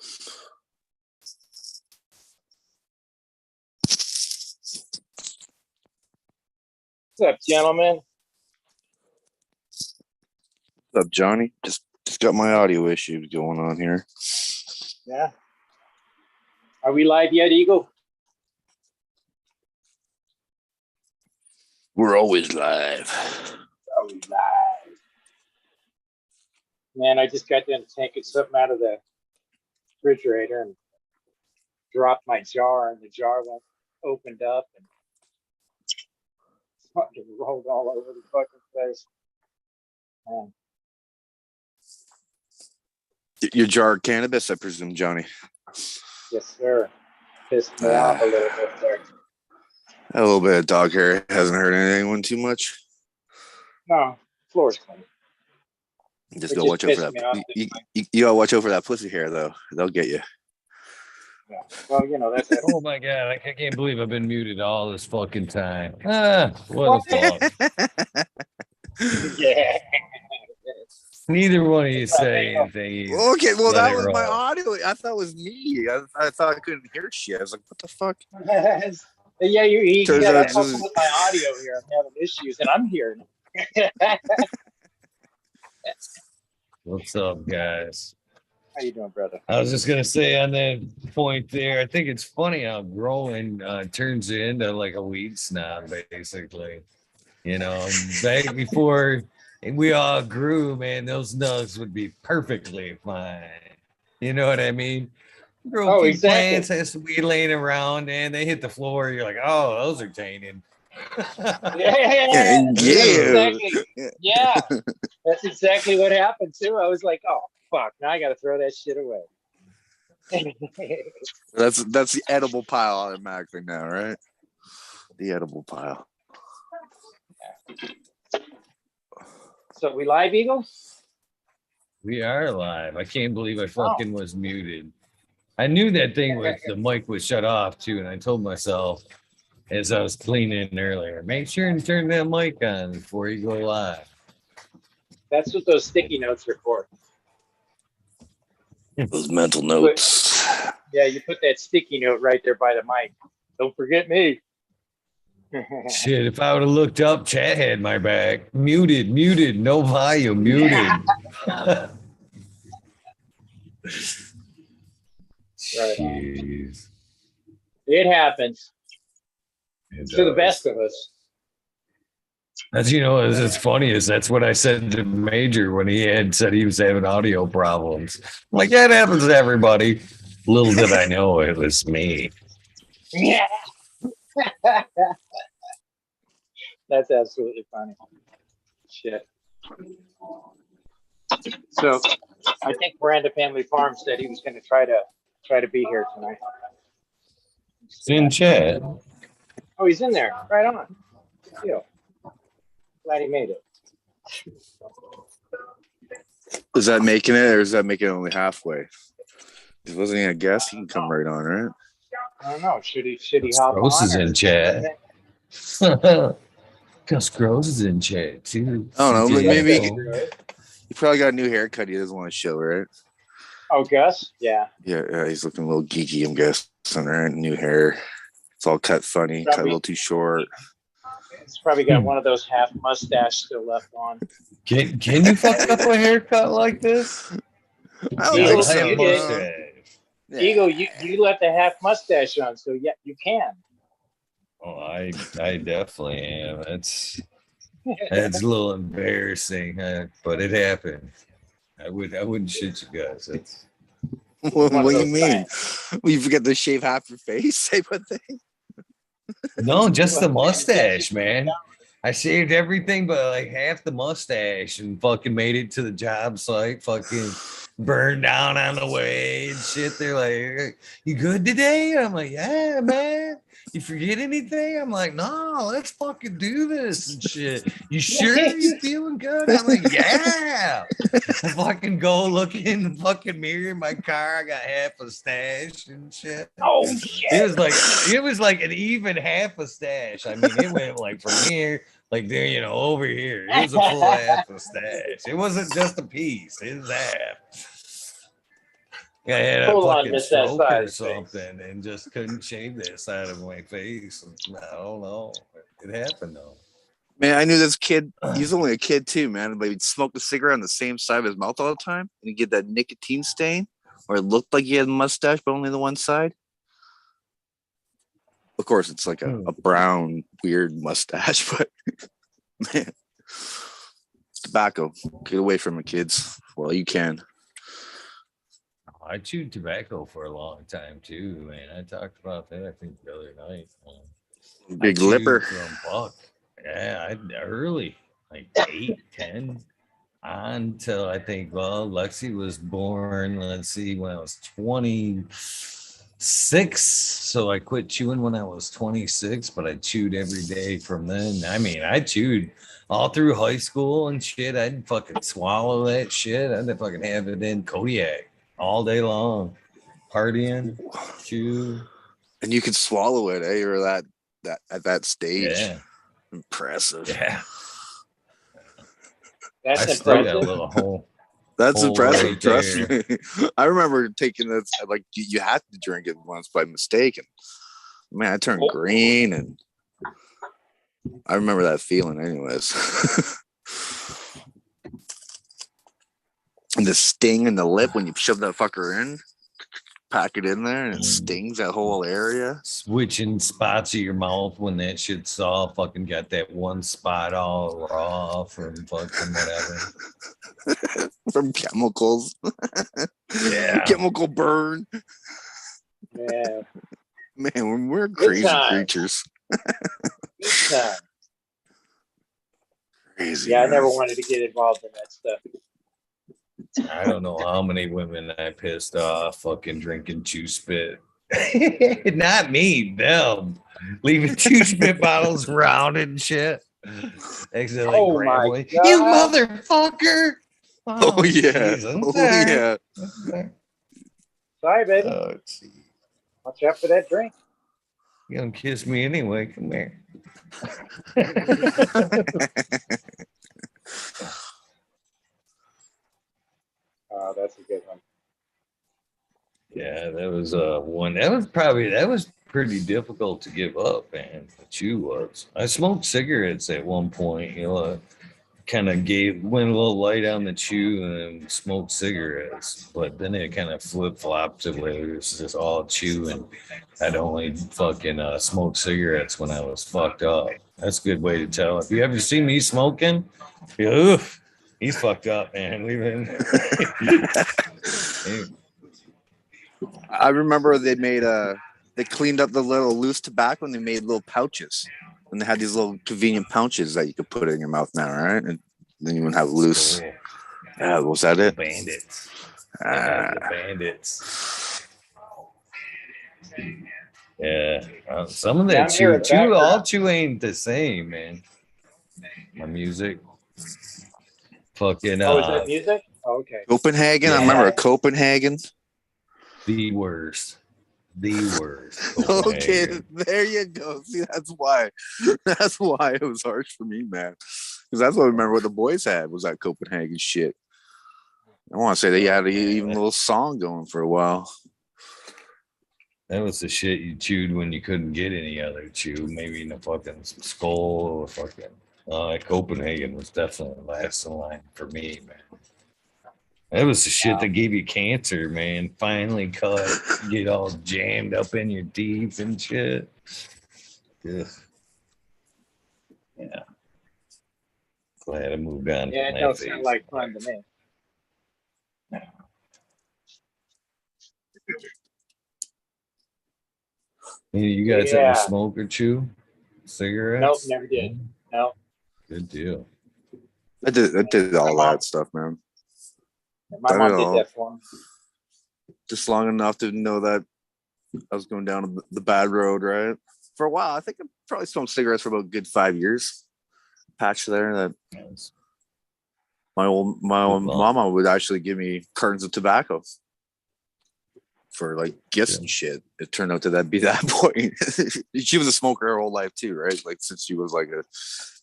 What's up, gentlemen? What's up, Johnny? Just got my audio issues going on here. Yeah. Are we live yet, Eagle? We're always live. Always live. Man, I just got done taking something out of the refrigerator and dropped my jar, and the jar went opened up and fucking rolled all over the fucking place. Man. Your jar of cannabis, I presume, Johnny. Yes, sir. Pissed me off a little bit there. A little bit of dog hair hasn't hurt anyone too much. No, floor's clean. Just go watch over that. You gotta watch over that pussy hair, though. They'll get you. Yeah. Well, you know, that's Oh my god, I can't believe I've been muted all this fucking time. What a fuck. Yeah. Neither one of you say anything. Okay, well, that was roll. my audio. I thought it was me. I thought I couldn't hear shit. I was like, what the fuck? Yeah, you Turns got out a problem with my audio here. I'm having issues, and I'm hearing it. What's up, guys? How you doing, brother? I was just gonna say on that point there, I think it's funny how growing turns you into like a weed snob, basically. You know, back before we all grew, man, those nugs would be perfectly fine. You know what I mean? Grow plants, has some weed laying around, and they hit the floor. You're like, oh, those are tainted. Yeah. Exactly. Yeah, that's exactly what happened too. I was like, oh fuck, now I got to throw that shit away. That's the edible pile automatically now, right? The edible pile. So we live, Eagle? We are live. I can't believe I fucking was muted. I knew that thing with the mic was shut off too, and I told myself as I was cleaning earlier, make sure and turn that mic on before you go live. That's what those sticky notes are for. Those mental notes. Yeah, you put that sticky note right there by the mic. Don't forget me. Shit, if I would have looked up, chat had my back. Muted, no volume, muted. Right. Jeez. It happens to the best of us. As you know, it's funny is that's what I said to Major when he had said he was having audio problems. I'm like, yeah, it happens to everybody. Little did I know it was me. Yeah. That's absolutely funny. Shit. So I think Miranda Family Farm said he was going to try to be here tonight. It's in chat. Oh, he's in there. Right on. Yeah. Glad he made it. Is that making it, or is that making it only halfway? If wasn't he a guest, he can come right on, right? I don't know. Should he hop on? Gross is in chat. Gus Gross is in chat too. I don't know. Maybe he probably got a new haircut. He doesn't want to show, right? Oh, Gus? Yeah. Yeah. He's looking a little geeky, I'm guessing, right? New hair. It's all cut funny, cut a little too short. He's probably got one of those half mustache still left on. Can you fuck up a haircut like this? I don't think so. Yeah. Eagle, you left a half mustache on, so yeah, you can. Oh, I definitely am. It's a little embarrassing, but it happened. I wouldn't shit you guys. It's what do you mean? Well, you forget to shave half your face type of thing? No, just the mustache, man. I shaved everything but like half the mustache and fucking made it to the job site, fucking burned down on the way and shit. They're like, you good today? I'm like, yeah, man. You forget anything? I'm like, no, let's fucking do this and shit. You sure you feeling good? I'm like, yeah. I fucking go look in the fucking mirror in my car. I got half a stash and shit. Oh shit. It was like an even half a stash. I mean, it went like from here, like there, you know, over here. It was a full half a stash. It wasn't just a piece. It was half. I had a Hold on, fucking miss that stroke side or of the face. something and just couldn't shave that side of my face. I don't know. It happened though. Man, I knew this kid. He was only a kid too, man. But he'd smoke a cigarette on the same side of his mouth all the time, and he'd get that nicotine stain, or it looked like he had a mustache, but only the one side. Of course, it's like a brown, weird mustache, but man, tobacco. Get away from it, kids. Well, you can. I chewed tobacco for a long time too, man. I talked about that I think the other night. Big lipper. From Buck. Yeah, early, like 8, 10, on till I think, well, Lexi was born, let's see, when I was 26. So I quit chewing when I was 26, but I chewed every day from then. I mean, I chewed all through high school and shit. I'd fucking swallow that shit. I'd fucking have it in Kodiak all day long, partying, chew. And you could swallow it, eh? You're that at that stage. Yeah. Impressive. Yeah. That's I still got a impressive. little hole. That's impressive. Right Trust there. me. I remember taking this, like, you had to drink it once by mistake. And man, I turned green, and I remember that feeling, anyways. And the sting in the lip when you shove that fucker in, pack it in there, and it stings that whole area. Switching spots of your mouth when that shit's all fucking got that one spot all raw from fucking whatever. From chemicals. Yeah. Chemical burn. Yeah. Man, we're crazy creatures. Good time. Crazy. Yeah, man. I never wanted to get involved in that stuff. I don't know how many women I pissed off fucking drinking chew spit. Not me, them. Leaving chew spit bottles around and shit. Accidentally Oh grab my one. God. You motherfucker. Oh yeah. geez, Oh sorry. yeah. Sorry, baby. Oh, gee. Watch out for that drink. You gonna kiss me anyway? Come here. Oh, that's a good one. Yeah, that was one. That was pretty difficult to give up, man. The chew was. I smoked cigarettes at one point, you know, kind of went a little light on the chew and smoked cigarettes, but then it kind of flip flopped to where it was just all chew, and I'd only fucking smoke cigarettes when I was fucked up. That's a good way to tell. If you ever see me smoking, you go, oof, he's fucked up, man. I remember they cleaned up the little loose tobacco and they made little pouches. And they had these little convenient pouches that you could put in your mouth now, right? And then you would have loose. Was that it? Bandits. The bandits. Yeah. Some of that all chew ain't the same, man. My music. Fucking. Oh, is that music? Oh, okay. Copenhagen. Yeah. I remember Copenhagen. The worst. Okay, there you go. See, that's why it was harsh for me, man. Because that's what I remember what the boys had was that Copenhagen shit. I want to say they had even a little song going for a while. That was the shit you chewed when you couldn't get any other chew. Maybe in a fucking skull or fucking. Copenhagen was definitely last in line for me, man. That was the shit that gave you cancer, man. Finally cut, get all jammed up in your teeth and shit. Ugh. Yeah. Glad I moved on. Yeah, it don't sound like fun to me. You guys ever smoke or chew cigarettes? Nope, never did. No. Good deal. I did all that stuff, man. My mom did that for me. Just long enough to know that I was going down the bad road, right? For a while, I think I probably smoked cigarettes for about a good 5 years. Patch there. That my old mama would actually give me cartons of tobacco for like gifts and shit. It turned out to be that point. She was a smoker her whole life too, right? Like since she was like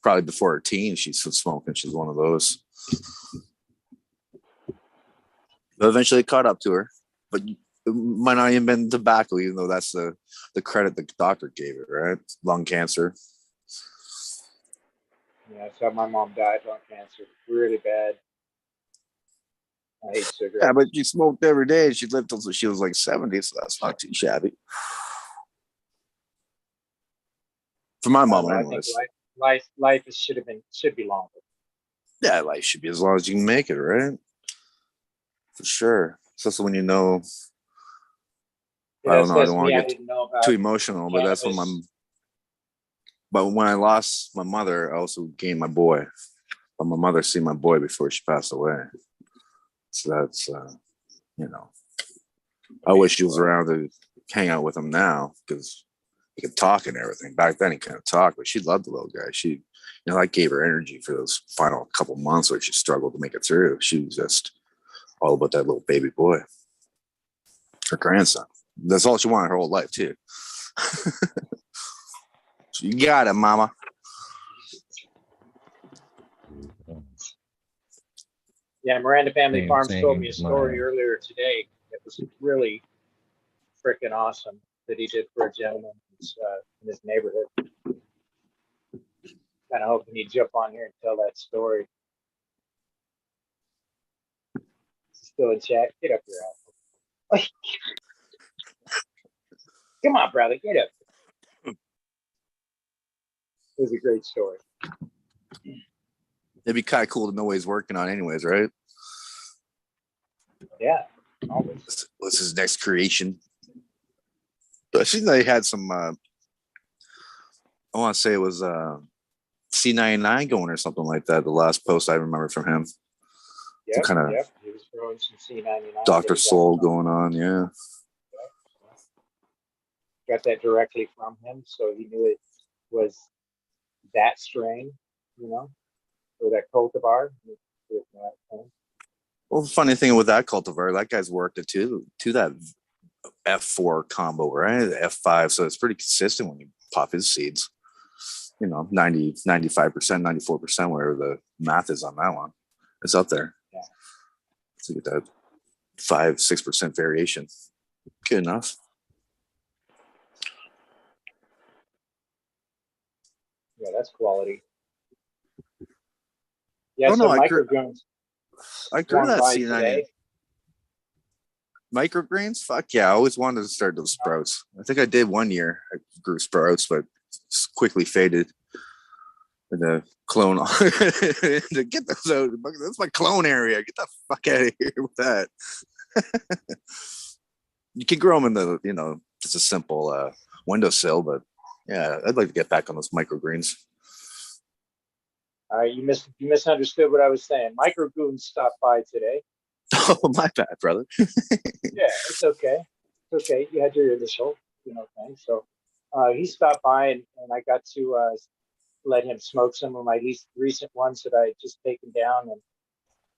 probably before her teens, she's still smoking. She's one of those. But eventually caught up to her. but it might not even been tobacco, even though that's the credit the doctor gave it, right? Lung cancer. Yeah, that's how my mom died, lung cancer, really bad. I hate cigarettes. Yeah, but she smoked every day. She lived till she was like 70, so that's not too shabby. For my mom, anyways. I think life should be longer. Yeah, life should be as long as you can make it, right? For sure. Especially when you know. Yeah, I don't know. I don't want me. to get too emotional, but that's when But when I lost my mother, I also gained my boy. But my mother seen my boy before she passed away. So that's, you know, I wish she was around to hang out with him now because he could talk and everything. Back then he couldn't talk, but she loved the little guy. She, you know, I gave her energy for those final couple months where she struggled to make it through. She was just all about that little baby boy, her grandson. That's all she wanted her whole life too. So you got it, mama. Yeah, Miranda Family Farms told me a story earlier today. It was really freaking awesome that he did for a gentleman in his neighborhood. Kind of hoping he'd jump on here and tell that story. Still in chat. Get up here, Al. Come on, brother. Get up. It was a great story. It'd be kind of cool to know what he's working on anyways, right? Yeah, always. What's his next creation? I think they had some, I want to say it was C99 going or something like that. The last post I remember from him. Yeah, kind of he was growing some C99. Dr. Soul going on, yeah. Got that directly from him, so he knew it was that strain, you know, or that cultivar. Well, the funny thing with that cultivar, that guy's worked it to that F4 combo, right? The F5, so it's pretty consistent when you pop his seeds. You know, 90, 95%, 94%, whatever the math is on that one. It's up there. Yeah. So you get that 5-6% variation. Good enough. Yeah, that's quality. Yeah, microgreens. I grew that C90. Microgreens? Fuck yeah. I always wanted to start those sprouts. I think I did one year. I grew sprouts, but quickly faded. And the clone to get those out. That's my clone area. Get the fuck out of here with that. You can grow them in the, you know, just a simple windowsill, but yeah, I'd like to get back on those microgreens. You misunderstood what I was saying. Microgoons stopped by today. Oh, my bad, brother. Yeah, it's okay. It's okay. You had your initial, you know, thing. So he stopped by and I got to let him smoke some of my recent ones that I had just taken down.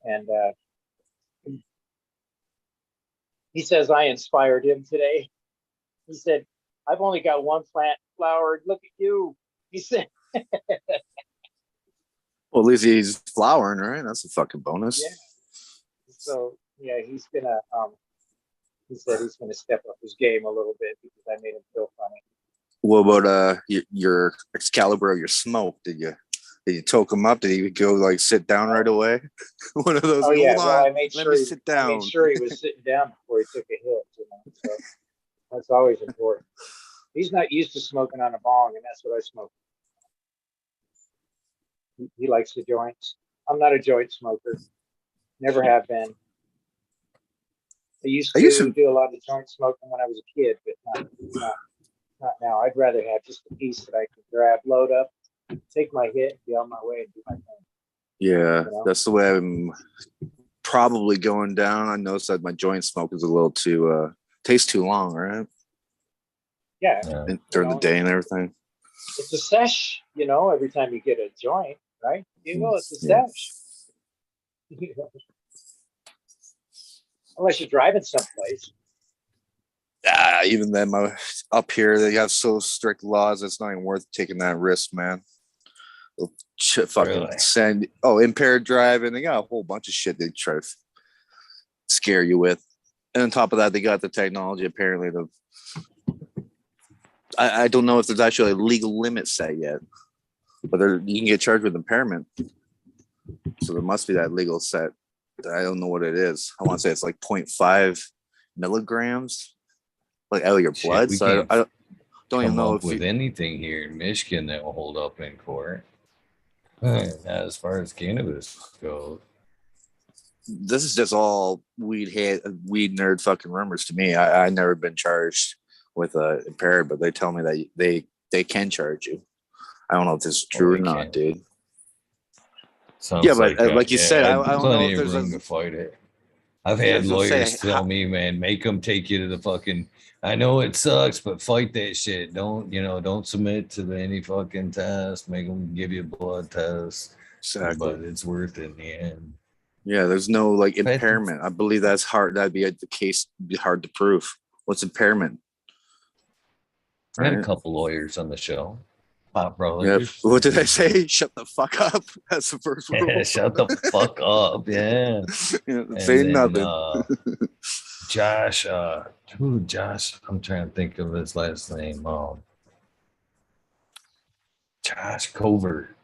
And he says I inspired him today. He said, I've only got one plant flowered. Look at you. He said. Well, at least he's flowering, right? That's a fucking bonus. Yeah. So yeah, he's gonna. He said he's gonna step up his game a little bit because I made him feel funny. What about your Excalibur, your smoke? Did you toke him up? Did he go like sit down right away? One of those. Oh yeah, well, I made sure sit down. I made sure he was sitting down before he took a hit. You know, so that's always important. He's not used to smoking on a bong, and that's what I smoke. He likes the joints. I'm not a joint smoker. Never have been. I used to do a lot of joint smoking when I was a kid, but not now. I'd rather have just a piece that I can grab, load up, take my hit, and be on my way and do my thing. Yeah, you know? That's the way I'm probably going down. I noticed that my joint smoke is a little too tastes too long, right? Yeah. During the day and everything. It's a sesh, you know, every time you get a joint, right? You know, it's a sesh. Unless you're driving someplace. Even then, up here, they have so strict laws, it's not even worth taking that risk, man. They'll fucking send impaired driving. They got a whole bunch of shit they try to scare you with. And on top of that, they got the technology apparently to. I don't know if there's actually a legal limit set yet, but you can get charged with impairment. So there must be that legal set. I don't know what it is. I want to say it's like 0.5 milligrams, like out of your blood. So I don't even know if with anything here in Michigan that will hold up in court. As far as cannabis goes. This is just all weed nerd fucking rumors to me. I never been charged with impaired, but they tell me that they can charge you. I don't know if this is true or not, dude. Sounds yeah, but like you said, I don't know if there's room to fight it. I've had lawyers tell me, man, make them take you to the fucking. I know it sucks, but fight that shit. Don't submit to any fucking test. Make them give you a blood test. Exactly. But it's worth it in the end. Yeah, there's no like impairment. I believe that's hard. That'd be the case. Be hard to prove. What's impairment? I had a couple lawyers on the show. Pop brothers. Yeah. What did I say? Shut the fuck up. That's the first rule. Yeah, shut the fuck up. Yeah. Say nothing. Josh, Josh? I'm trying to think of his last name. Josh Covert.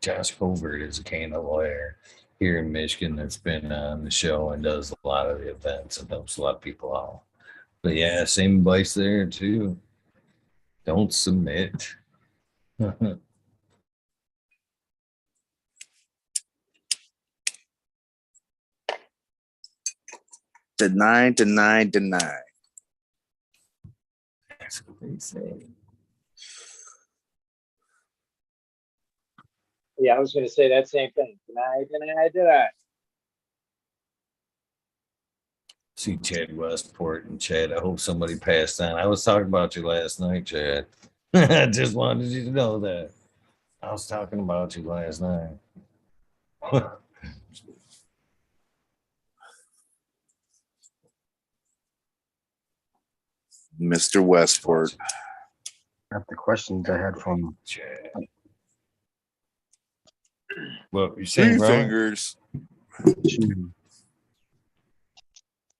Josh Covert is a Canna lawyer here in Michigan that's been on the show and does a lot of the events and helps a lot of people out. But yeah, same advice there too. Don't submit. Deny. That's what they say. Yeah, I was going to say that same thing. Deny. See Chad Westport and Chad. I hope somebody passed on. I was talking about you last night, Chad. I just wanted you to know that. I was talking about you last night. Mr. Westport. That's the questions I had from Chad. What you saying, bro? Fingers.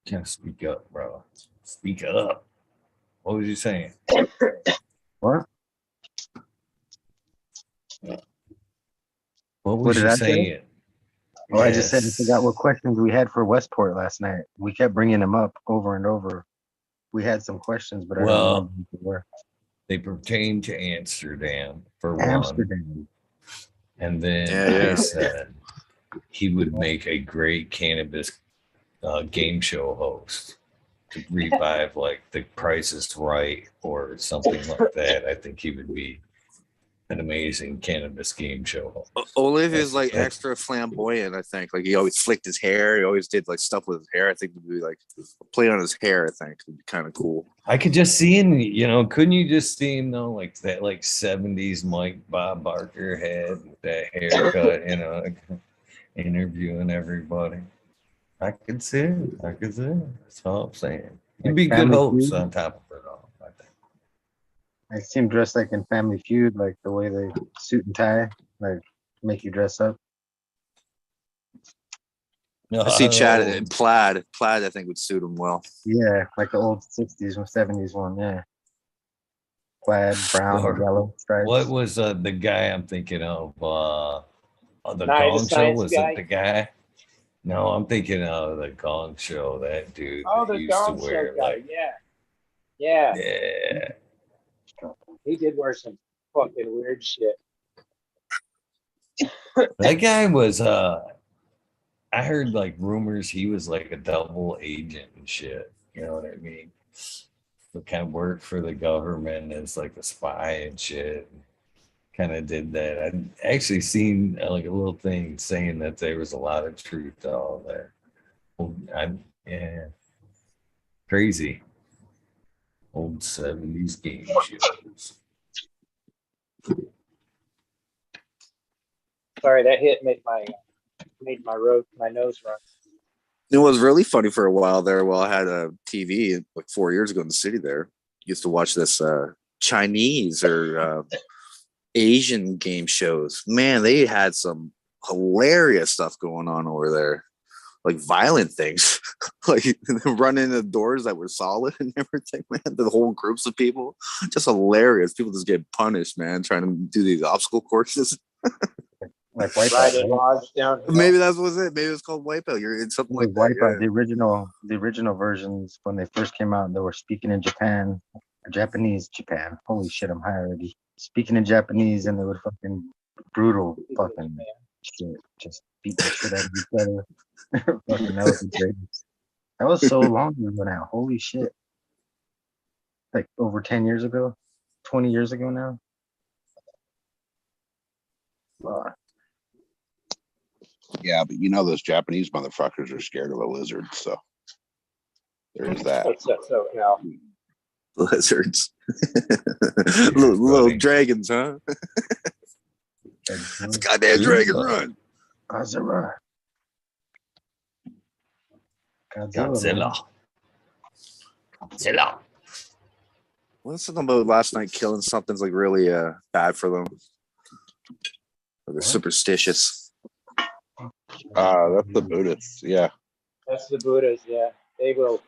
Can't speak up, bro. Speak up. What was you saying? What? What was you saying? Say? Oh, yes. I just said I forgot what questions we had for Westport last night. We kept bringing them up over and over. We had some questions, but I don't know what they were. They pertain to Amsterdam for Amsterdam. one. And then he said he would make a great cannabis game show host to revive like The Price is Right or something like that. I think he would be an amazing cannabis game show host. Olive is like extra flamboyant, I think. Like he always flicked his hair. He always did like stuff with his hair. I think it would be like play on his hair, I think would be kind of cool. I could just see him, couldn't you just see him though, like that like 70s Mike Bob Barker head with that haircut, interviewing everybody. I could see it. That's all I'm saying. He'd be good host on top of it all, I think. I see him dressed like in Family Feud, like the way they suit and tie, like make you dress up. No, I see Chad in plaid. Plaid, I think, would suit him well. Yeah, like the old 60s or 70s one, yeah. Plaid, brown, or yellow stripes. What was the guy I'm thinking of? The Gong Show? Was it the guy? No, I'm thinking of the Gong Show. That dude that used to wear like, yeah. Yeah. He did wear some fucking weird shit. That guy was I heard like rumors he was like a double agent and shit. You know what I mean? But kind of worked for the government as like a spy and shit. Kind of did that. I'd actually seen like a little thing saying that there was a lot of truth to all that. Yeah. Crazy. Old 70s game shows. Sorry, that hit made my nose run. It was really funny for a while there. Well, I had a TV like 4 years ago in the city there. Used to watch this Chinese or Asian game shows. Man, they had some hilarious stuff going on over there. like violent things, like run into doors that were solid and everything, man. The whole groups of people, just hilarious. People just get punished, man, trying to do these obstacle courses. Like Wipeout. Riding Right? logs down. Maybe that was it. Maybe it's called Wipeout. You're in something like that. Wipeout. Yeah. The original versions when they first came out, they were speaking in Japan, Japanese Japan. Holy shit, I'm high already. Speaking in Japanese, and they would fucking brutal fucking shit, just beat the shit out of each other. Fucking, that was the greatest. That was so long ago now. Holy shit. Like over 10 years ago, 20 years ago now. Yeah, but you know those Japanese motherfuckers are scared of a lizard, so there's that. So, yeah. Lizards, little dragons, huh? It's a goddamn dragon run. Godzilla. Godzilla. What's something about last night killing something's like really bad for them? Or they're superstitious. That's the Buddhists. Yeah. That's the Buddhas, yeah. They will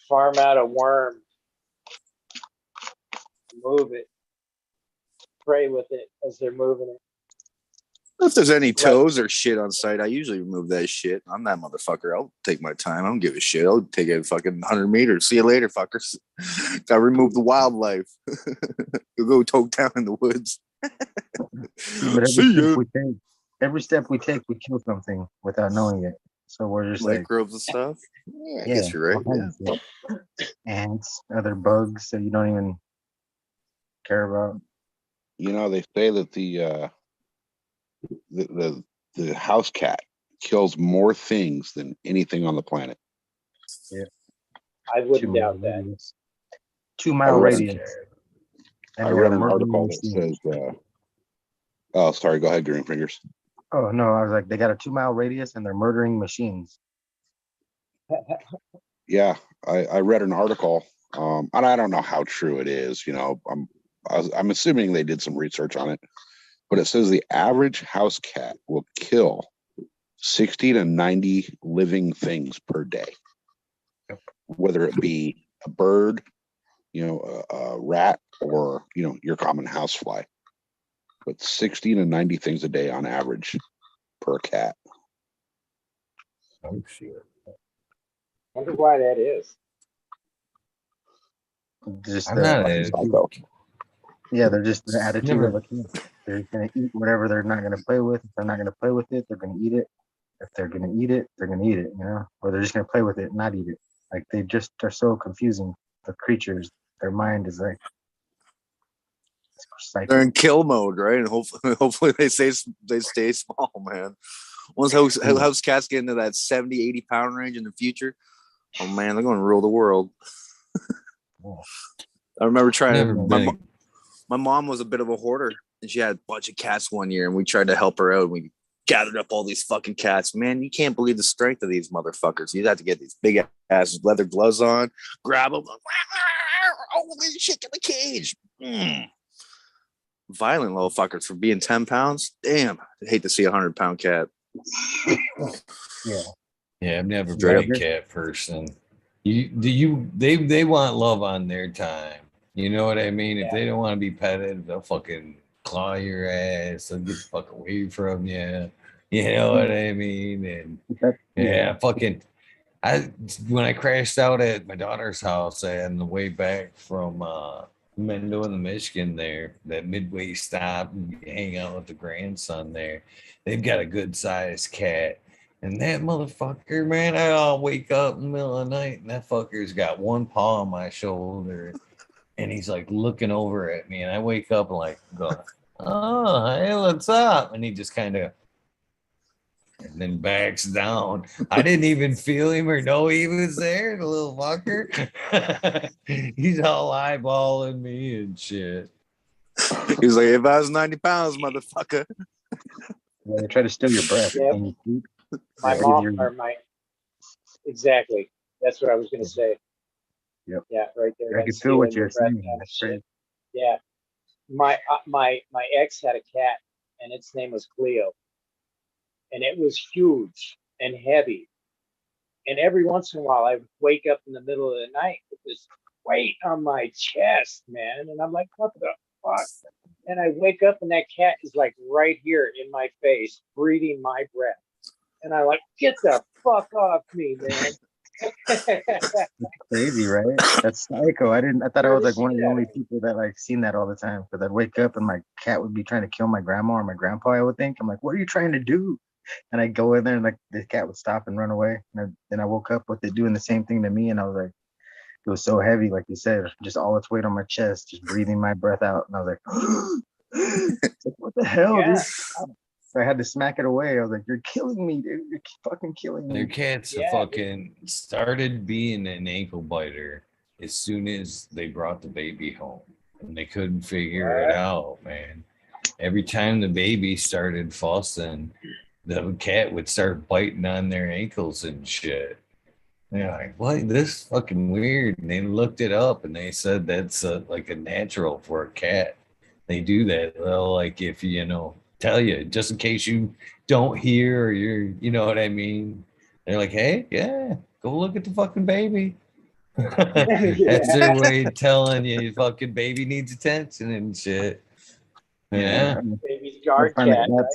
farm out a worm, move it, pray with it as they're moving it. If there's any toes or shit on site, I usually remove that shit. I'm that motherfucker. I'll take my time. I don't give a shit. I'll take it fucking 100 meters. See you later, fuckers. Gotta remove the wildlife. You'll go toe down in the woods. But every step we take, we kill something without knowing it. So we're just microbes and stuff. Yeah, I guess you're right. Yeah. Ants, other bugs that you don't even care about. You know, they say that the house cat kills more things than anything on the planet. Yeah. I wouldn't doubt that. 2 mile radius. I read an article that says, oh, sorry, go ahead, Greenfingers. Oh, no, I was like, they got a 2 mile radius and they're murdering machines. Yeah, I read an article, and I don't know how true it is. You know, I'm assuming they did some research on it, but it says the average house cat will kill 60 to 90 living things per day, whether it be a bird, you know, a rat, or, you know, your common housefly. But 60 to 90 things a day on average per cat. Oh, shit. Wonder why that is. Just I'm not yeah, they're just the attitude of a kid. They're gonna eat whatever they're not gonna play with. If they're not gonna play with it, they're gonna eat it. If they're gonna eat it, they're gonna eat it, you know? Or they're just gonna play with it and not eat it. Like they just are so confusing. The creatures, their mind is like They're in kill mode, right? And hopefully they stay small, man. Once house cats get into that 70, 80 pound range in the future, oh man, they're going to rule the world. I remember trying. My mom was a bit of a hoarder, and she had a bunch of cats one year, and we tried to help her out. We gathered up all these fucking cats. Man, you can't believe the strength of these motherfuckers. You'd have to get these big ass leather gloves on, grab them. Holy shit, in the cage. Violent little fuckers for being 10 pounds. Damn, I'd hate to see a 100-pound cat. Yeah, I've never been a cat person. They want love on their time. You know what I mean? If they don't want to be petted, they'll fucking claw your ass. They'll get the fuck away from you. You know what I mean? And when I crashed out at my daughter's house on the way back from Mendo in the Michigan there, that midway stop, and you hang out with the grandson there. They've got a good sized cat. And that motherfucker, man, I'll wake up in the middle of the night and that fucker's got one paw on my shoulder and he's like looking over at me. And I wake up and like go, oh, hey, what's up? And he just kind of and then backs down. I didn't even feel him or know he was there, the little fucker. He's all eyeballing me and shit. He's like, if I was 90 pounds, motherfucker. Yeah, they try to steal your breath. Yep. When you sleep. My mom, or exactly. That's what I was going to say. Yep. Yeah, right there. I can feel what you're saying. Yeah. My ex had a cat, and its name was Cleo. And it was huge. and heavy. And every once in a while, I would wake up in the middle of the night with this weight on my chest, man. And I'm like, what the fuck? And I wake up and that cat is like right here in my face, breathing my breath. And I'm like, get the fuck off me, man. Crazy, right? That's psycho. I thought I was like one of the only people that like seen that all the time. Because I'd wake up and my cat would be trying to kill my grandma or my grandpa, I would think. I'm like, what are you trying to do? And I go in there and like the cat would stop and run away. And then I woke up with it doing the same thing to me. And I was like, it was so heavy, like you said, just all its weight on my chest, just breathing my breath out. And I was like, what the hell, dude? So I had to smack it away. I was like, you're killing me, dude. You're fucking killing me. Their cats fucking started being an ankle biter as soon as they brought the baby home. And they couldn't figure it out, man. Every time the baby started fussing, the cat would start biting on their ankles and shit. They're like, what? This fucking weird. And they looked it up and they said that's like a natural for a cat. They do that. Well, like if tell you just in case you don't hear or you know what I mean. They're like, hey, yeah, go look at the fucking baby. That's their way of telling you fucking baby needs attention and shit. Yeah. Baby's guard cat, right?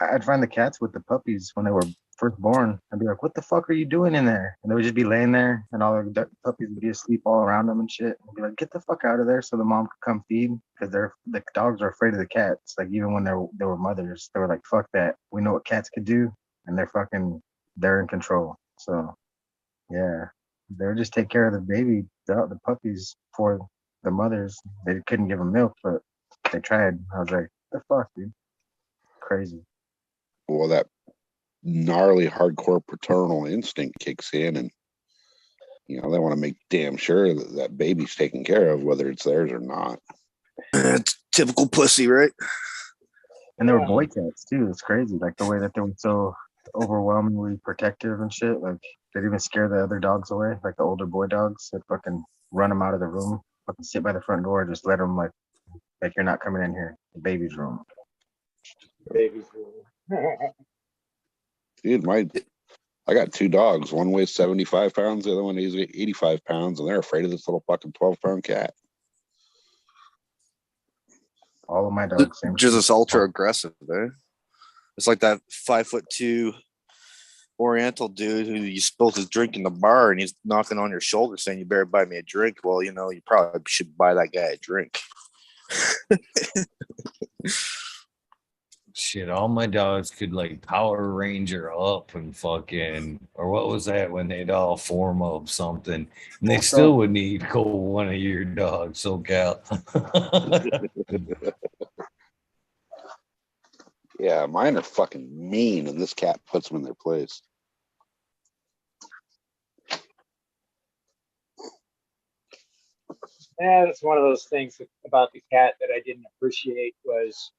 I'd find the cats with the puppies when they were first born. I'd be like, what the fuck are you doing in there? And they would just be laying there and all the puppies would be asleep all around them and shit. I'd be like, get the fuck out of there so the mom could come feed, because the dogs are afraid of the cats. Like even when they were mothers, they were like, fuck that. We know what cats could do, and they're in control. So yeah, they would just take care of the baby, the puppies for the mothers. They couldn't give them milk, but they tried. I was like, the fuck, dude? Crazy. Well, that gnarly hardcore paternal instinct kicks in, and they want to make damn sure that baby's taken care of, whether it's theirs or not. It's typical pussy, right? And they were boy cats too. It's crazy, like the way that they were so overwhelmingly protective and shit. Like they'd even scare the other dogs away, like the older boy dogs. They'd fucking run them out of the room, fucking sit by the front door, just let them like you're not coming in here. The baby's room. Baby's room. Dude, I got two dogs. One weighs 75 pounds, the other one weighs 85 pounds, and they're afraid of this little fucking 12-pound cat. All of my dogs, same. Just this ultra aggressive, eh? It's like that 5'2" Oriental dude who you spilled his drink in the bar and he's knocking on your shoulder saying, you better buy me a drink. Well, you probably should buy that guy a drink. Shit, all my dogs could like Power Ranger up and fucking, or what was that when they'd all form of something, and they still would need one of your dogs, socal. Yeah, mine are fucking mean, and this cat puts them in their place. Yeah, that's one of those things about the cat that I didn't appreciate was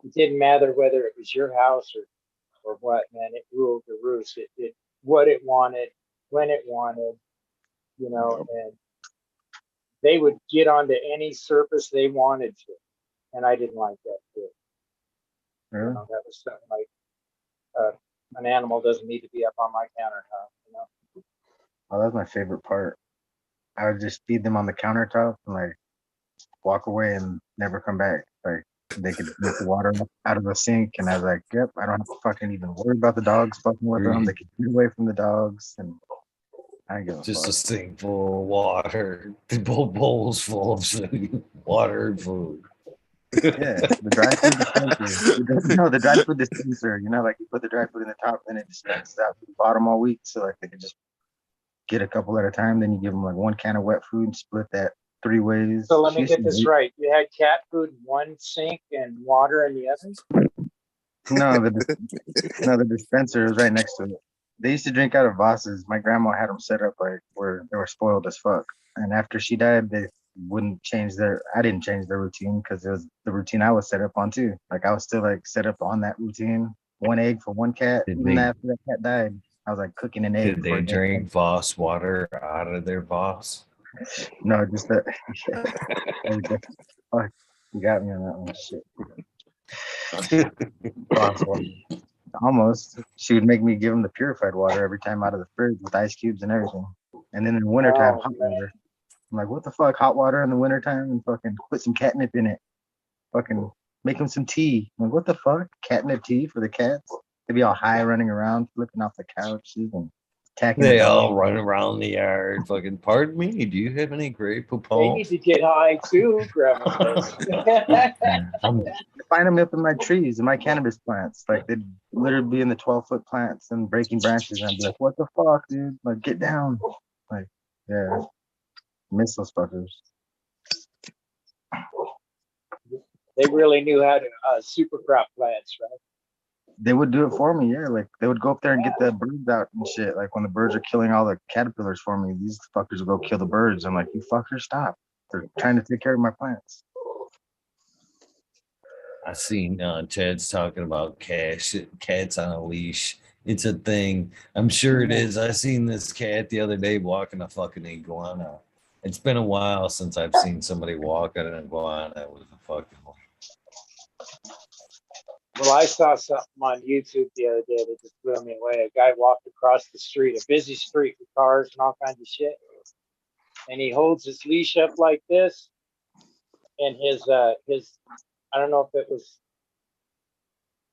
it didn't matter whether it was your house or what, man. It ruled the roost. It did what it wanted, when it wanted, and they would get onto any surface they wanted to. And I didn't like that too. Yeah. That was something like an animal doesn't need to be up on my countertop, Oh, that was my favorite part. I would just feed them on the countertop and like walk away and never come back. Like they could drink the water out of the sink, and I was like, "Yep, I don't have to fucking even worry about the dogs fucking with them. They can get away from the dogs." And I go just a sink full of water, bowls full of water and food. Yeah, the dry food dispenser. The dry food dispenser. Like you put the dry food in the top, and it dispenses out to the bottom all week, so like they can just get a couple at a time. Then you give them like one can of wet food, split that 3 ways. So let me get this right. You had cat food in one sink and water in the other? No, the dispenser was right next to it. They used to drink out of vases. My grandma had them set up like where they were spoiled as fuck. And after she died, they wouldn't change I didn't change their routine because it was the routine I was set up on too. Like I was still like set up on that routine. 1 egg for 1 cat. Even after that cat died, I was like cooking an egg. Did they drink Voss water out of their Voss? No, just that. Fuck, you got me on that one. Shit. Almost. She would make me give them the purified water every time out of the fridge with ice cubes and everything. And then in the wintertime, Oh, hot man. water. I'm like, what the fuck? Hot water in the wintertime and fucking put some catnip in it. Fucking make them some tea. I'm like, what the fuck? Catnip tea for the cats? They'd be all high running around, flipping off the couches and attacking the They dog. all run around the yard. Fucking, pardon me. Do you have any Grey They Poupon? need to get high too, Grandma says. I'm I find them up in my trees and my cannabis plants. Like they'd literally be in the 12-foot plants and breaking branches. And I'd be like, what the fuck, dude? Like, get down. Like, yeah. Miss those fuckers. They really knew how to super crop plants, right? They would do it for me, yeah. Like they would go up there and get the birds out and shit. Like when the birds are killing all the caterpillars for me, these fuckers will go kill the birds. I'm like, you fuckers, stop. They're trying to take care of my plants. I seen Ted's talking about cats on a leash. It's a thing. I'm sure it is. I seen this cat the other day walking a fucking iguana. It's been a while since I've seen somebody walk on an iguana with a fucking. Well, I saw something on YouTube the other day that just blew me away. A guy walked across the street, a busy street with cars and all kinds of shit, and he holds his leash up like this, and his I don't know if it was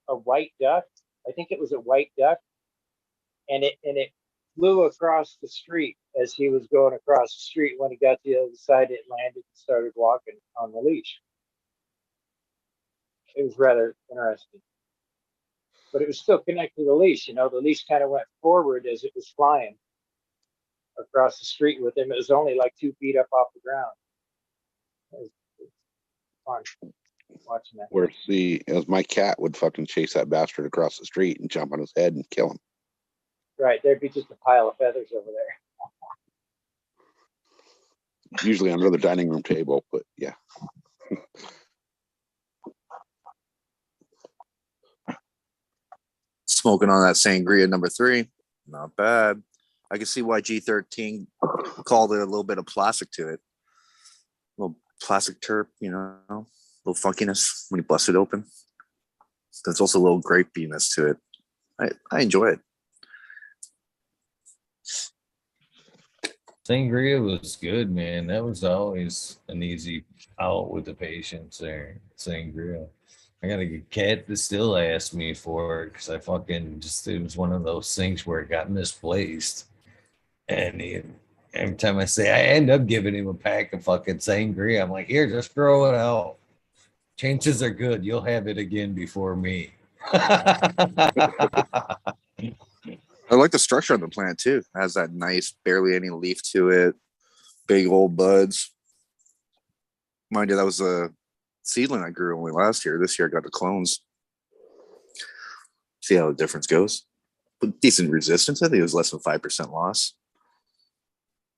a white duck. I think it was a white duck, and it flew across the street as he was going across the street. When he got to the other side, it landed and started walking on the leash. It was rather interesting, but it was still connected to the leash. You know, the leash kind of went forward as it was flying across the street with him. It was only like 2 feet up off the ground. It was fun watching that. Where see, as my cat would fucking chase that bastard across the street and jump on his head and kill him. Right, there'd be just a pile of feathers over there. Usually under the dining room table, but yeah. Smoking on that sangria number 3, not bad. I can see why G13 called it a little bit of plastic to it. A little plastic terp, you know, a little funkiness when you bust it open. There's also a little grapeiness to it. I enjoy it. Sangria was good, man. That was always an easy out with the patients there. Sangria. I got a cat that still asked me for it because I fucking just, it was one of those things where it got misplaced. And every time I say, I end up giving him a pack of fucking sangria. I'm like, here, just throw it out. Chances are good you'll have it again before me. I like the structure of the plant too. It has that nice, barely any leaf to it, big old buds. Mind you, that was a seedling I grew only last year. This year I got the clones. See how the difference goes. But decent resistance. I think it was less than 5% loss.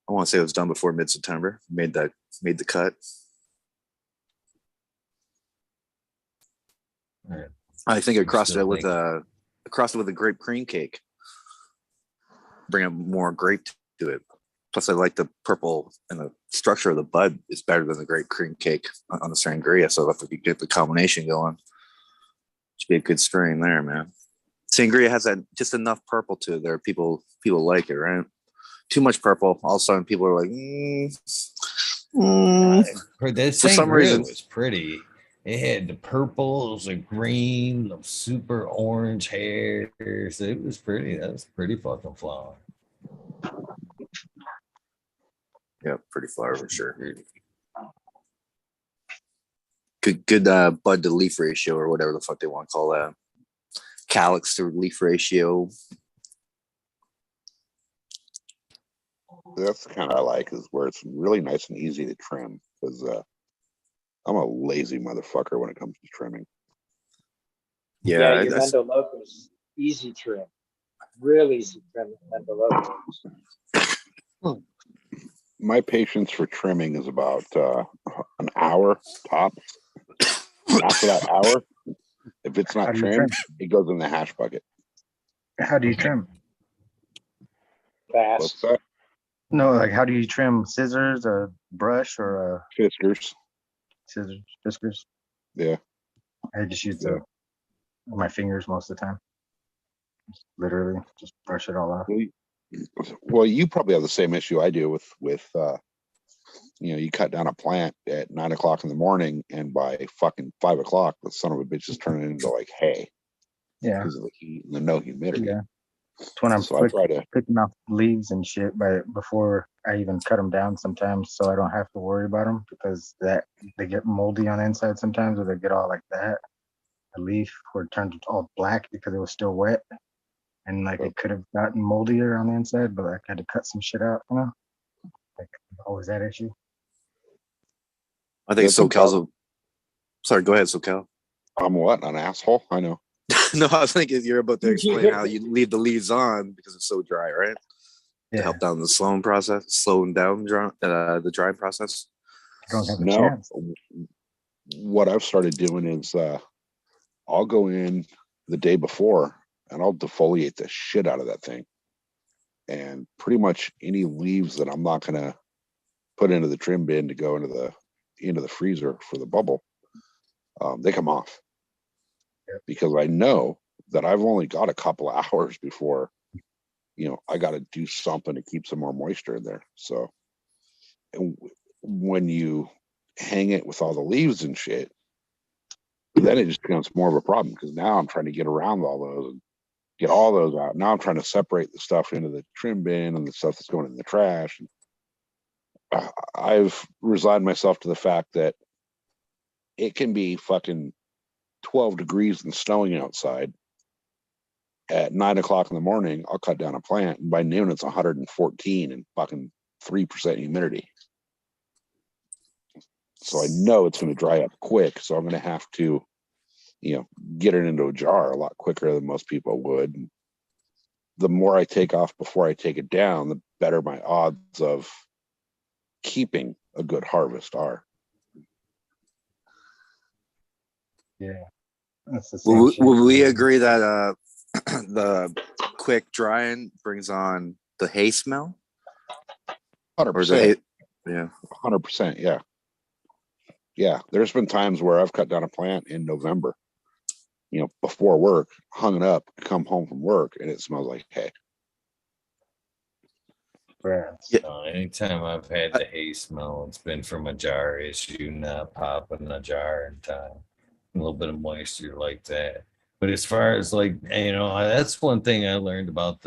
I want to say it was done before mid-September. Made the cut. Right. I think I crossed still it with a grape cream cake. Bring up more grape to it. Plus, I like the purple, and the structure of the bud is better than the grape cream cake on the sangria. So if we could get the combination going, should be a good strain there, man. Sangria has that just enough purple to it there. People like it, right? Too much purple, all of a sudden people are like, That For some sangria reason- was pretty. It had the purples, the green, the super orange hairs. It was pretty. That was pretty fucking flower. Yeah, pretty flower for sure. Good bud to leaf ratio or whatever the fuck they want to call that. Calyx to leaf ratio. That's the kind I like, is where it's really nice and easy to trim, because I'm a lazy motherfucker when it comes to trimming. Yeah, your Mendo Locos, easy trim. Real easy trim Mendo Locos. My patience for trimming is about an hour tops. After that hour, if it's not How do you trimmed, trim? it goes in the hash bucket. How do you trim? What's Fast. that? No, like how do you trim? Scissors, a brush, or a Fiskars. scissors, whiskers? Yeah. I just use Yeah. my fingers most of the time. Literally, just brush it all off. Well, you probably have the same issue I do with you cut down a plant at 9 o'clock in the morning, and by fucking 5 o'clock, the son of a bitch is turning into like hay Yeah, because of the heat and the no humidity. yeah. It's when I'm So I try to. picking off leaves and shit before I even cut them down sometimes, so I don't have to worry about them because they get moldy on the inside sometimes, or they get all like that. A leaf where it turned all black because it was still wet, and like it could have gotten moldier on the inside, but like I had to cut some shit out, Like always that issue. I think That's a SoCal's problem. sorry, go ahead, SoCal. I'm what, an asshole? I know. No, I was thinking you're about to explain how you leave the leaves on because it's so dry, right? To Yeah, help down the slowing down the drying process. I don't have a No, chance. what I've started doing is I'll go in the day before and I'll defoliate the shit out of that thing. And pretty much any leaves that I'm not gonna put into the trim bin to go into the freezer for the bubble, they come off. Because I know that I've only got a couple of hours before, I got to do something to keep some more moisture in there. So when you hang it with all the leaves and shit, then it just becomes more of a problem because now I'm trying to get around all those and get all those out. Now I'm trying to separate the stuff into the trim bin and the stuff that's going in the trash. I've resigned myself to the fact that it can be fucking 12 degrees and snowing outside. At 9 o'clock in the morning, I'll cut down a plant, and by noon it's 114 and fucking 3% humidity. So I know it's going to dry up quick. So I'm going to have to, get it into a jar a lot quicker than most people would. And the more I take off before I take it down, the better my odds of keeping a good harvest are. Yeah, that's the same Will, shit. will we agree that the quick drying brings on the hay smell? 100%. Yeah. 100%. Yeah. Yeah. There's been times where I've cut down a plant in November, before work, hung it up, come home from work, and it smells like hay. No, anytime I've had the hay smell, it's been from a jar issue, not popping a jar in time. A little bit of moisture like that. But as far as that's one thing I learned about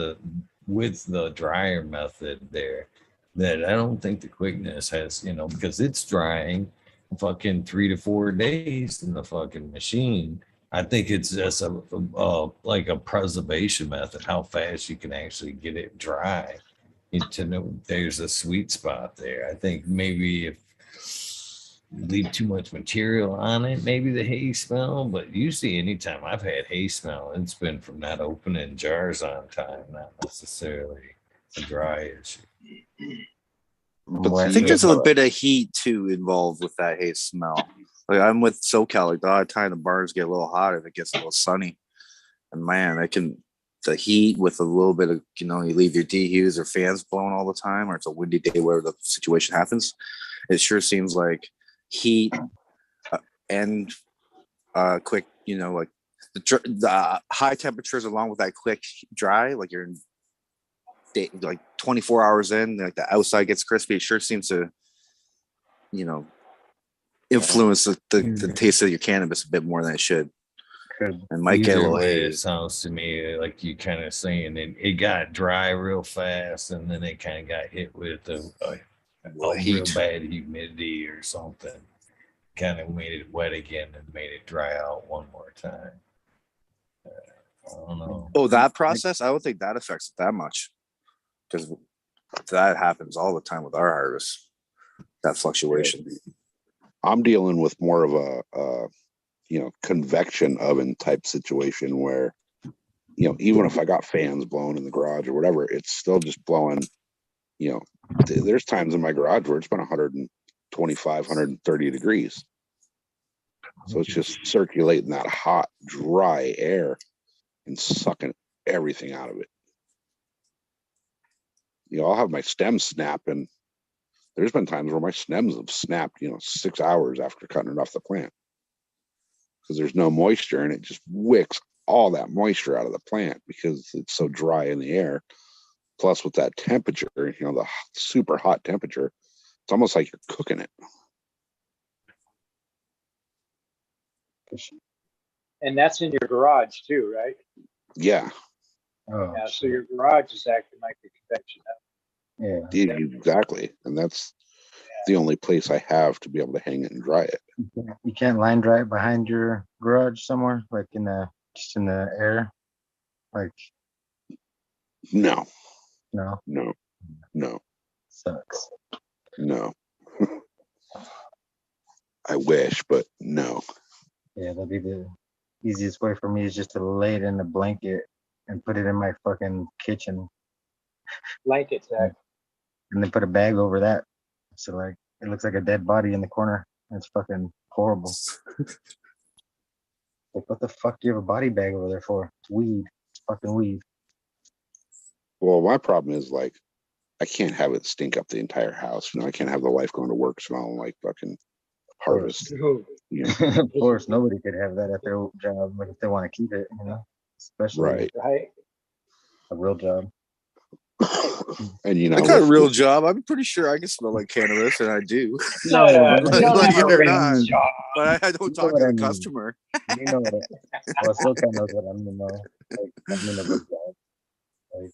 with the dryer method there, that I don't think the quickness has, because it's drying fucking 3 to 4 days in the fucking machine. I think it's just like a preservation method, how fast you can actually get it dry. To know there's a sweet spot there. I think maybe if you leave too much material on it, maybe the hay smell, but usually anytime I've had hay smell, it's been from not opening jars on time, not necessarily a dry issue. I think there's a bit of heat too involved with that hay smell. Like I'm with SoCal, like the odd time the barns get a little hot if it gets a little sunny. And man, the heat with a little bit of, you leave your dehues or fans blowing all the time, or it's a windy day where the situation happens. It sure seems like heat and quick, like the high temperatures along with that quick dry, like you're like 24 hours in, like the outside gets crispy. It sure seems to, influence the taste of your cannabis a bit more than it should. And might get a little hazy. It sounds to me like you kind of saying it got dry real fast, and then it kind of got hit with a real bad humidity or something. Kind of made it wet again and made it dry out one more time. I don't know. Oh, that process? I don't think that affects it that much, because that happens all the time with our harvest. That fluctuation. I'm dealing with more of a convection oven type situation where, even if I got fans blowing in the garage or whatever, it's still just blowing, there's times in my garage where it's been 125, 130 degrees. So it's just circulating that hot, dry air and sucking everything out of it. I'll have my stems snap, and there's been times where my stems have snapped, 6 hours after cutting it off the plant, because there's no moisture and it just wicks all that moisture out of the plant because it's so dry in the air. Plus, with that temperature, the super hot temperature, it's almost like you're cooking it. And that's in your garage too, right? Yeah. Oh, Yeah. So your garage is acting like a convection oven. yeah. Exactly. And that's the only place I have to be able to hang it and dry it. You can't line dry it behind your garage somewhere, like just in the air. Like, No, no, sucks. no. I wish, but no. Yeah, that'd be the easiest way for me is just to lay it in a blanket and put it in my fucking kitchen Blanket sack. and then put a bag over that. So like it looks like a dead body in the corner. It's fucking horrible. Like what the fuck do you have a body bag over there for? It's weed. It's fucking weed. Well, my problem is like I can't have it stink up the entire house. I can't have the wife going to work smelling like fucking harvest. Of course, nobody could have that at their job, but if they want to keep it, especially Right. Right. a real job. And I got a real job. I'm pretty sure I can smell like cannabis, and I do. No, You don't Like have it a or real not. job. But I don't You know talk what to I the mean. customer. You know what? Well, socal knows what I mean, though. Like, I mean a real job. Like,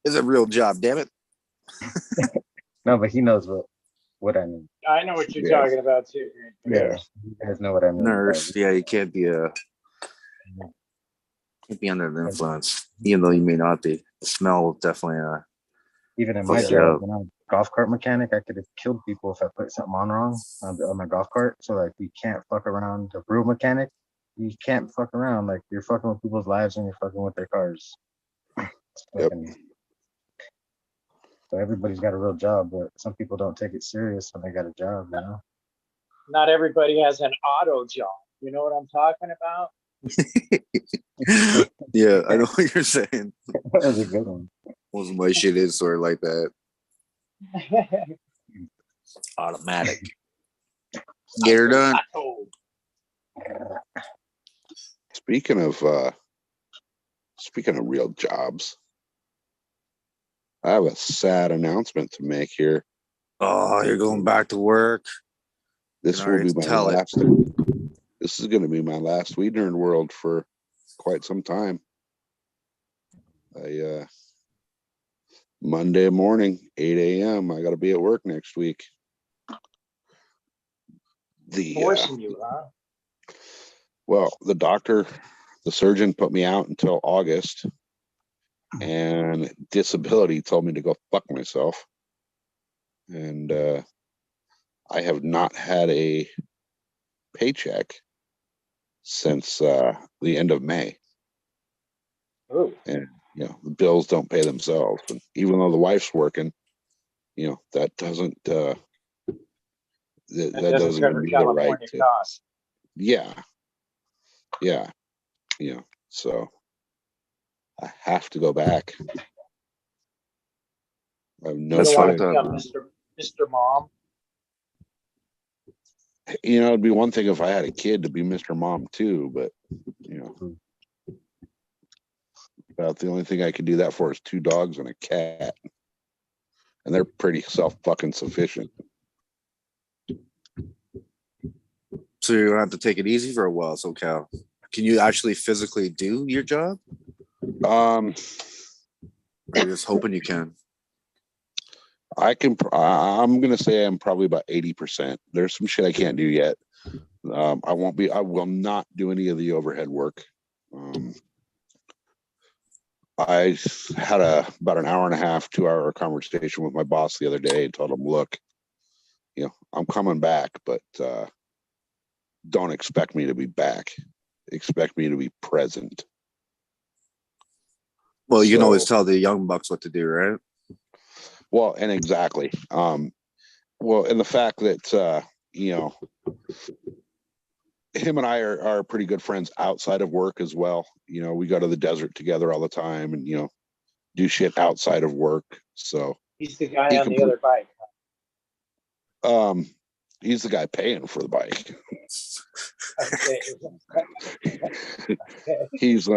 It's a real job, damn it. no, but he knows what I mean. I know what you're Yeah. talking about too. Yeah. You guys know what I mean. Nurse. Yeah, you can't be under the influence, even though you may not be. The smell definitely Even in my fuck you job, up. when I was a golf cart mechanic, I could have killed people if I put something on wrong on my golf cart. So like, you can't fuck around. A brew mechanic, you can't fuck around. Like you're fucking with people's lives and you're fucking with their cars. It's Yep. fucking- So everybody's got a real job, but some people don't take it serious when they got a job. Not everybody has an auto job. You know what I'm talking about? Yeah, I know what you're saying. That was a good one. Most of my shit is sort of like that. Automatic. Get her done. Speaking of real jobs, I have a sad announcement to make here. Oh, you're going back to work. This All will right, be my tell it. last. This is going to be my last WEednerdWorld for quite some time. Monday morning, 8 a.m. I got to be at work next week. Forcing you, huh? Well, the surgeon put me out until August, and disability told me to go fuck myself. And I have not had a paycheck since the end of May. Oh. And the bills don't pay themselves. And even though the wife's working, that doesn't that doesn't cover give me the right California to. costs. Yeah. So I have to go back. I have no You don't want choice. to become Mr. Mom. It'd be one thing if I had a kid to be Mr. Mom too, but about the only thing I could do that for is 2 dogs and a cat, and they're pretty self-fucking sufficient. So you're gonna have to take it easy for a while, SoCal. Can you actually physically do your job? Or you're just hoping you can? I can. I'm gonna say I'm probably about 80%. There's some shit I can't do yet. I will not do any of the overhead work. I had about an hour and a half, 2-hour conversation with my boss the other day and told him, look, I'm coming back, but don't expect me to be back. Expect me to be present. Well, you can always tell the young bucks what to do, right? Well, and exactly. And the fact that him and I are pretty good friends outside of work as well. We go to the desert together all the time and do shit outside of work. So he's the guy on the other bike. He's the guy paying for the bike. He's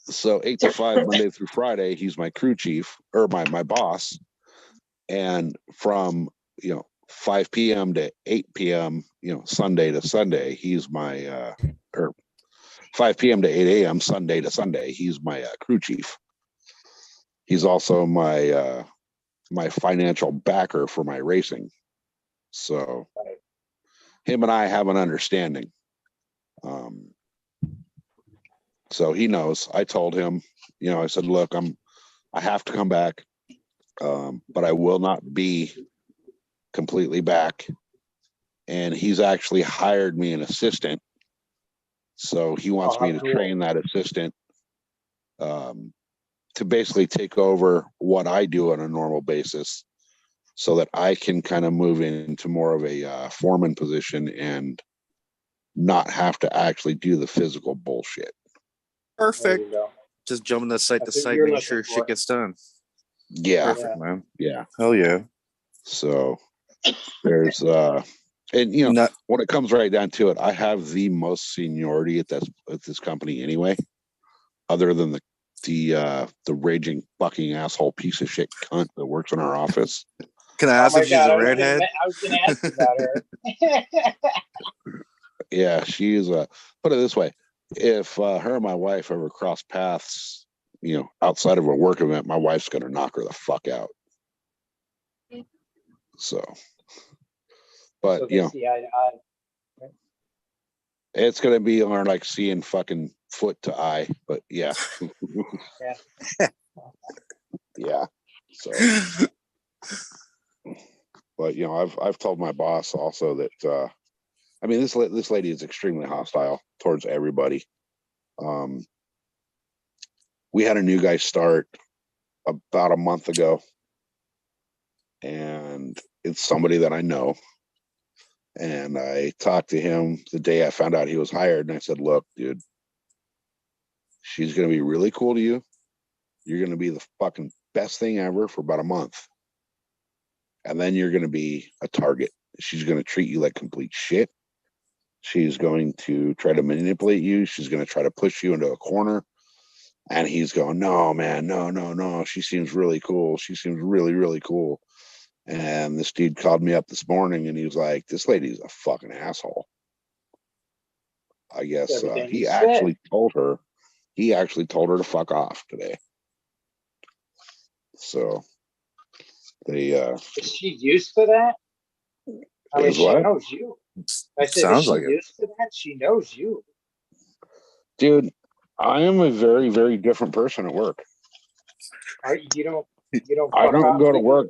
so 8 to 5 Monday through Friday, he's my crew chief or my boss. And from 5 p.m. to 8 p.m., Sunday to Sunday, he's my or 5 p.m. to 8 a.m. Sunday to Sunday, he's my crew chief. He's also my my financial backer for my racing. So him and I have an understanding. So he knows. I told him, I said, look, I have to come back, but I will not be completely back. And he's actually hired me an assistant. So he wants me to train that assistant to basically take over what I do on a normal basis so that I can kind of move into more of a foreman position and not have to actually do the physical bullshit. Perfect. Just jumping the site to site, making sure shit gets done. Yeah. Perfect, man. Yeah. Hell yeah. So there's and when it comes right down to it, I have the most seniority at this company anyway, other than the raging fucking asshole piece of shit cunt that works in our office. Can I ask if she's a redhead? I was gonna ask about her. Yeah, she is put it this way. If her and my wife ever cross paths, outside of a work event, my wife's gonna knock her the fuck out. So, but it's gonna be like seeing fucking foot to eye. But yeah, yeah. So, but I've told my boss also that I mean this lady is extremely hostile towards everybody. We had a new guy start about a month ago, and it's somebody that I know. And I talked to him the day I found out he was hired, and I said, look, dude, she's going to be really cool to you. You're going to be the fucking best thing ever for about a month. And then you're going to be a target. She's going to treat you like complete shit. She's going to try to manipulate you. She's going to try to push you into a corner. And he's going, no, man, no. She seems really cool. She seems really, really cool. And this dude called me up this morning and he was like, this lady's a fucking asshole. I guess he actually told her to fuck off today. So they is she used to that? I mean, she knows you. I said, sounds is she like used to that? She knows you. Dude, I am a very, very different person at work. You don't I don't go to work.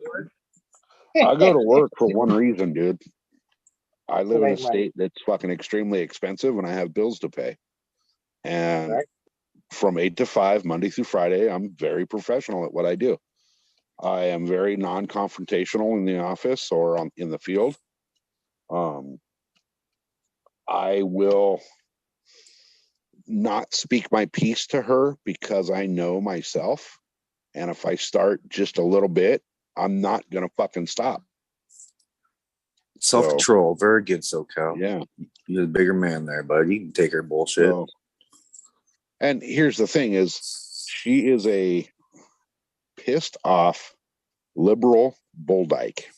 I go to work for one reason, dude. I live in a state that's fucking extremely expensive and I have bills to pay. And from 8 to 5, Monday through Friday, I'm very professional at what I do. I am very non-confrontational in the office or in the field. I will not speak my piece to her because I know myself. And if I start just a little bit, I'm not going to fucking stop. Self-control. Very good, SoCal. Yeah. You're the bigger man there, bud. You can take her bullshit. And here's the thing is, she is a pissed off liberal bull dyke.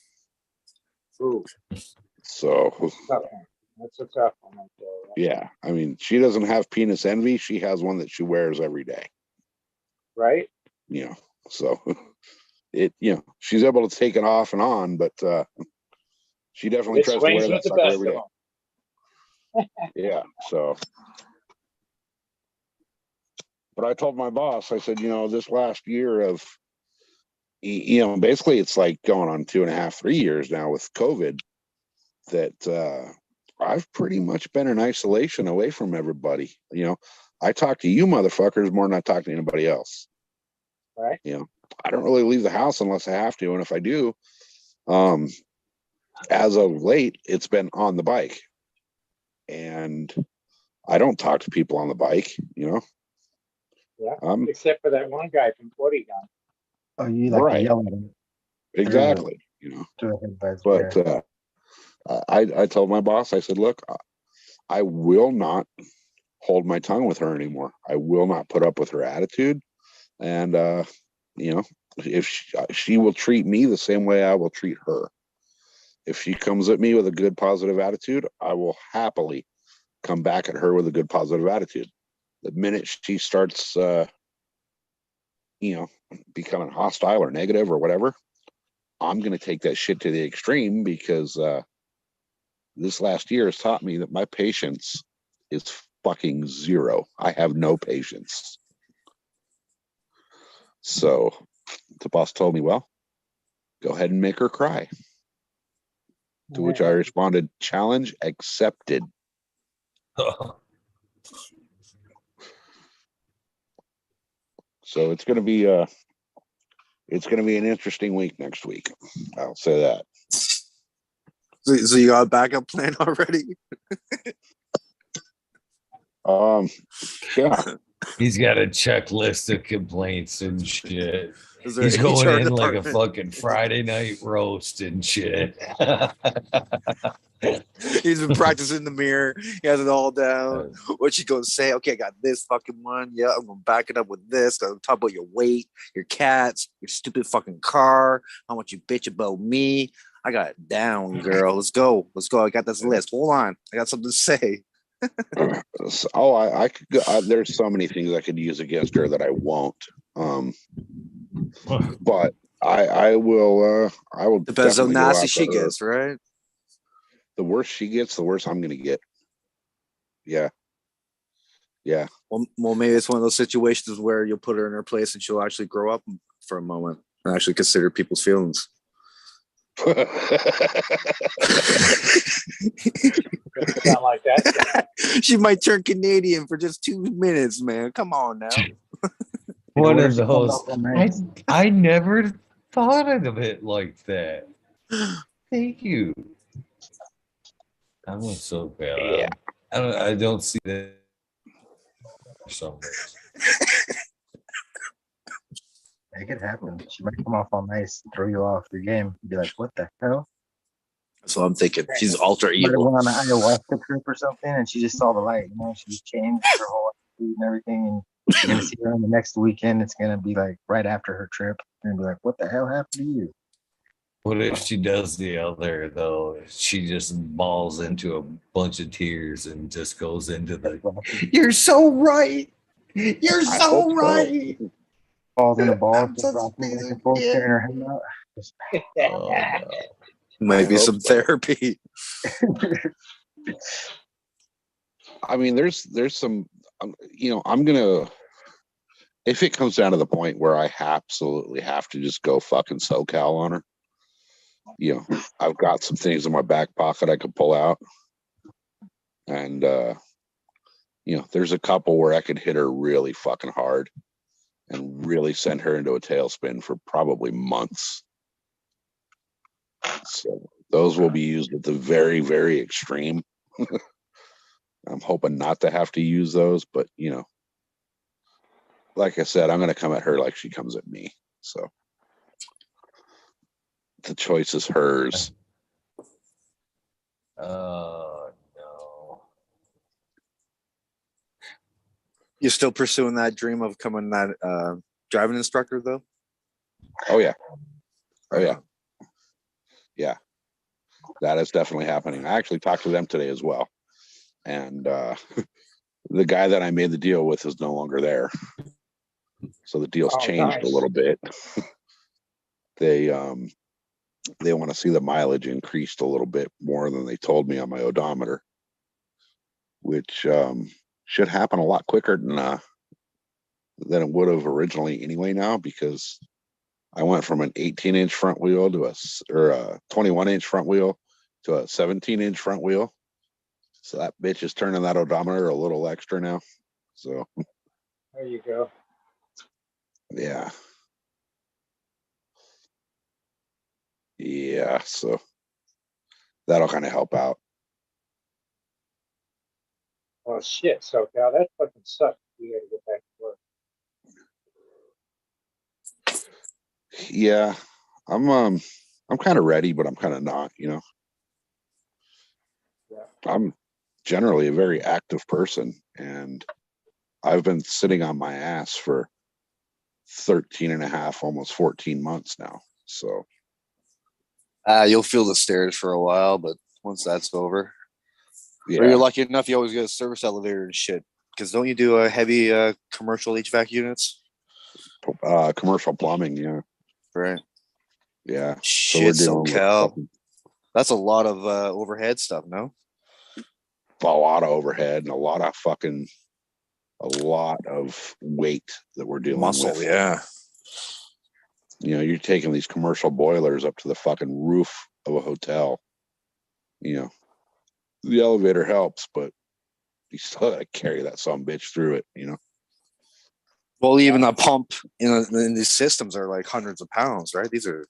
Ooh. So that's a tough one. Right there, right? Yeah. I mean, she doesn't have penis envy. She has one that she wears every day. Right. So she's able to take it off and on, but she definitely tries to wear that sucker every day. Yeah. So, but I told my boss, I said, this last year of, basically it's like going on 2.5, 3 years now with COVID that I've pretty much been in isolation away from everybody. I talk to you motherfuckers more than I talk to anybody else. Right. I don't really leave the house unless I have to. And if I do, as of late, it's been on the bike. And I don't talk to people on the bike, Yeah. Except for that one guy from Porygon. Oh, you like to yell at him. Exactly. But I told my boss, I said, look, I will not hold my tongue with her anymore. I will not put up with her attitude. And, you know, if she will treat me the same way I will treat her. If she comes at me with a good, positive attitude, I will happily come back at her with a good, positive attitude. The minute she starts, you know, becoming hostile or negative or whatever, I'm going to take that shit to the extreme because this last year has taught me that my patience is fucking zero. I have no patience. So the boss told me, well, go ahead and make her cry. To which I responded, challenge accepted. So it's going to be an interesting week next week. I'll say that. So you got a backup plan already? Yeah. He's got a checklist of complaints and shit. Is there He's an going HR in like a department? fucking Friday night roast and shit. He's been practicing in the mirror. He has it all down. What's she gonna say? Okay, I got this fucking one. Yeah, I'm gonna back it up with this. I'm talk about your weight, your cats, your stupid fucking car. How much you bitch about me? I got it down, girl. Let's go. Let's go. I got this list. Hold on. I got something to say. Oh, I could go, there's so many things I could use against her that I won't. But I will Depends how definitely go nasty after she her. gets, right? The worse she gets, the worse I'm gonna get. Yeah. Well, maybe it's one of those situations where you'll put her in her place and she'll actually grow up for a moment and actually consider people's feelings. Sound like that. She might turn Canadian for just 2 minutes, man. Come on now. One What of if she comes those. off all nice? I never thought of it like that. Thank you. I'm so bad. Yeah. I don't see that for some reason. It could happen. She might come off all nice, throw you off your game. Be like, what the hell? So I'm thinking she's ultra Might have evil. went on an ayahuasca trip or something, and she just saw the light. You know, she just changed her whole attitude and everything. And you're gonna see her on the next weekend. It's gonna be like right after her trip. You're gonna be like, what the hell happened to you? What if she does the other though? She just balls into a bunch of tears and just goes into the. You're so right. You're I so hope so. right. Falls in the ball, I'm just such a rocking back piece and of forth, shit. tearing her head out. Just- Oh, no. Might be hope some so. therapy. I mean, there's some, you know, I'm gonna, if it comes down to the point where I absolutely have to just go fucking SoCal on her, you know, I've got some things in my back pocket I could pull out. And, you know, there's a couple where I could hit her really fucking hard and really send her into a tailspin for probably months. So those will be used at the very, very extreme. I'm hoping not to have to use those, but you know, like I said, I'm going to come at her like she comes at me. So the choice is hers. Oh no. You still pursuing that dream of becoming that driving instructor, though? Oh yeah. Oh yeah. Yeah. That is definitely happening. I actually talked to them today as well. And the guy that I made the deal with is no longer there. So the deal's changed a little bit. They want to see the mileage increased a little bit more than they told me on my odometer, which should happen a lot quicker than it would have originally anyway now, because I went from an 18-inch front wheel to a 21-inch front wheel to a 17-inch front wheel. So that bitch is turning that odometer a little extra now. So There you go. yeah. Yeah, so that'll kind of help out. Oh shit, SoCal, that fucking sucks. You gotta get back to work. Yeah, I'm kind of ready, but I'm kind of not, you know. I'm generally a very active person, and I've been sitting on my ass for 13 and a half, almost 14 months now. So You'll feel the stairs for a while, but once that's over, yeah, or you're lucky enough, you always get a service elevator and shit. Because don't you do a heavy commercial HVAC units? commercial plumbing, yeah, Right. yeah. So Shit, we're dealing with SoCal. That's a lot of overhead stuff, no? a lot of overhead and a lot of weight that we're dealing Muscle, with. yeah. You know, you're taking these commercial boilers up to the fucking roof of a hotel. You know, the elevator helps, but you still gotta carry that some bitch through it, you know. Well, even a pump in these systems are like hundreds of pounds, right? These are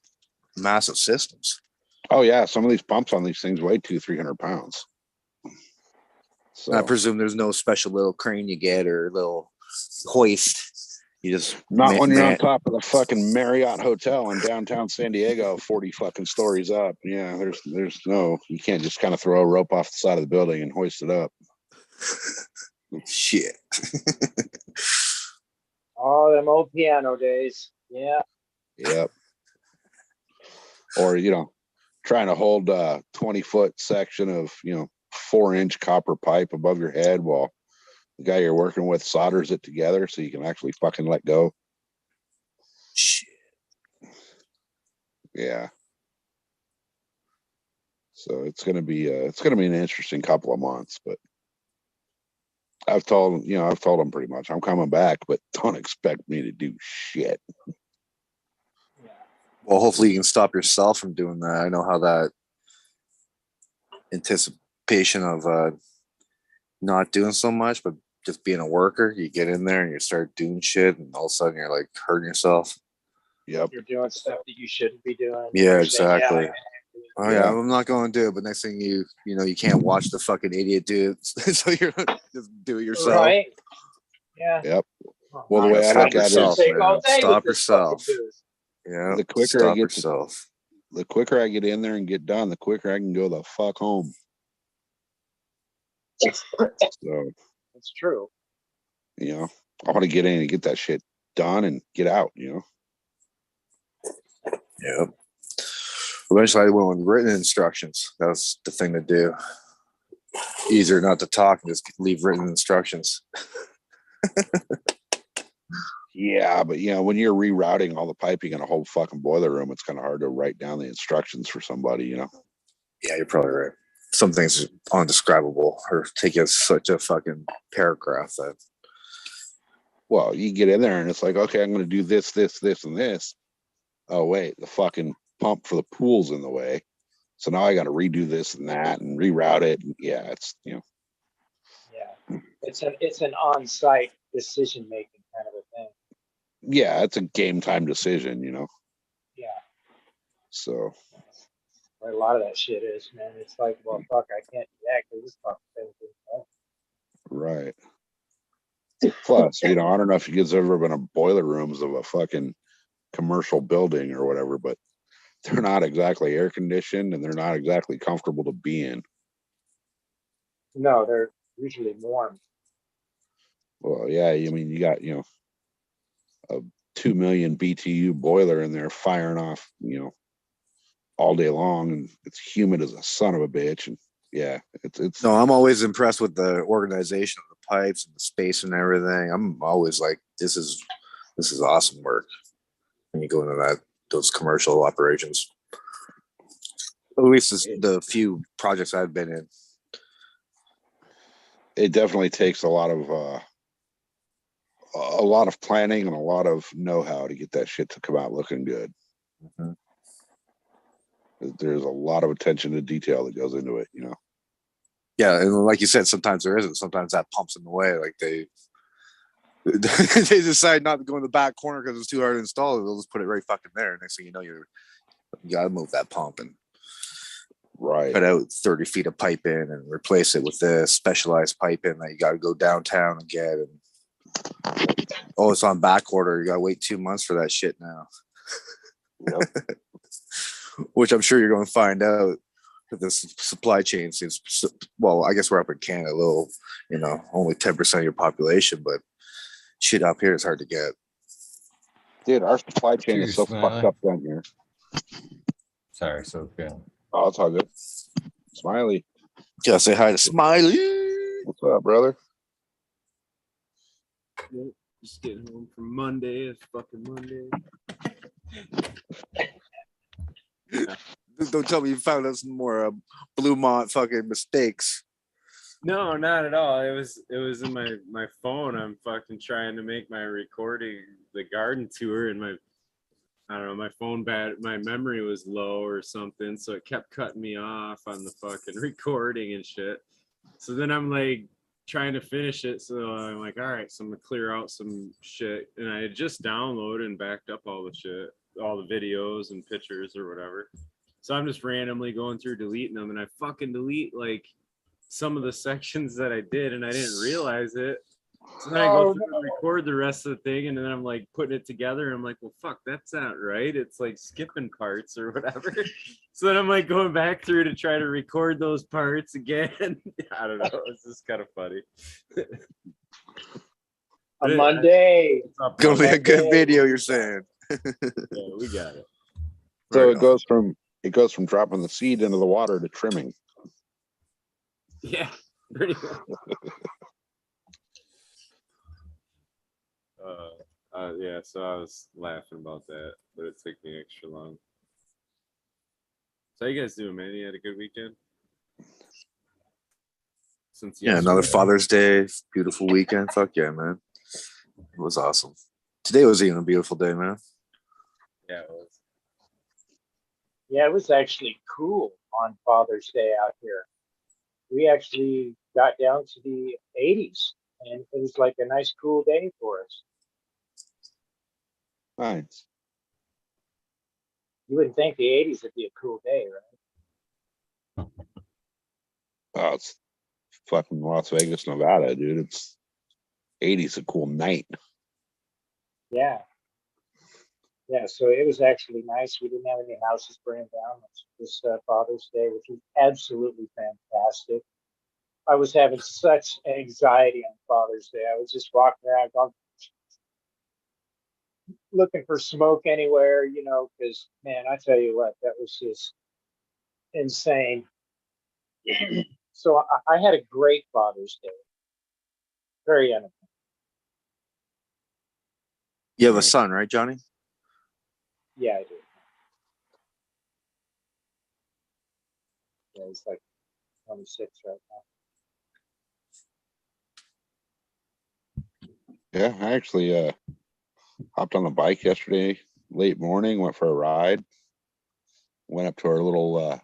massive systems. Oh yeah, some of these pumps on these things weigh 200-300 pounds. So I presume there's no special little crane you get or little hoist. You just not when you're on top of the fucking Marriott Hotel in downtown San Diego, 40 fucking stories up. Yeah, there's no, you can't just kind of throw a rope off the side of the building and hoist it up. Shit. Oh, them old piano days. Yeah. Yep. Or, you know, trying to hold a 20-foot section of, you know, 4-inch copper pipe above your head while the guy you're working with solders it together so you can actually fucking let go. Shit. Yeah. So it's gonna be an interesting couple of months, but I've told them pretty much I'm coming back, but don't expect me to do shit. Yeah. Well, hopefully you can stop yourself from doing that. I know how that anticipation of not doing so much, but just being a worker, you get in there and you start doing shit, and all of a sudden you're like hurting yourself. Yep. You're doing stuff that you shouldn't be doing. Yeah, You're saying, exactly. Oh yeah, Yeah. I'm not going to do it. But next thing you know, you can't watch the fucking idiot do it, so you're just do it yourself. Right. Yeah. Yep. Oh, Well, the way I Stop look at it yourself, is, take all man. day with Stop this fucking yourself. dude. Yeah. The quicker I Stop get yourself. the quicker I get in there and get done, the quicker I can go the fuck home. So, It's true. you know, I want to get in and get that shit done and get out, you know. Yep. Eventually, I went with written instructions. That was the thing to do. Easier not to talk and just leave written instructions. Yeah, but you know, when you're rerouting all the piping in a whole fucking boiler room, it's kind of hard to write down the instructions for somebody, you know. Yeah, you're probably right. Some things are undescribable or take us such a fucking paragraph that. Well, you get in there and it's like, okay, I'm going to do this, this, this, and this. Oh wait, the fucking pump for the pool's in the way. So now I got to redo this and that and reroute it. And yeah, it's, you know. Yeah. It's an on-site decision making kind of a thing. Yeah, it's a game time decision, you know. Yeah. So Where a lot of that shit is, man. It's like, well, fuck, I can't do that because this fucking thing is right. Plus, you know, I don't know if you guys have ever been in boiler rooms of a fucking commercial building or whatever, but they're not exactly air conditioned and they're not exactly comfortable to be in. No, they're usually warm. Well, yeah, I mean, you got, you know, a 2 million BTU boiler in there firing off, you know, all day long, and it's humid as a son of a bitch. And yeah, it's No, I'm always impressed with the organization of the pipes and the space and everything. I'm always like, this is awesome work when you go into those commercial operations. At least the few projects I've been in. it definitely takes a lot of planning and a lot of know-how to get that shit to come out looking good. Mm-hmm. There's a lot of attention to detail that goes into it, you know. Yeah, and like you said, sometimes there isn't. Sometimes that pumps in the way. Like they decide not to go in the back corner because it's too hard to install. They'll just put it right fucking there. Next thing you know, you gotta move that pump and Right. cut out 30 feet of pipe in and replace it with the specialized pipe in that you got to go downtown and get. And oh, it's on back order. You got to wait 2 months for that shit now. Yep. Which I'm sure you're going to find out This supply chain seems well. I guess we're up in Canada, a little, only 10% of your population, but shit up here is hard to get. Dude, our supply chain Cheers, is so Smiley. fucked up down here. Sorry, socal. Oh, it's all good. Smiley, Gotta say hi to Smiley. what's up, brother? Just getting home from Monday. It's fucking Monday. Don't tell me you found out some more Bluemont fucking mistakes. No, not at all. It was in my phone. I'm fucking trying to make my recording the garden tour, and I don't know, my phone my memory was low or something, so it kept cutting me off on the fucking recording and shit. So then I'm like trying to finish it, so I'm like, all right, so I'm gonna clear out some shit, and I had just downloaded and backed up all the shit, all the videos and pictures or whatever. So I'm just randomly going through deleting them, and I fucking delete like some of the sections that I did, and I didn't realize it. So then I go through and record the rest of the thing, and then I'm like putting it together, and I'm like, well, fuck, that's not right. It's like skipping parts or whatever. So then I'm like going back through to try to record those parts again. I don't know. It's just kind of funny. On Monday. Gonna be a good video, you're saying. Yeah, we got it. So it goes from dropping the seed into the water to trimming. Yeah, pretty much. Yeah, so I was laughing about that, but it took me extra long. So how you guys doing, man? You had a good weekend? Since Another yesterday? Father's Day, beautiful weekend. Fuck yeah, man. It was awesome. Today was even a beautiful day, man. Yeah, it was. Yeah, it was actually cool on Father's Day out here. We actually got down to the 80s, and it was like a nice cool day for us. Nice. You wouldn't think the 80s would be a cool day, right? Oh, it's fucking Las Vegas, Nevada, dude. It's 80's a cool night. Yeah. Yeah, so it was actually nice. We didn't have any houses burned down this Father's Day, which was absolutely fantastic. I was having such anxiety on Father's Day. I was just walking around going, looking for smoke anywhere, because, man, I tell you what, that was just insane. So I had a great Father's Day. Very uneventful. You have a son, right, Johnny? Yeah, I do. Yeah, he's like 26 right now. Yeah, I actually hopped on a bike yesterday, late morning, went for a ride. Went up to our little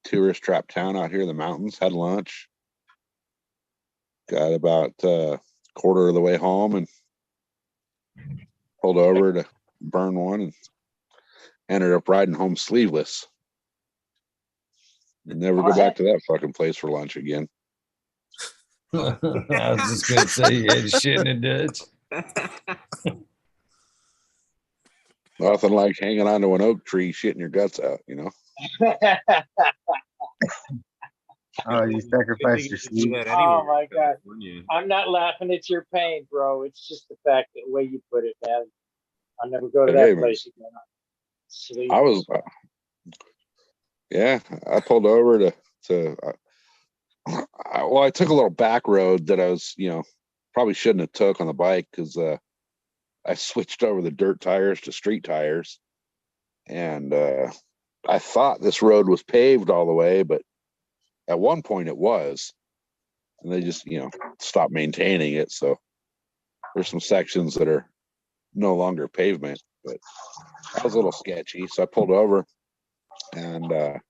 tourist trap town out here in the mountains, had lunch. Got about a quarter of the way home and pulled over to burn one and ended up riding home sleeveless. Never go back to that fucking place for lunch again. I was just gonna say you had shit in the ditch. Nothing like hanging onto an oak tree, shitting your guts out, Oh, you sacrificed your sleep. Oh my God. I'm not laughing at your pain, bro. It's just the fact that the way you put it, man. I'll never go to that place again. Sleep. I was, I pulled over I took a little back road that I was, probably shouldn't have took on the bike because I switched over the dirt tires to street tires. And I thought this road was paved all the way, but at one point it was. And they just, stopped maintaining it. So there's some sections that are no longer pavement, but that was a little sketchy. So I pulled over and I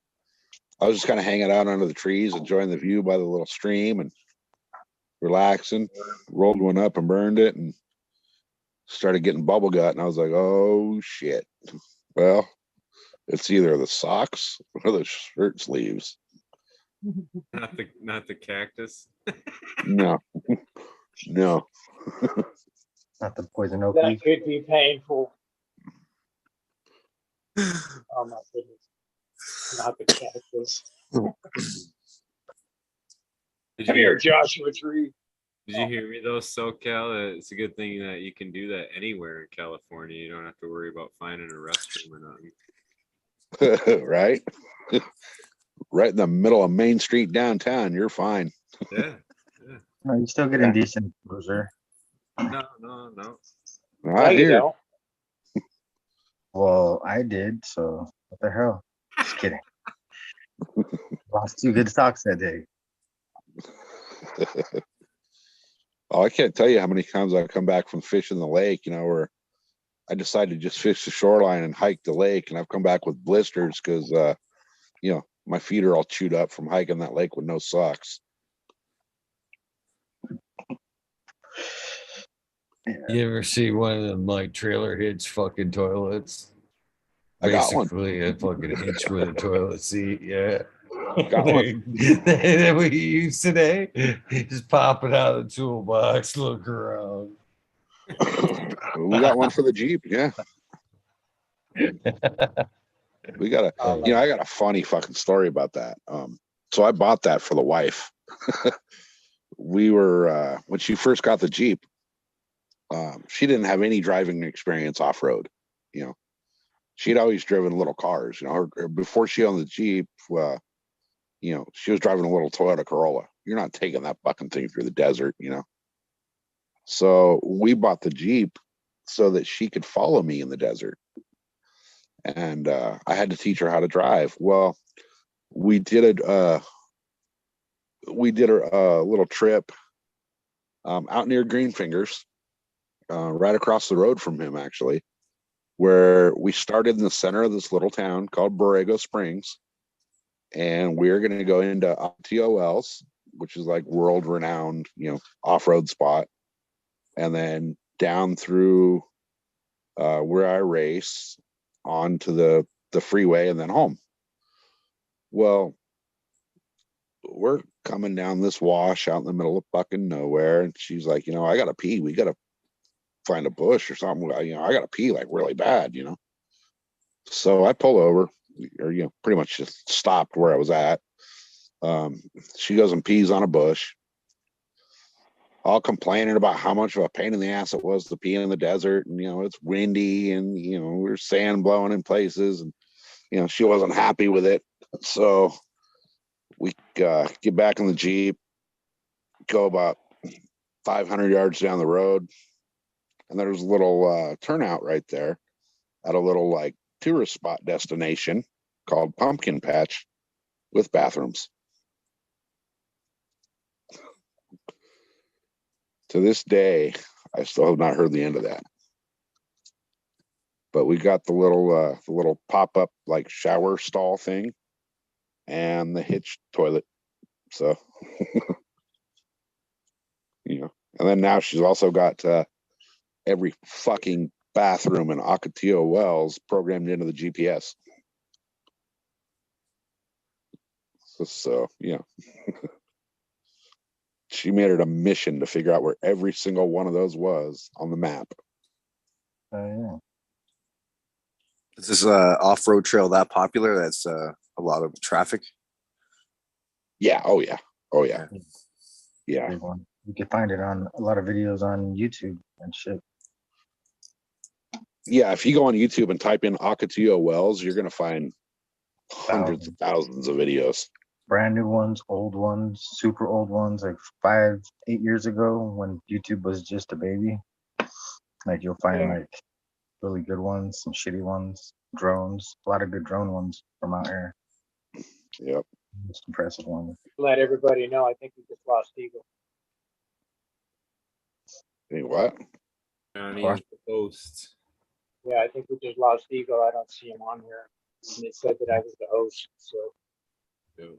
was just kind of hanging out under the trees, enjoying the view by the little stream and relaxing. Rolled one up and burned it and started getting bubble gut. And I was like, oh shit. Well, it's either the socks or the shirt sleeves. Not the cactus. No. No. Not the poison oak That leaf. could be painful. Oh my goodness. Not the cactus. Did Come you, here, Joshua Tree. did you hear me though, SoCal? It's a good thing that you can do that anywhere in California. You don't have to worry about finding a restroom or nothing. Right? Right in the middle of Main Street downtown, you're fine. Yeah. No, you're still getting decent exposure. No. No, Not you here. don't. Well, I did, so what the hell? Just kidding. Lost 2 good stocks that day. Oh, I can't tell you how many times I come back from fishing the lake, where I decided to just fish the shoreline and hike the lake, and I've come back with blisters because, my feet are all chewed up from hiking that lake with no socks. You ever see one of them like trailer hitch fucking toilets? I got one. Basically, a fucking hitch with a toilet seat. Yeah. Got one. That we use today. Just pop it out of the toolbox, look around. We got one for the Jeep. Yeah. We got I got a funny fucking story about that. So I bought that for the wife. We were, when she first got the Jeep, she didn't have any driving experience off-road. She'd always driven little cars, before she owned the Jeep, she was driving a little Toyota Corolla. You're not taking that fucking thing through the desert, So we bought the Jeep so that she could follow me in the desert. And I had to teach her how to drive. Well, we did a little trip out near Greenfingers, right across the road from him, actually, where we started in the center of this little town called Borrego Springs. And we're going to go into TOLs, which is like world renowned, off-road spot. And then down through where I race onto the freeway and then home. Well, we're coming down this wash out in the middle of fucking nowhere. And she's like, I got to pee. We got to find a bush or something. I got to pee like really bad, So I pull over, or, pretty much just stopped where I was at. She goes and pees on a bush, all complaining about how much of a pain in the ass it was to pee in the desert. And, it's windy and, there's sand blowing in places. And, she wasn't happy with it. So we get back in the Jeep, go about 500 yards down the road. And there's a little turnout right there at a little like tourist spot destination called Pumpkin Patch with bathrooms. To this day, I still have not heard the end of that. But we got the little pop-up like shower stall thing and the hitched toilet. So, and then now she's also got every fucking bathroom in Ocotillo Wells programmed into the GPS. So she made it a mission to figure out where every single one of those was on the map. Oh, yeah. Is this off-road trail that popular? That's a lot of traffic. Yeah. Oh yeah. Yeah. Big one. You can find it on a lot of videos on YouTube and shit. Yeah, if you go on YouTube and type in Ocotillo Wells, you're going to find hundreds of thousands of videos. Brand new ones, old ones, super old ones, like 5-8 years ago when YouTube was just a baby. Like you'll find like really good ones, some shitty ones, drones, a lot of good drone ones from out here. Yep. Most impressive ones. Let everybody know, I think we just lost Eagle. Hey, what? Johnny is the host. Yeah, I think we just lost Eagle. I don't see him on here. And it said that I was the host, so. Yeah.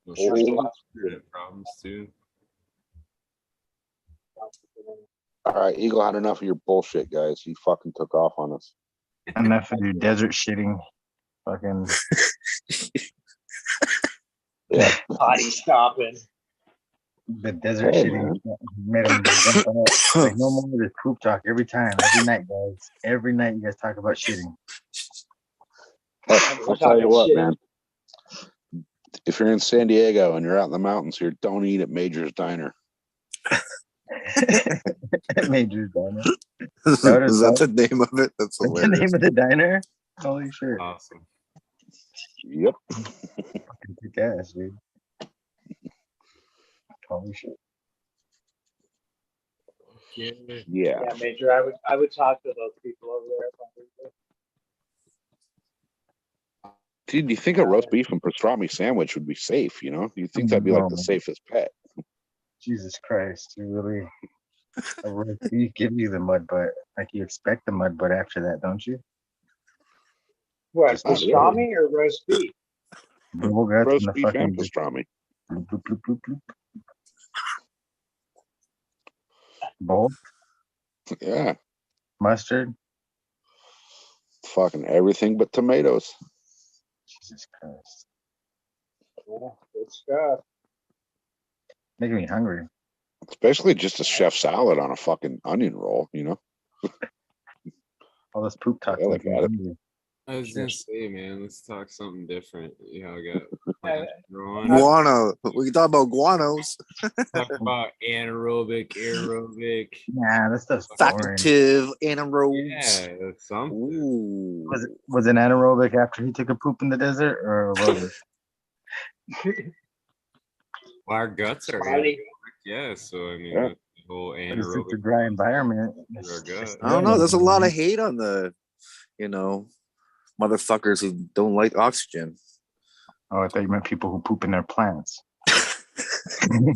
No Sure. internet problems too. All right, Eagle had enough of your bullshit, guys. He fucking took off on us. Enough of your desert shitting. Fucking. Yeah. Potty stopping. The desert shitting made him jump on it. Like no more of this poop talk every time, every night, guys. Every night you guys talk about shitting. I'll tell you what, man. If you're in San Diego and you're out in the mountains here, don't eat at Major's Diner. Major diner. Is that the name of it? That's That's the hilarious. name of the diner? Holy shit. Awesome. Yep. Fucking kick ass, dude. Holy shit. Yeah. Yeah. Yeah, Major. I would talk to those people over there. If I were you. Dude, you think a roast beef and pastrami sandwich would be safe, you know? You'd think that'd be like the No. safest pet. Jesus Christ, you really a roast beef give you the mud butt. Like you expect the mud butt after that, don't you? What, Just not pastrami or roast beef? Bubble guts Roast and the beef and fucking pastrami. bloop, bloop, bloop, bloop, bloop. Bowl, Yeah. mustard. Fucking everything but tomatoes. Jesus Christ. Yeah, good stuff. Making me hungry. Especially just a chef salad on a fucking onion roll, you know? All this poop talk. Yeah, like making me that. hungry. I was gonna say, man, let's talk something different. You know, I got Yeah, growing. Guano. We can talk about guanos. Talk about anaerobic, aerobic. Nah, this stuff's boring. Facultative anaerobes. Yeah, that's something. Ooh. Was it anaerobic after he took a poop in the desert, or was it? Well, our guts are Smiley. aerobic, yeah. So I mean, Yeah. the whole It's just a anaerobic. dry environment. Our gut. I don't know. There's a lot of hate on the, motherfuckers who don't like oxygen. Oh, I thought you meant people who poop in their plants. No,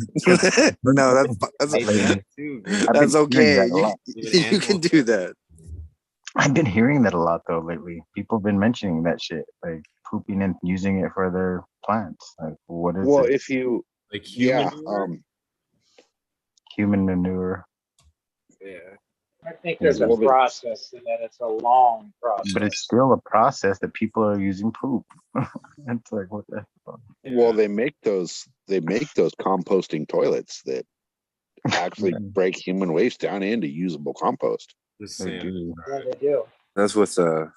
that's Hate that too, man. I've been that's hearing okay. that a lot. You can do that. I've been hearing that a lot though lately. People have been mentioning that shit, like pooping and using it for their plants. Like, what is Well, it? if you, Like human. yeah, Human manure, Yeah. I think there's a Well, but- process in that. It's a long process. but it's still a process that people are using poop. It's like, what the fuck? well, they make those composting toilets that actually break human waste down into usable compost. Just They saying. do. Yeah, they do. That's with You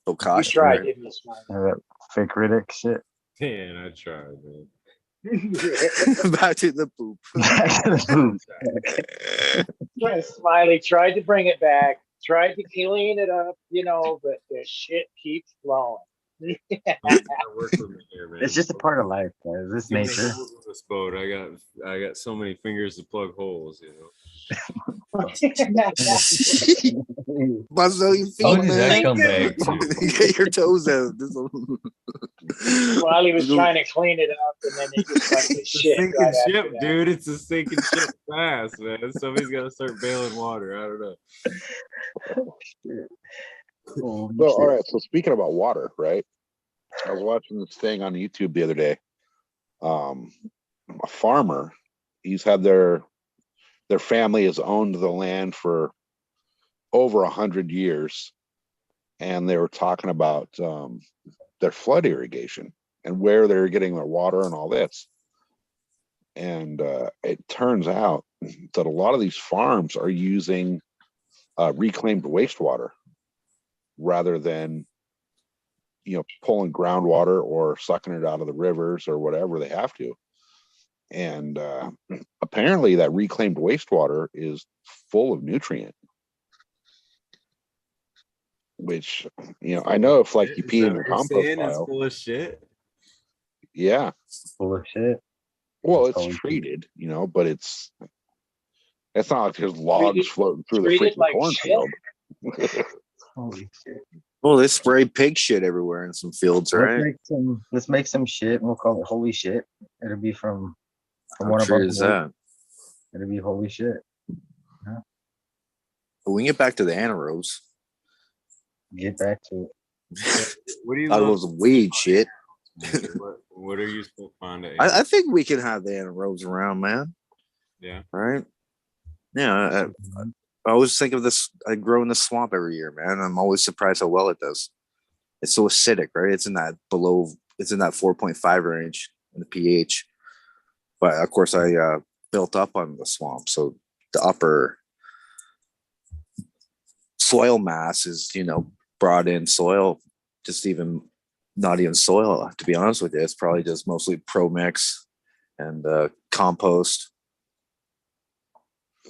Bokashi. tried, didn't you, Smiley? That fake Riddick shit. Man, I tried, man. Back to the poop. Back to the poop. Smiley tried to bring it back, tried to clean it up, but the shit keeps flowing. I work with me here, man. It's just a part of life, guys. This Too many nature. holes in this boat. I got so many fingers to plug holes, Buzz out your How feet, did that man. come back to? Get your toes out. While he was trying to clean it up, and then it just went to It's a shit. sinking Right after ship, that. dude. It's a sinking ship fast, man. Somebody's got to start bailing water. I don't know. Oh, So, all right. So speaking about water, right? I was watching this thing on YouTube the other day. A farmer, he's had their family has owned the land for over 100 years, and they were talking about their flood irrigation and where they're getting their water and all this. And it turns out that a lot of these farms are using reclaimed wastewater rather than pulling groundwater or sucking it out of the rivers or whatever they have to. And apparently that reclaimed wastewater is full of nutrient, which I know if like you pee in your compost It's pile. full of shit. Yeah, full of shit. well, That's it's all we treated, but it's not like there's logs Treated- floating through the treated freaking like cornfield. Holy shit. Well, they spray pig shit everywhere in some fields, right? Let's make some shit and we'll call it holy shit. It'll be from How one of true our is that? It'll be holy shit. But we can get back to the anaerobes. Get back to it. What do you That love? was weed shit. What are you so fond of? I think we can have the anaerobes around, man. Yeah. Right? Yeah. I always think of this. I grow in the swamp every year, man. I'm always surprised how well it does. It's so acidic, right? It's in that 4.5 range in the pH. But of course, I built up on the swamp, so the upper soil mass is, brought in soil just even not even soil, to be honest with you. It's probably just mostly pro mix and compost.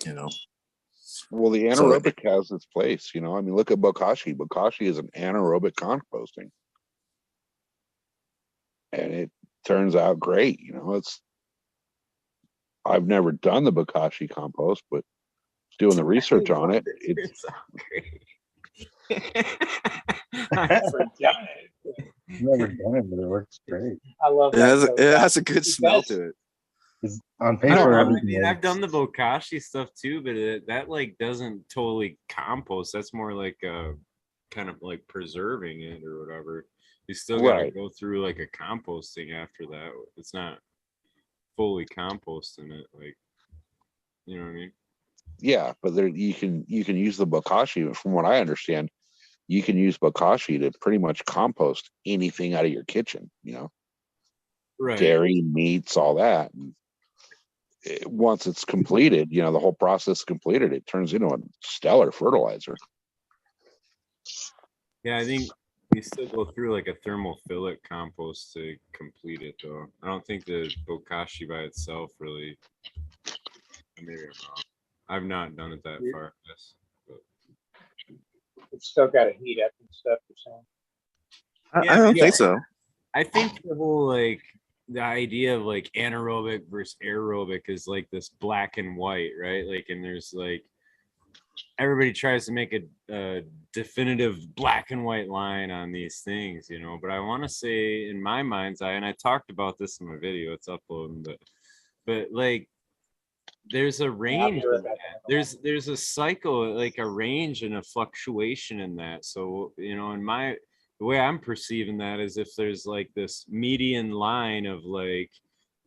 You know. Well, the So- anaerobic has its place. You know, I mean, look at bokashi. Bokashi is an anaerobic composting, and it turns out great. You know, I've never done the bokashi compost, but doing the research on it, it's Never done it, but it works great. I love It that. has, so it bad. has a good smell does. to it. 'Cause on I paper, don't know. I everything mean, I've works. done the bokashi stuff too, but that like doesn't totally compost. That's more like kind of like preserving it or whatever. You still gotta Right. go through like a composting after that. It's not fully composting it, like, you know what I mean? yeah, but there you can use the bokashi. From what I understand, you can use bokashi to pretty much compost anything out of your kitchen. You know, Right. dairy, meats, all that. And once it's completed, you know, the whole process completed, it turns into a stellar fertilizer. Yeah, I think you still go through like a thermophilic compost to complete it, though. I don't think the bokashi by itself really. Maybe I'm wrong. I've not done it that far. Yes, but It's still got to heat up and stuff. You're saying. I don't Yeah. think so. I think the whole like the idea of like anaerobic versus aerobic is like this black and white, right? Like, and there's like everybody tries to make a definitive black and white line on these things, you know. But I want to say, in my mind's eye, and I talked about this in my video, it's uploading, but like there's a range in that. There's a cycle, like a range and a fluctuation in that. So, you know, the way I'm perceiving that is if there's like this median line of like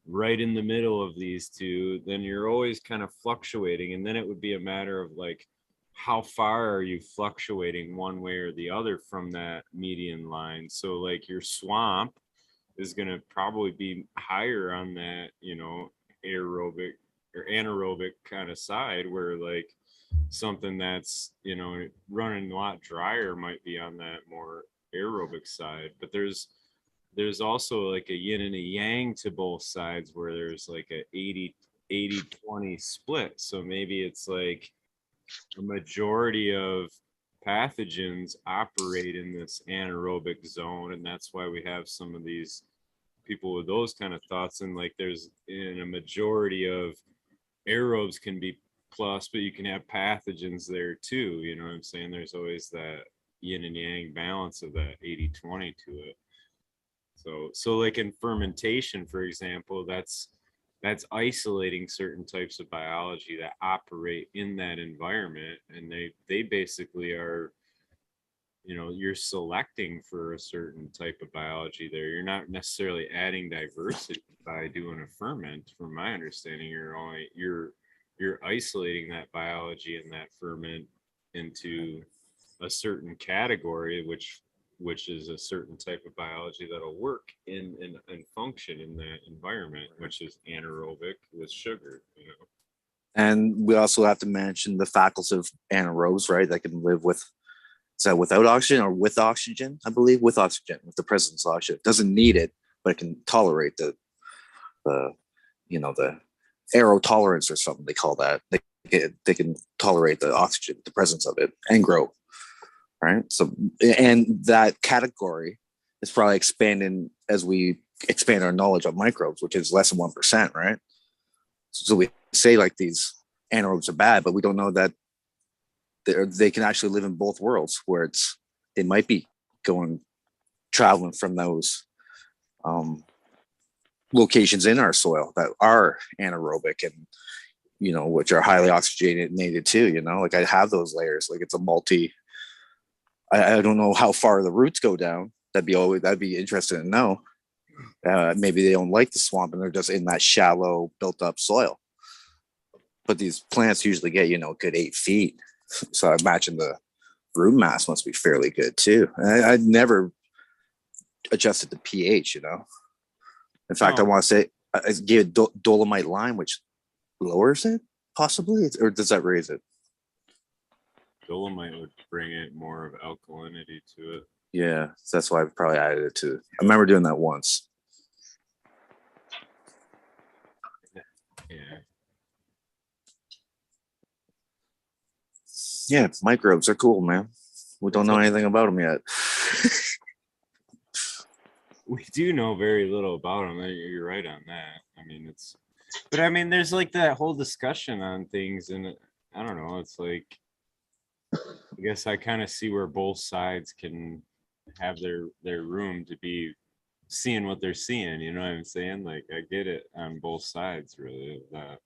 right in the middle of these two, then you're always kind of fluctuating. And then it would be a matter of like, how far are you fluctuating one way or the other from that median line? So like your swamp is going to probably be higher on that, you know, aerobic or anaerobic kind of side, where like something that's, you know, running a lot drier might be on that more aerobic side. But there's also like a yin and a yang to both sides, where there's like a 80-20 split. So maybe it's like a majority of pathogens operate in this anaerobic zone, and that's why we have some of these people with those kind of thoughts. And like there's in a majority of aerobes can be plus, but you can have pathogens there too. You know what I'm saying? There's always that yin and yang balance of that 80-20 to it. So like in fermentation, for example, that's isolating certain types of biology that operate in that environment, and they basically are, you know, you're selecting for a certain type of biology there. You're not necessarily adding diversity by doing a ferment. From my understanding, you're isolating that biology and that ferment into a certain category, which is a certain type of biology that'll work and function in that environment, which is anaerobic with sugar, you know. And we also have to mention the facultative anaerobes, right? That can live with, is that without oxygen or with oxygen? I believe with oxygen, with the presence of oxygen. It doesn't need it, but it can tolerate the you know, the aerotolerance or something they call that. They can tolerate the oxygen, the presence of it, and grow. Right. So, and that category is probably expanding as we expand our knowledge of microbes, which is less than 1%. Right. So we say like these anaerobes are bad, but we don't know that they can actually live in both worlds, where they might be traveling from those locations in our soil that are anaerobic and, you know, which are highly oxygenated too. You know, like I have those layers, like it's a I don't know how far the roots go down. That'd be interesting to know. Maybe they don't like the swamp and they're just in that shallow built up soil. But these plants usually get, you know, a good 8 feet. So I imagine the root mass must be fairly good too. I'd never adjusted the pH, you know. In fact, I want to say I give dolomite lime, which lowers it possibly, or does that raise it? Dolomite would bring it more of alkalinity to it. Yeah, so that's why I probably added it too. I remember doing that once. Yeah. Yeah, microbes are cool, man. We don't know anything about them yet. We do know very little about them. You're right on that. I mean, but I mean, there's like that whole discussion on things, and I don't know. It's like, I guess I kind of see where both sides can have their room to be seeing what they're seeing. You know what I'm saying? Like, I get it on both sides, really. Of that.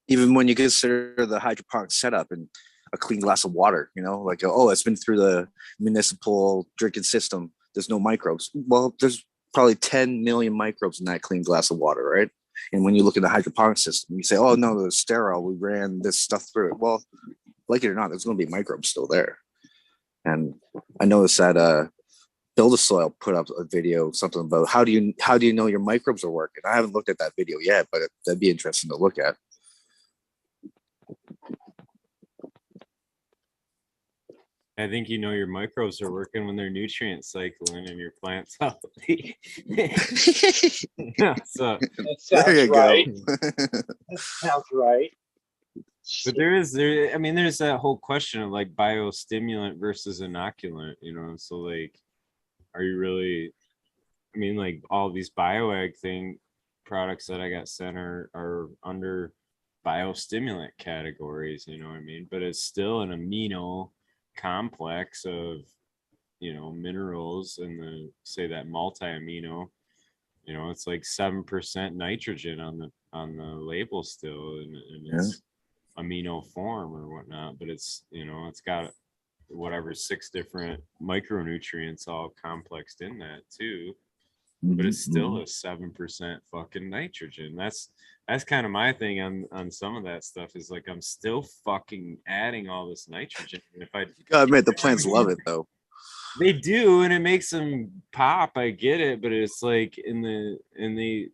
Even when you consider the hydroponic setup and a clean glass of water, like, oh, it's been through the municipal drinking system. There's no microbes. Well, there's probably 10 million microbes in that clean glass of water, right? And when you look at the hydroponic system, you say, oh, no, it's sterile. We ran this stuff through it. Well, like it or not, there's going to be microbes still there. And I noticed that Build a Soil put up a video, something about how do you know your microbes are working. I haven't looked at that video yet, but that'd be interesting to look at. I think your microbes are working when they're nutrient cycling and your plant's healthy. Yeah, so That sounds right. That sounds right. but I mean, there's that whole question of like biostimulant versus inoculant, so like, are you really, I mean, like all these bioag products that I got sent are under biostimulant categories, you know what I mean? But it's still an amino complex of, minerals and that multi-amino, it's like 7% nitrogen on the label still, and it's amino form or whatnot, but it's it's got whatever 6 different micronutrients all complexed in that too, but it's still a 7% fucking nitrogen. That's kind of my thing on some of that stuff, is like, I'm still fucking adding all this nitrogen, and if I gotta admit, the plants love it though. they do, and it makes them pop. I get it, but it's like in the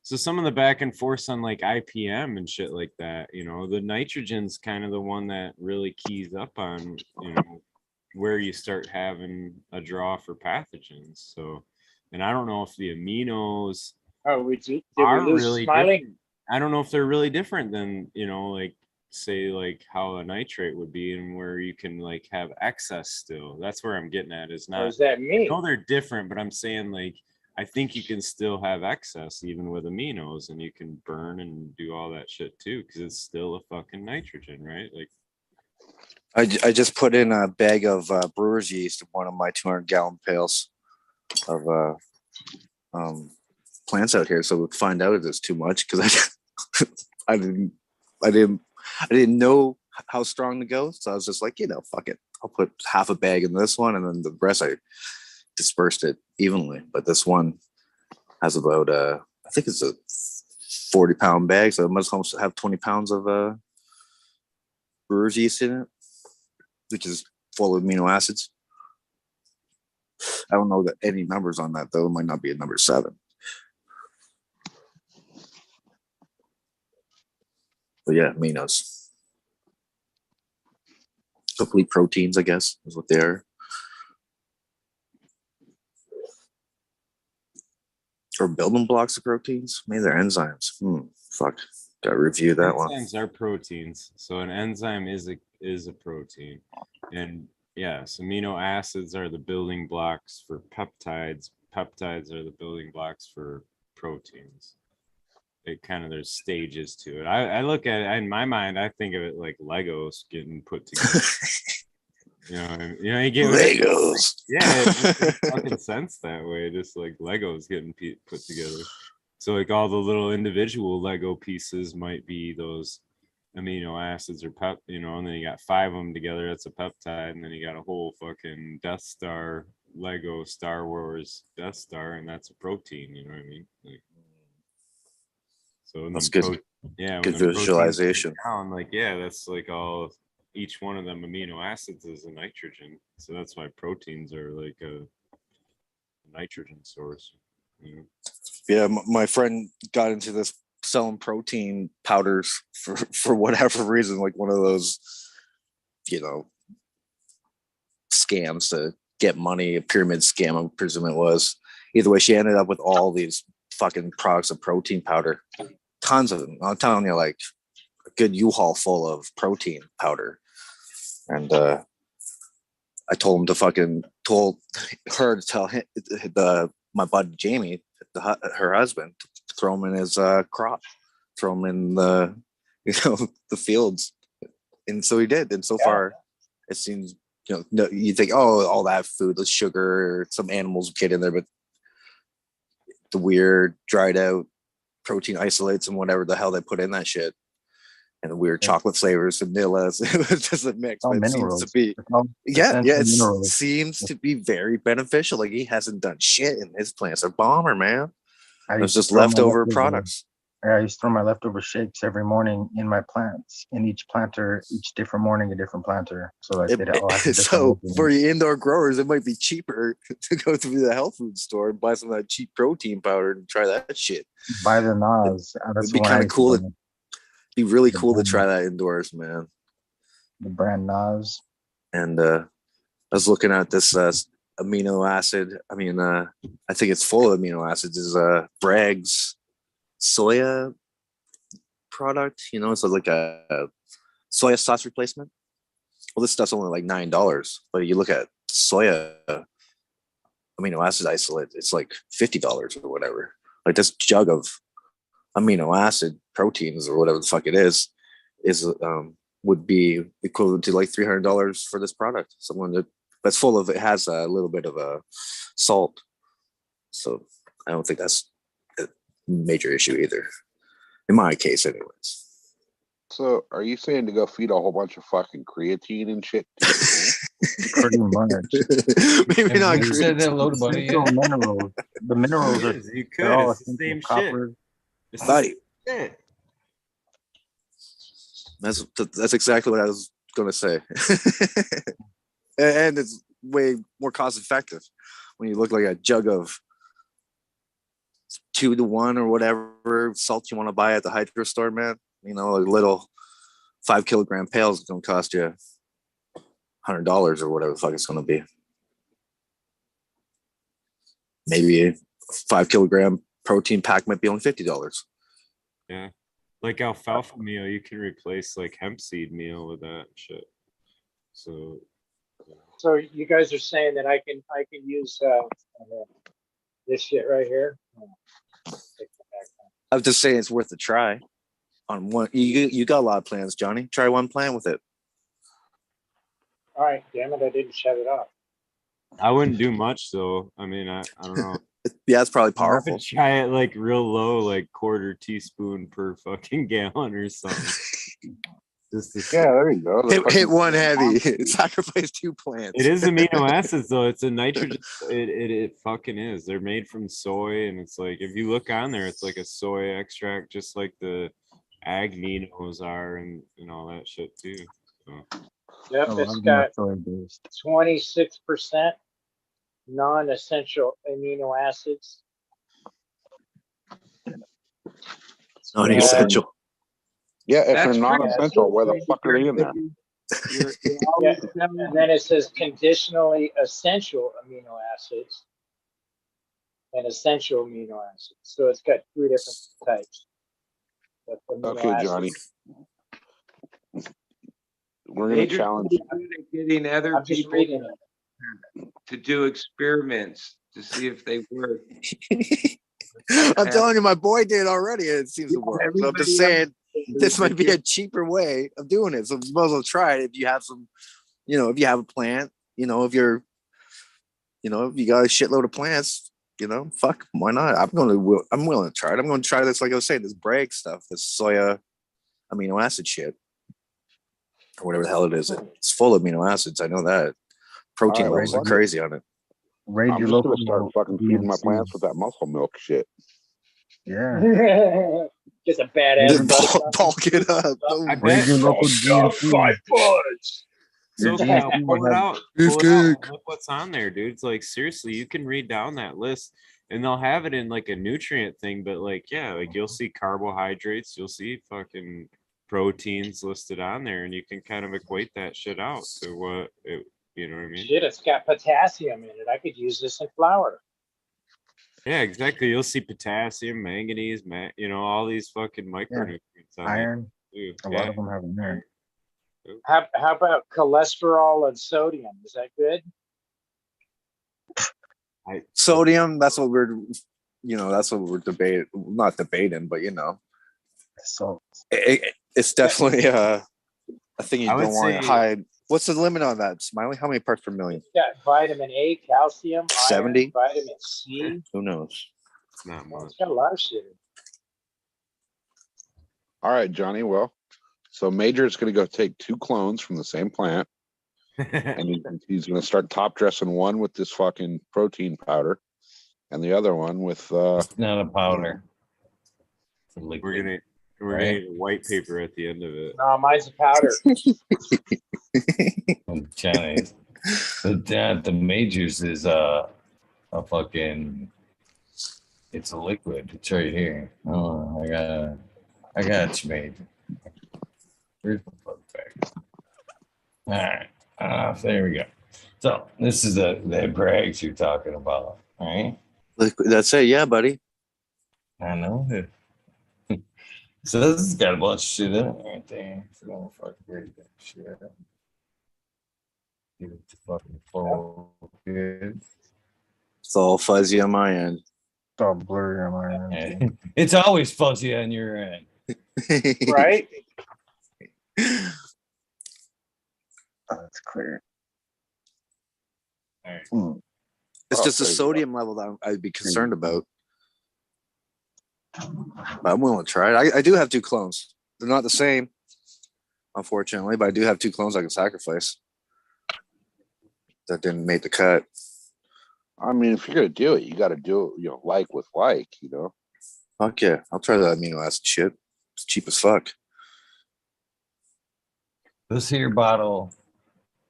so some of the back and forth on like IPM and shit like that, the nitrogen's kind of the one that really keys up on, where you start having a draw for pathogens. So, and I don't know if the aminos Oh, did are we lose really Smiley? different. I don't know if they're really different than, like say like how a nitrate would be, and where you can like have excess still. That's where I'm getting at, is Or not, is that me? no, they're different, but I'm saying like, I think you can still have excess even with aminos, and you can burn and do all that shit too, because it's still a fucking nitrogen, right? Like, I just put in a bag of brewer's yeast in one of my 200-gallon pails of plants out here, so we'll find out if it's too much, because I didn't know how strong to go, so I was just like, fuck it, I'll put half a bag in this one, and then the rest I dispersed it evenly. But this one has about I think it's a 40-pound bag, so it must almost have 20 pounds of brewer's yeast in it, which is full of amino acids. I don't know that any numbers on that though. It might not be a number 7. But yeah, aminos. Complete proteins, I guess, is what they are. Or building blocks of proteins. Maybe they're enzymes. Fuck. Gotta review that one. Enzymes are proteins. So an enzyme is a protein. And yes, amino acids are the building blocks for peptides. Peptides are the building blocks for proteins. It kind of, there's stages to it. I look at it in my mind, I think of it like Legos getting put together. You get Legos. Yeah, it makes fucking sense that way. Just like Legos getting put together. So like all the little individual Lego pieces might be those amino acids or and then you got 5 of them together. That's a peptide, and then you got a whole fucking Death Star Lego Star Wars Death Star, and that's a protein. You know what I mean? Like, so that's good. Yeah, good visualization. Down, like, yeah, that's like all. Each one of them amino acids is a nitrogen, so that's why proteins are like a nitrogen source. Yeah, my friend got into this selling protein powders for whatever reason, like one of those, scams to get money, a pyramid scam, I presume it was. Either way, she ended up with all these fucking products of protein powder, tons of them. I'm telling you, like a good U-Haul full of protein powder. And I told her to tell him, my buddy Jamie, her husband, to throw him in his crop, throw him in the the fields, and so he did. And so far, it seems no, you think, oh, all that food, the sugar, some animals get in there, but the weird dried out protein isolates and whatever the hell they put in that shit, and the weird chocolate flavors, vanillas. It was just a mix. But it seems to be, it seems to be very beneficial. Like he hasn't done shit, and his plants are bomber, man. It's just leftover products. I used to throw my leftover shakes every morning in my plants. In each planter, each different morning, a different planter. So like so for your indoor growers, it might be cheaper to go through the health food store and buy some of that cheap protein powder and try that shit. Buy the NOS. It'd be kind of cool. It'd be really cool to try that indoors, man. The brand NOS. And I was looking at this amino acid. I mean, I think it's full of amino acids. Is Bragg's soya product, it's like a soya sauce replacement. Well, this stuff's only like $9, but you look at soya amino acid isolate, it's like $50 or whatever. Like this jug of amino acid proteins or whatever the fuck it is would be equivalent to like $300 for this product. Someone that's full of, it has a little bit of a salt, so I don't think that's major issue either, in my case anyways. So are you saying to go feed a whole bunch of fucking creatine and shit? Pretty much. Maybe not creatine. Said that load of money. Minerals. The minerals are you could. It's the same copper. Shit. Buddy. Shit. That's exactly what I was gonna say. And it's way more cost effective when you look like a jug of 2-to-1 or whatever salt you want to buy at the hydro store, man. A little 5 kilogram pail is going to cost you $100 or whatever the fuck it's going to be. Maybe a 5 kilogram protein pack might be only $50. Yeah, like alfalfa meal, you can replace like hemp seed meal with that shit. So you guys are saying that I can use this shit right here. I was just saying it's worth a try. On one, you got a lot of plans, Johnny. Try one plan with it. All right, damn it, I didn't shut it off. I wouldn't do much though. I mean, I don't know. Yeah, it's probably powerful. Try it like real low, like 1/4 teaspoon per fucking gallon or something. There you go. Hit one heavy. Sacrifice 2 plants. It is amino acids though. It's a nitrogen. It fucking is. They're made from soy, and it's like if you look on there, it's like a soy extract, just like the agninos are, and all that shit too. So. Yep, it's got 26% non-essential amino acids. Non-essential. Yeah, if That's they're not essential, where the fuck are they in there? Yeah, and then it says conditionally essential amino acids and essential amino acids. So it's got 3 different types. Okay, Johnny. We're going to challenge getting other I'm just people reading it. to do experiments to see if they work. I'm telling you, my boy did already. It seems to work. So I'm just saying, this might be a cheaper way of doing it. So you might as well try it if you have some, if you have a plant, if you're, if you got a shitload of plants, fuck, why not? I'm willing to try it. I'm going to try this, like I was saying, this Bragg stuff, this soya amino acid shit, or whatever the hell it is. It's full of amino acids. I know that. Protein levels are crazy on it. I'm just going to start fucking feeding my plants with that muscle milk shit. Yeah. Just a badass. Bulk it up. I bet. So pull it out. Look what's on there, dude. It's like seriously, you can read down that list, and they'll have it in like a nutrient thing. But like, yeah, like you'll see carbohydrates, you'll see fucking proteins listed on there, and you can kind of equate that shit out to what it. You know what I mean? Shit, it's got potassium in it. I could use this in flour. Yeah, exactly. You'll see potassium, manganese, all these fucking micronutrients. on it, Iron. too. A Yeah. lot of them have iron. How about cholesterol and sodium? Is that good? Sodium, that's what we're debating, not debating, but So it's definitely a thing you I would don't want to say- hide. What's the limit on that, Smiley? How many parts per million? It's got vitamin A, calcium, 70? iron, vitamin C. Who knows? It's not Well, much. it's got a lot of shit. in it. All right, Johnny. Well, so Major is going to go take 2 clones from the same plant, and he's going to start top dressing one with this fucking protein powder, and the other one with It's not a powder. It's a we're liquid. gonna Right. need a white paper at the end of it. No, mine's a powder. Chinese. But the majors is a fucking. It's a liquid. It's right here. Oh, I got you, major. Where's the fuck bag? All right. There we go. So this is the brags you're talking about, all right? That's it, yeah, buddy. I know it. So this has got a bunch of shit in it right there. So don't fucking read that shit. Give it to fucking full good. It's all fuzzy on my end. it's all blurry on my end. It's always fuzzy on your end. Right? That's clear. All right. It's Oh, just the there you go. sodium level that I'd be concerned about. But I'm willing to try it. I do have 2 clones. They're not the same, unfortunately, but I do have 2 clones I can sacrifice. That didn't make the cut. I mean, if you're going to do it, you got to do it, like with like, Fuck yeah. I'll try that amino acid shit. It's cheap as fuck. This here bottle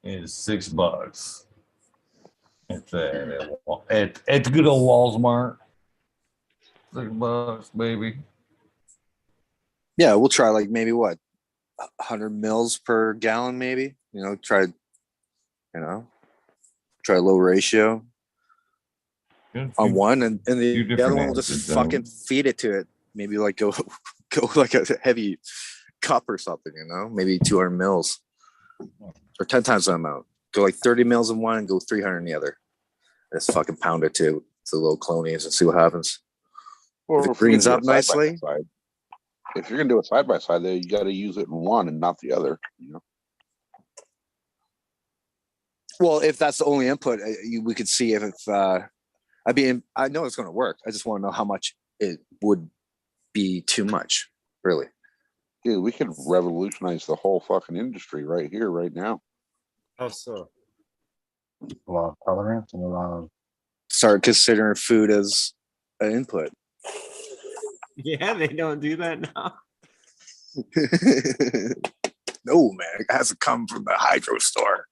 is $6. It's at the good old Walmart. $6, baby. Yeah, we'll try like maybe what 100 mils per gallon, maybe. Try low ratio on one, and Two the different other one will just acids, though. fucking feed it to it. Maybe like go like a heavy cup or something. Maybe 200 mils or 10 times the amount. Go like 30 mils in one and go 300 in the other. Just fucking pound it to the little clonies and see what happens. Or If it if you're greens gonna up do it side by nicely. side- If you're going to do it side by side, then you got to use it in one and not the other. Well, if that's the only input, we could see if I know it's going to work. I just want to know how much it would be too much, really. Dude, we could revolutionize the whole fucking industry right here, right now. How so? A lot of tolerance and a lot of Start considering food as an input. Yeah, they don't do that now. No, man, it has to come from the hydro store.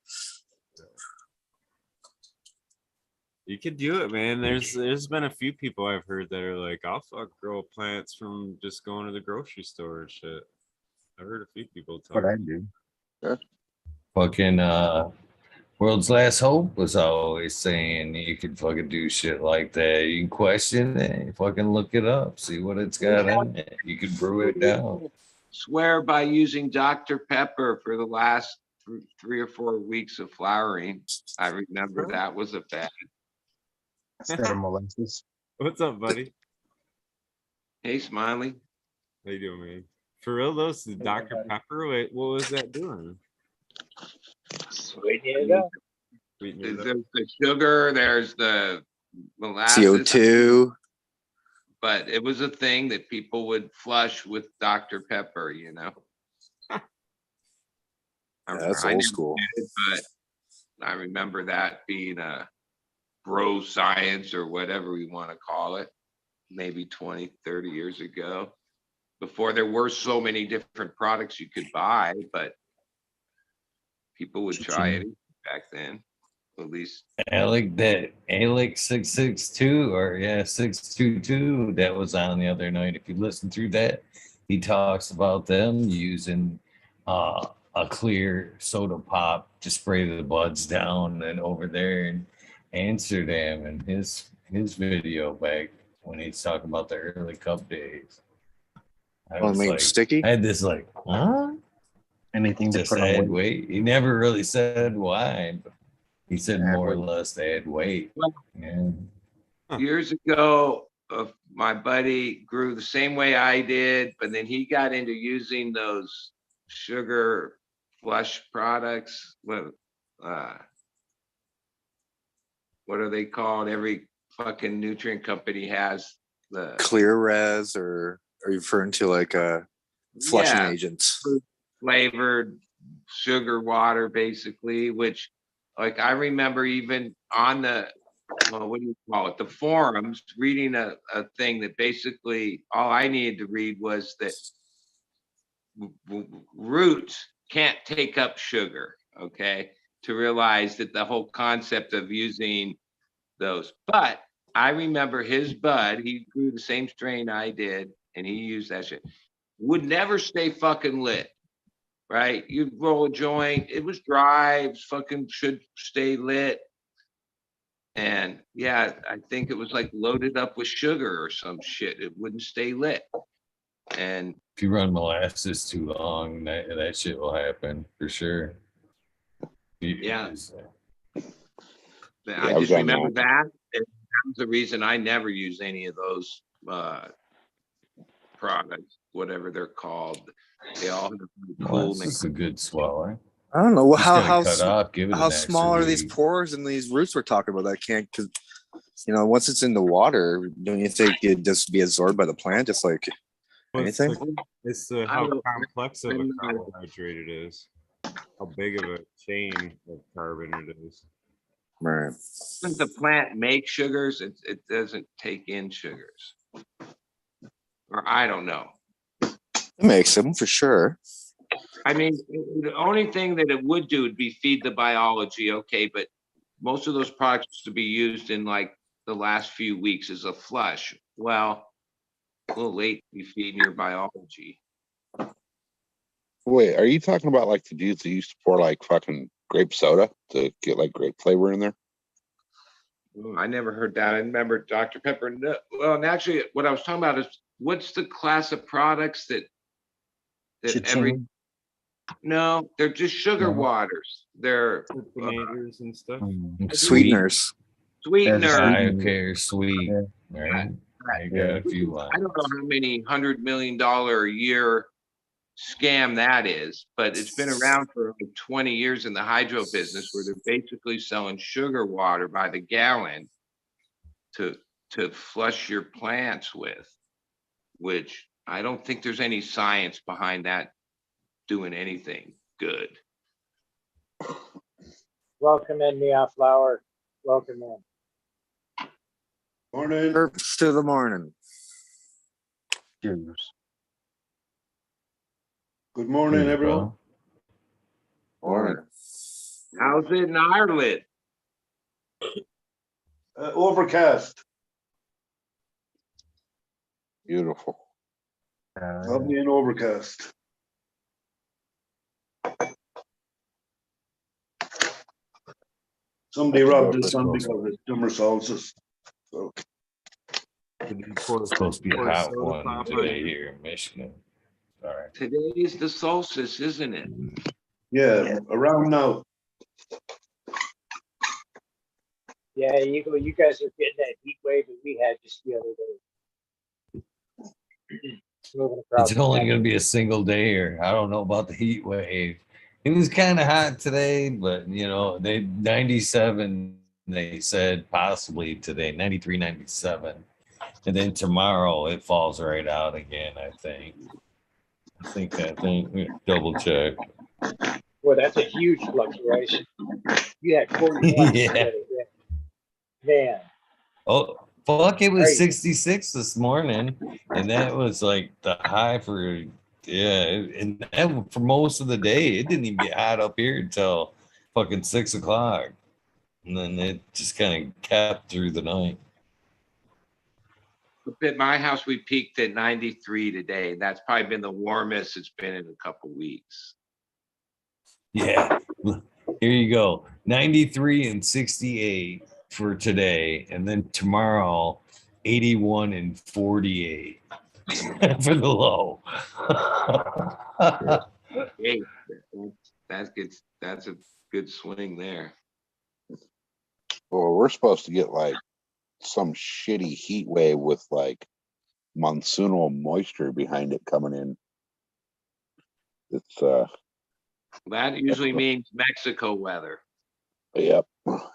You could do it, man. There's been a few people I've heard that are like, I'll grow plants from just going to the grocery store and shit. I've heard a few people talk. what I do. Fucking World's Last Hope was always saying you could fucking do shit like that. You can question it, you fucking look it up, see what it's got in it. You could brew it down. Swear by using Dr. Pepper for the last 3 or 4 weeks of flowering. I remember that was a fad. Instead of molasses. What's up, buddy? Hey, Smiley. How you doing, man? For real though, so Dr. Pepper, wait, what was that doing? Sweeten it up. Sweeten it up. There's the sugar, there's the molasses. CO2. But it was a thing that people would flush with Dr. Pepper, That's I old never school. did it, but I remember that being a bro science or whatever we want to call it, maybe 20, 30 years ago, before there were so many different products you could buy, but people would try it back then, at least. Alec 662 or 622 that was on the other night. If you listen through that, he talks about them using a clear soda pop just spray the buds down and over there in Amsterdam and his video back when he's talking about the early cup days. I Oh, was make it like, sticky? I had this like, huh? Anything to Just put on add weight. weight. He never really said why, but he said Add more or weight. less to add weight. Well, Yeah. Years ago, my buddy grew the same way I did, but then he got into using those sugar flush products. What are they called? Every fucking nutrient company has the Clear res, or are you referring to like flushing yeah, agents? flavored sugar water, basically. Which, like, I remember even on the what do you call it? The forums, reading a thing that basically all I needed to read was that roots can't take up sugar. Okay, to realize that the whole concept of using those. But I remember his bud, he grew the same strain I did, and he used that shit. Would never stay fucking lit, right? You'd roll a joint, it was dry, it was fucking should stay lit. And yeah, I think it was like loaded up with sugar or some shit. It wouldn't stay lit. And If you run molasses too long, that shit will happen for sure. yeah, I I've just done remember that. that. And that was the reason I never use any of those products, whatever they're called. They all have cool This is a good sweller. I don't know Just how gotta cut off, give it how an extra small are these week. pores and these roots we're talking about? That can't, because once it's in the water, don't you think it'd just be absorbed by the plant, just like anything? It's how complex of a carbohydrate it is, how big of a chain of carbon it is. Right. Doesn't the plant make sugars? It doesn't take in sugars. Or I don't know. It makes them for sure. I mean, the only thing that it would do would be feed the biology, okay, but most of those products to be used in like the last few weeks as a flush. Well, a little late to be feeding your biology. Wait, are you talking about like the dudes that used to pour like fucking grape soda to get like grape flavor in there? I never heard that. I remember Dr. Pepper. No, well, and actually, what I was talking about is what's the class of products that Cha-ching. no, they're just sugar No. waters. They're Sulfonators and stuff. Sweeteners. sweeteners. Okay, sweet. Yeah. Right. I Yeah. got a few I lines. don't know how many $100 million a year scam that is, but it's been around for like 20 years in the hydro business, where they're basically selling sugar water by the gallon to flush your plants with, which I don't think there's any science behind that doing anything good. Welcome in, meaulflower. Welcome in. Morning. Herbs to the morning. Cheers. Good morning, Cheers, everyone. bro. Morning. How's it in Ireland? Overcast. Beautiful. Lovely and overcast. Somebody robbed the sun because it's summer solstice. So It's supposed to be a hot one today here in Michigan. All right. Today is the solstice, isn't it? yeah, around now. Yeah, you guys are getting that heat wave that we had just the other day. It's moving across. It's only going to be a single day here. I don't know about the heat wave. It was kind of hot today, but they 97, they said possibly today, 93, 97. And then tomorrow it falls right out again, I think. Double check. Well, that's a huge fluctuation. You had 41 Yeah. today. Yeah. Man. Oh, fuck, it was Crazy. 66 this morning. And that was like the high for, and that, for most of the day, it didn't even get hot up here until fucking 6 o'clock. And then it just kind of kept through the night. At my house, we peaked at 93 today. That's probably been the warmest it's been in a couple weeks. Yeah. Here you go. 93 and 68 for today. And then tomorrow, 81 and 48 for the low. Hey, that's a good swing there. Well, we're supposed to get like some shitty heat wave with like monsoonal moisture behind it coming in. It's That usually means Mexico weather. yep,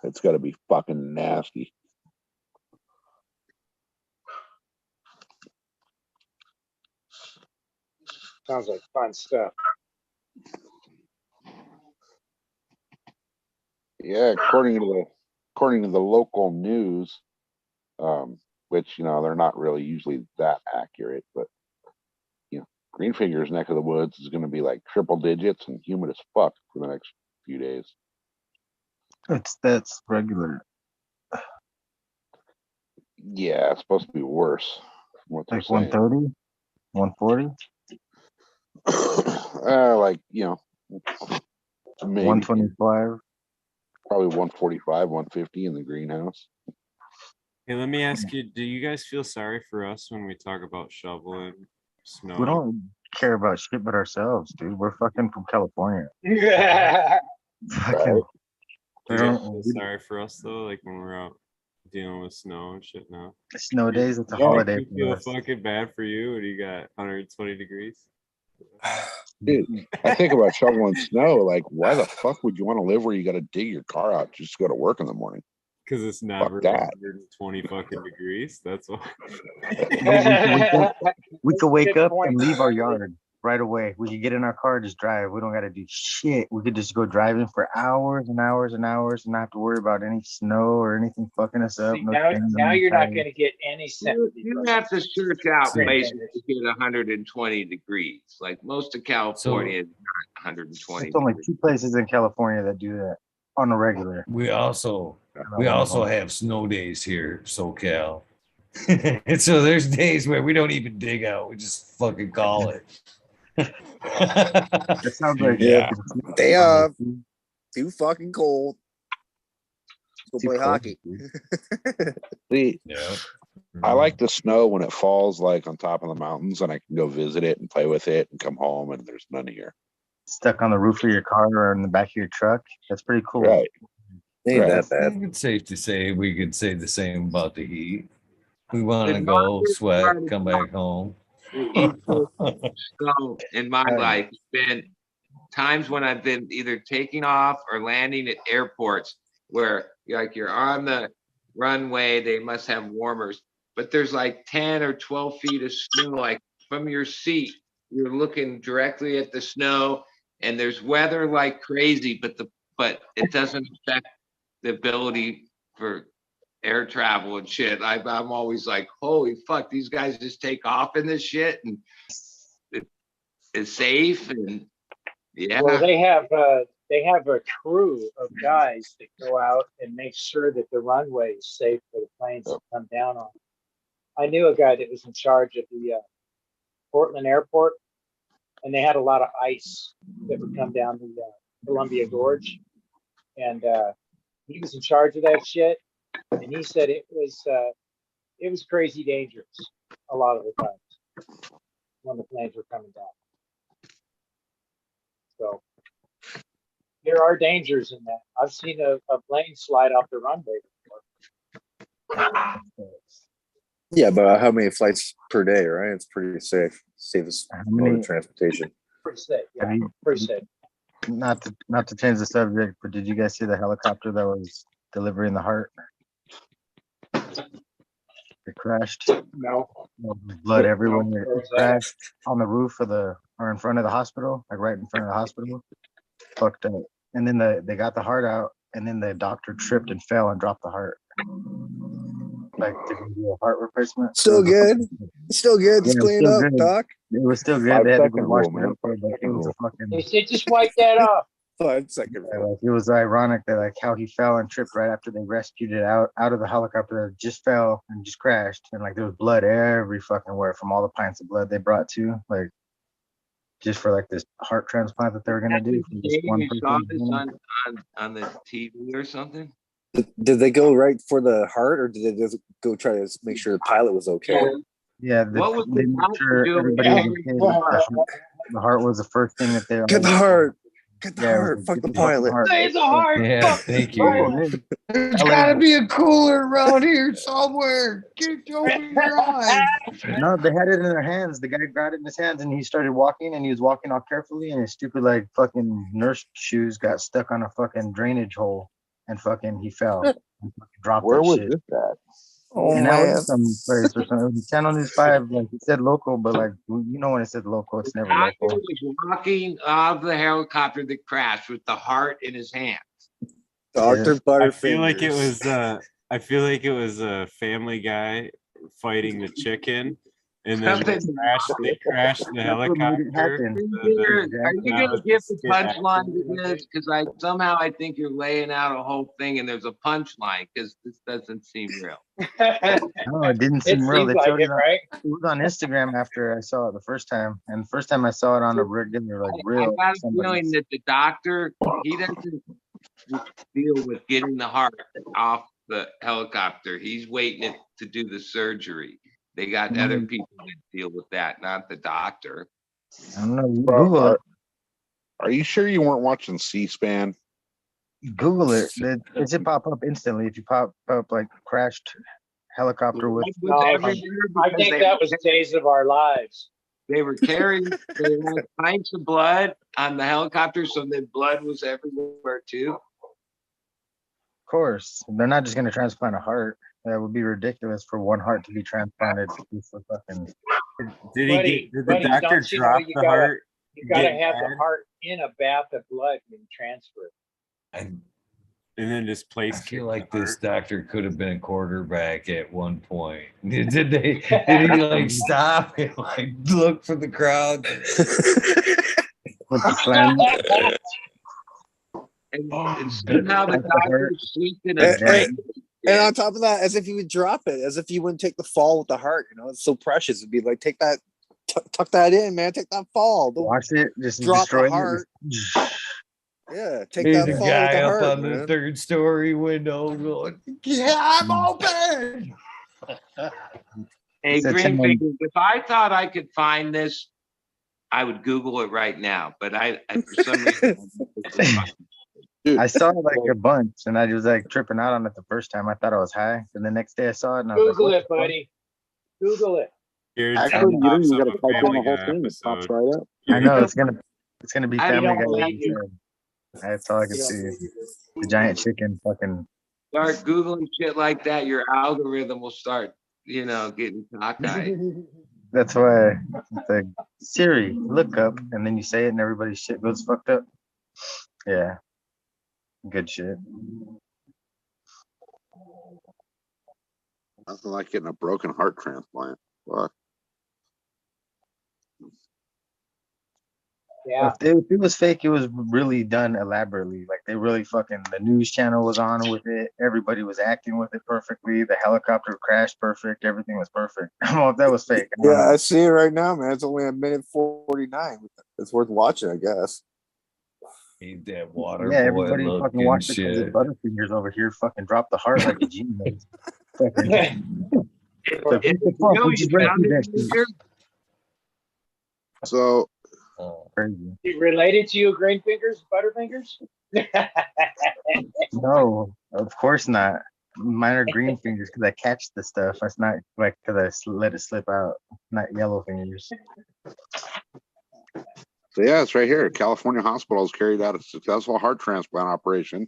it's got to be fucking nasty. Sounds like fun stuff. Yeah, according to the local news, which they're not really usually that accurate, but Greenfinger's neck of the woods is going to be like triple digits and humid as fuck for the next few days. That's regular. Yeah, it's supposed to be worse. From what they're Like saying. 130, 140, like maybe 125. probably 145, 150 in the greenhouse. Hey, let me ask you, do you guys feel sorry for us when we talk about shoveling snow? We don't care about shit but ourselves, dude. We're fucking from California. Fucking. Do you guys feel sorry for us though, like when we're out dealing with snow and shit now? Snow days, it's a Yeah. holiday You feel for us. fucking bad for you when you got 120 degrees? Dude, I think about shoveling snow. Like, why the fuck would you want to live where you got to dig your car out just to go to work in the morning? Because it's never that. 120 fucking degrees. That's why. We could wake Good up point, and leave our Smiley. yard right away. We could get in our car, just drive. We don't got to do shit. We could just go driving for hours and hours and hours and not have to worry about any snow or anything fucking us up. See, No now stains on now the you're not tires. going to get any You, sympathy. you from have to us. search out Same places thing. to get 120 degrees. Like most of California is not 120 There's only degrees. 2 places in California that do that on a regular. We also have snow days here, SoCal. And so there's days where we don't even dig out. We just fucking call it. It sounds like Yeah. Day too fucking cold. Go Too play cold, hockey. See, Yeah. I like the snow when it falls like on top of the mountains and I can go visit it and play with it and come home and there's none here. stuck on the roof of your car or in the back of your truck. That's pretty cool. Right. Ain't Right. that I bad. think it's safe to say we could say the same about the heat. We want to In go my sweat, part of come back home. the easiest snow in my life has been times when I've been either taking off or landing at airports where like you're on the runway, they must have warmers, but there's like 10 or 12 feet of snow, like from your seat, you're looking directly at the snow and there's weather like crazy, but it doesn't affect the ability for air travel and shit. I'm always like, holy fuck, these guys just take off in this shit and it's safe and yeah. Well, they have a crew of guys that go out and make sure that the runway is safe for the planes to come down on. I knew a guy that was in charge of the Portland airport, and they had a lot of ice that would come down the Columbia Gorge, and he was in charge of that shit. And he said it was crazy dangerous a lot of the times when the planes were coming down. So there are dangers in that. I've seen a plane slide off the runway before. Yeah, but how many flights per day, right? It's pretty safe. Safest mode of transportation. Pretty safe. Yeah, Have you- pretty safe. Not to change the subject, but did you guys see the helicopter that was delivering the heart? It crashed. No. Blood everywhere. Where It was that? crashed on the roof of or in front of the hospital, like right in front of the hospital. Fucked up. And then they got the heart out, and then the doctor tripped and fell and dropped the heart. Like to do a heart replacement. Still good. Still good. Just Yeah, clean still up, good. Doc. It was still good. 5 They had to go second wash rule, it man. up, but 5 second it was a rule. fucking. They said just wipe that off. 5 second Yeah, rule. like, it was ironic that like how he fell and tripped right after they rescued it out of the helicopter. It just fell and just crashed, and like there was blood every fucking where from all the pints of blood they brought to. Like, just for like this heart transplant that they were gonna do. For this one You saw person. this on the TV or something? Did they go right for the heart, or did they just go try to make sure the pilot was okay? Yeah, What was they the made sure doctor everybody doing? was okay. The heart was the first thing that they Get the heart. Get the Yeah, it was heart. like, Fuck get the the fucking pilot. heart. It's a hard. Yeah, thank you. There's gotta be a cooler around here somewhere. Get over your eyes. No, they had it in their hands. The guy grabbed it in his hands and he started walking and he was walking all carefully and his stupid like fucking nurse shoes got stuck on a fucking drainage hole and fucking he fell and fucking dropped Where that was shit. this at? Oh And that man. was some place or something. It was Channel News 5, like it said local, but like you know when it said local, it's never Doctor local. was walking off the helicopter that crashed with the heart in his hand. Dr. I Butterfingers. feel like it was a Family Guy fighting the chicken, and then they crashed the That's what made it helicopter. happen. Are you gonna give the punchline to this? Because I think you're laying out a whole thing and there's a punchline because this doesn't seem real. No, it didn't It seem real. seems They like showed it, it on, right? it was on Instagram after I saw it the first time. And the first time I saw it on a regular, like I real got a somebody. feeling that the doctor, he doesn't deal with getting the heart off the helicopter. He's waiting to do the surgery. They got other people that deal with that, not the doctor. I don't know. You Bro, Google it. Are you sure you weren't watching C-SPAN? Google it. It should pop up instantly if you pop up like crashed helicopter with. No, I think that was Days of Our Lives. They were carrying they had pints of blood on the helicopter, so the blood was everywhere too. Of course, they're not just going to transplant a heart. That would be ridiculous for one heart to be transplanted. For fucking... Did the Buddy, doctor don't you know drop you the gotta- heart? You gotta Get have the mad? heart in a bath of blood and transfer it. And then just I place. feel like this doctor could have been a quarterback at one point. Did he like stop and like look for the crowd? With the slam. And somehow the doctor slipped in a Hey, drain. And on top of that, as if you would drop it, as if you wouldn't take the fall with the heart. You know, it's so precious. It'd be like, take that, tuck that in, man. Take that fall. Don't Watch it. Just drop destroy the heart. It. Yeah, take There's that a fall guy with the up heart, on man. the third story window going, "Yeah, I'm open." Hey, Said Greenfinger, if I thought I could find this, I would Google it right now. But I for some reason, Dude, I saw it like a bunch, and I was like tripping out on it the first time. I thought I was high, and the next day I saw it, and I was Google like, it, buddy. Google it. Here, actually, you don't even got to pops up type a in the Family whole Guy thing. It pops episode. right up. I know it's gonna be I Family don't Guy. believe like you you. said. That's all I can see. The giant chicken, fucking. start Googling shit like that, your algorithm will start, getting cockeyed. That's why it's like Siri, look up, and then you say it, and everybody's shit goes fucked up. Yeah, good shit. Nothing like getting a broken heart transplant. Fuck. Yeah. If it was fake, it was really done elaborately. Like they really fucking, the news channel was on with it. Everybody was acting with it perfectly. The helicopter crashed perfect. Everything was perfect. I don't know if that was fake. I don't Yeah, know. I see it right now, man. It's only a minute 49. It's worth watching, I guess. Need that water Yeah, boy everybody look fucking and watched it because shit. Butterfingers over here fucking dropped the heart like a genius. Fucking, If what the fuck? you We just read found through it that shit. here, So Crazy. It related to you, Greenfingers, Butterfingers? No, of course not. Mine are green fingers because I catch the stuff. It's not like because I let it slip out. Not yellow fingers. So yeah, it's right here. California hospitals carried out a successful heart transplant operation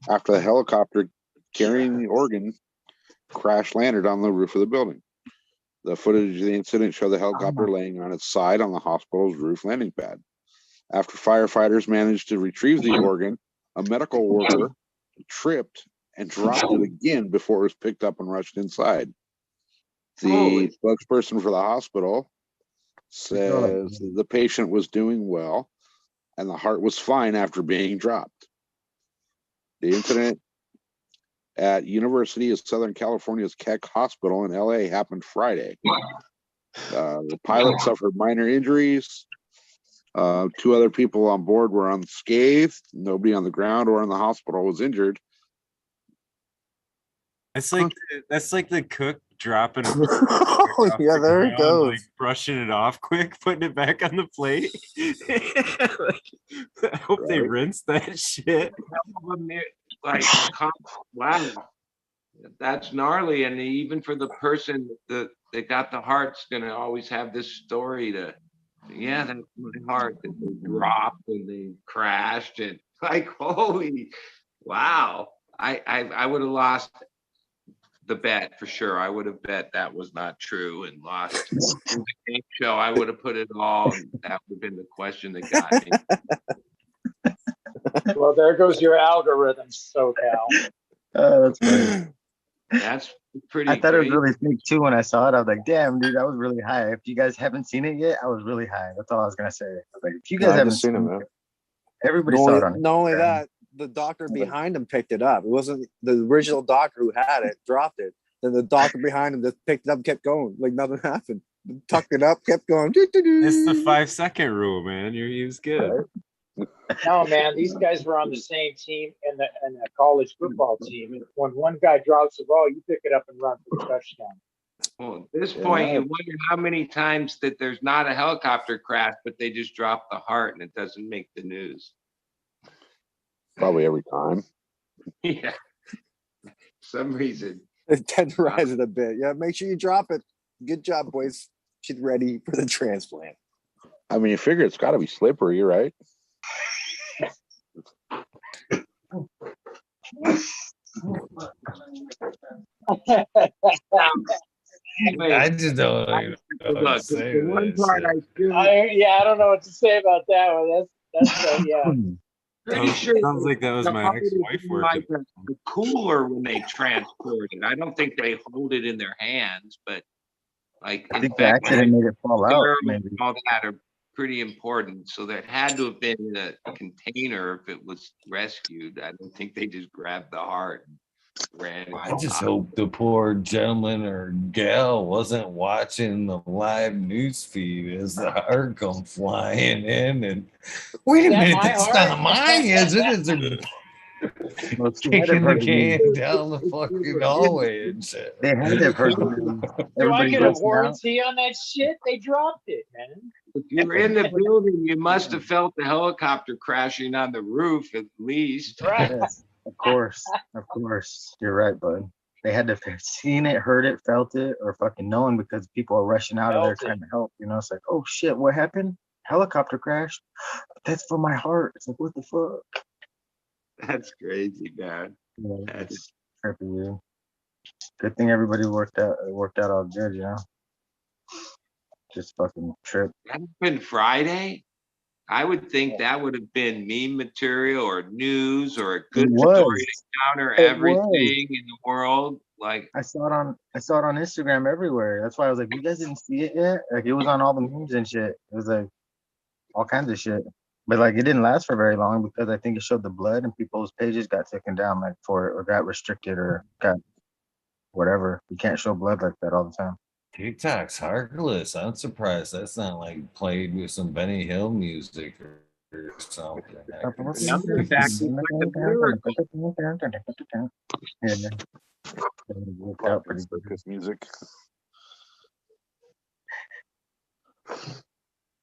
after the helicopter carrying the organ crash landed on the roof of the building. The footage of the incident showed the helicopter laying on its side on the hospital's roof landing pad. After firefighters managed to retrieve the organ, a medical worker tripped and dropped it again before it was picked up and rushed inside. The spokesperson for the hospital says the patient was doing well and the heart was fine after being dropped. The incident at University of Southern California's Keck Hospital in LA happened Friday. The pilot suffered minor injuries. Two other people on board were unscathed. Nobody on the ground or in the hospital was injured. That's like the cook dropping a Oh, yeah, there it goes. like brushing it off quick, putting it back on the plate. I hope they rinse that shit. Like, wow, that's gnarly. And even for the person that got the heart's gonna always have this story to, yeah, that's my heart that they dropped and they crashed and like, holy, wow. I would have lost the bet for sure. I would have bet that was not true and lost the game show. I would have put it all. And that would have been the question that got me. Well, there goes your algorithm, SoCal. That's funny. That's pretty. I thought it was great. really sick too when I saw it. I was like, damn, dude, I was really high. If you guys haven't seen it yet, I was really high. That's all I was gonna say. I was like, if you guys I haven't just seen seen it, man. it, everybody saw it on Not only Instagram. that, the doctor behind him picked it up. It wasn't the original doctor who had it, dropped it. Then the doctor behind him just picked it up, kept going, like nothing happened. Tucked it up, kept going. It's the 5-second rule, man. He was good. No, man, these guys were on the same team in the college football team. And when one guy drops the ball, you pick it up and run for the touchdown. Well, at this point, you wonder how many times that there's not a helicopter crash, but they just drop the heart and it doesn't make the news. Probably every time. Yeah. For some reason. It tenderized it a bit. Yeah, make sure you drop it. Good job, boys. She's ready for the transplant. I mean, you figure it's got to be slippery, right? I just don't know what Look, to say the to one that part shit. I don't know what to say about that one. That's yeah. Pretty sure Sounds like that was the my heart is ex-wife in working. like a cooler when they transport it. I don't think they hold it in their hands, but like I think the accident made it fall out. Maybe. all that are pretty important. So that had to have been in a container if it was rescued. I don't think they just grabbed the heart and ran it. I just hope the poor gentleman or gal wasn't watching the live news feed as the heart come flying in and wait a Is that minute, my that's heart? not mine, is it? Is it Well, she had to kicking have the heard the news. can down the fucking hallway and shit? They had to have heard the news. Do I Everybody get a rushed out. warranty on that shit? They dropped it, man. If you were in the building, you must have felt the helicopter crashing on the roof at least. Right. Yes, of course. You're right, bud. They had to have seen it, heard it, felt it, or fucking known because people are rushing out of there Felt it. trying to help. You know, it's like, oh shit, what happened? Helicopter crash. That's for my heart. It's like, what the fuck? That's crazy, man. Yeah, That's it's trippy, dude. Good thing everybody worked out all good, you know. Just fucking trip. that been Friday. I would think that would have been meme material or news or a good was. story to counter It everything was. in the world. Like, I saw it on Instagram everywhere. That's why I was like, you guys didn't see it yet? Like it was on all the memes and shit. It was like all kinds of shit. But like it didn't last for very long because I think it showed the blood and people's pages got taken down like for it or got restricted or got whatever. You can't show blood like that all the time. TikTok's heartless. I'm surprised that's not like played with some Benny Hill music or something. Another fact is like a miracle. Yeah. It worked out pretty good. Circus music.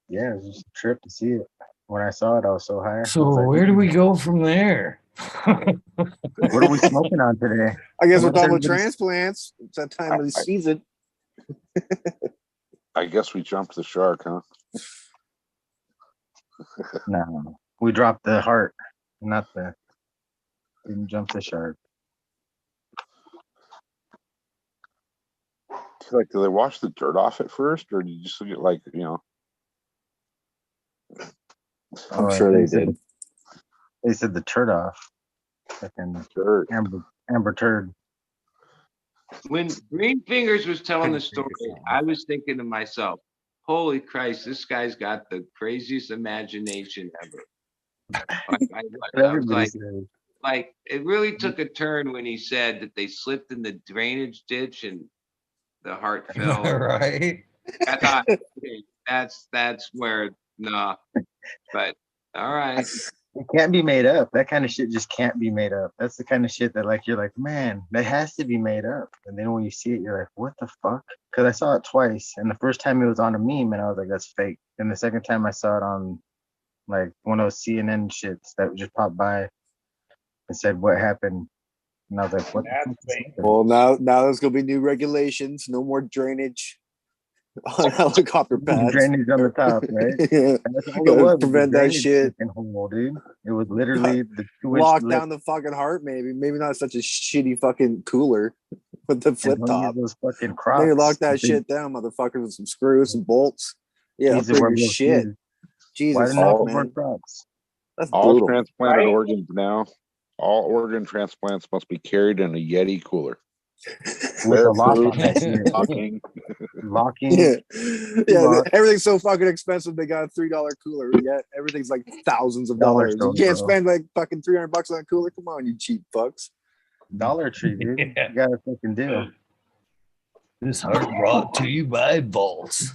Yeah, it was just a trip to see it. When I saw it, I was so high. I So was like, where do we go from there? what are we smoking on today? I guess we're What's done with everybody's- transplants. It's that time of the season. I guess we jumped the shark, huh? No, we dropped the heart, didn't jump the shark. Like, do they wash the dirt off at first, or do you just get like, you know? I'm sure they did. They said the turd off. Fucking Dirt. amber turd. When Greenfingers was telling the story, I was thinking to myself, holy Christ, this guy's got the craziest imagination ever. I was like, it really took a turn when he said that they slipped in the drainage ditch and the heart fell. Right? I thought, okay, that's where, nah, But all right. It can't be made up. That kind of shit just can't be made up. That's the kind of shit that like you're like, man, that has to be made up. And then when you see it, you're like, what the fuck? Because I saw it twice, and the first time it was on a meme, and I was like, that's fake. And the second time I saw it on like one of those CNN shits that just popped by and said what happened, and I was like, what the That's fuck is fake. happening? Well, now there's gonna be new regulations. No more drainage on helicopter pads. Drainage on the top, right? Yeah. And that's all it Gotta was. prevent that shit. Hole, dude. It was literally the 2-inch Lock lip. down the fucking heart, maybe. Maybe not such a shitty fucking cooler with the flip And don't use top. those fucking Crocs. Maybe lock that Big- shit down, motherfucker, with some screws and bolts. Yeah, Easy upgrade wear your blue shit. shoes. Why Jesus, didn't I fuck, wear man. Crocs? That's All brutal. transplanted Right? organs now. All organ transplants must be carried in a Yeti cooler. With a lock Food, on that shit. locking. Locking. Yeah, yeah. Lock. Everything's so fucking expensive. They got a $3 cooler. Yet everything's like thousands of Dollar dollars. store, You can't bro. spend like fucking $300 on a cooler. Come on, you cheap fucks. Dollar Tree, dude. Yeah. You got a fucking deal. This heart brought to you by Vaults.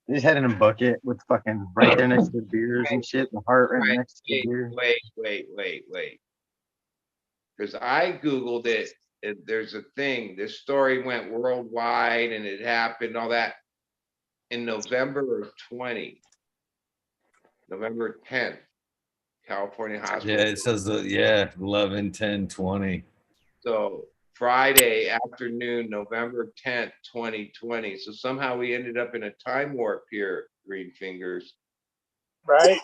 They just had it in a bucket with fucking right there next to the beers and shit. The heart right next to the beer. Wait. Because I Googled it, and there's a thing, this story went worldwide and it happened, all that, in November of 20. November 10th, California hospital. Yeah, it says 11, 10, 20. So Friday afternoon, November 10th, 2020. So somehow we ended up in a time warp here, Greenfingers. Right?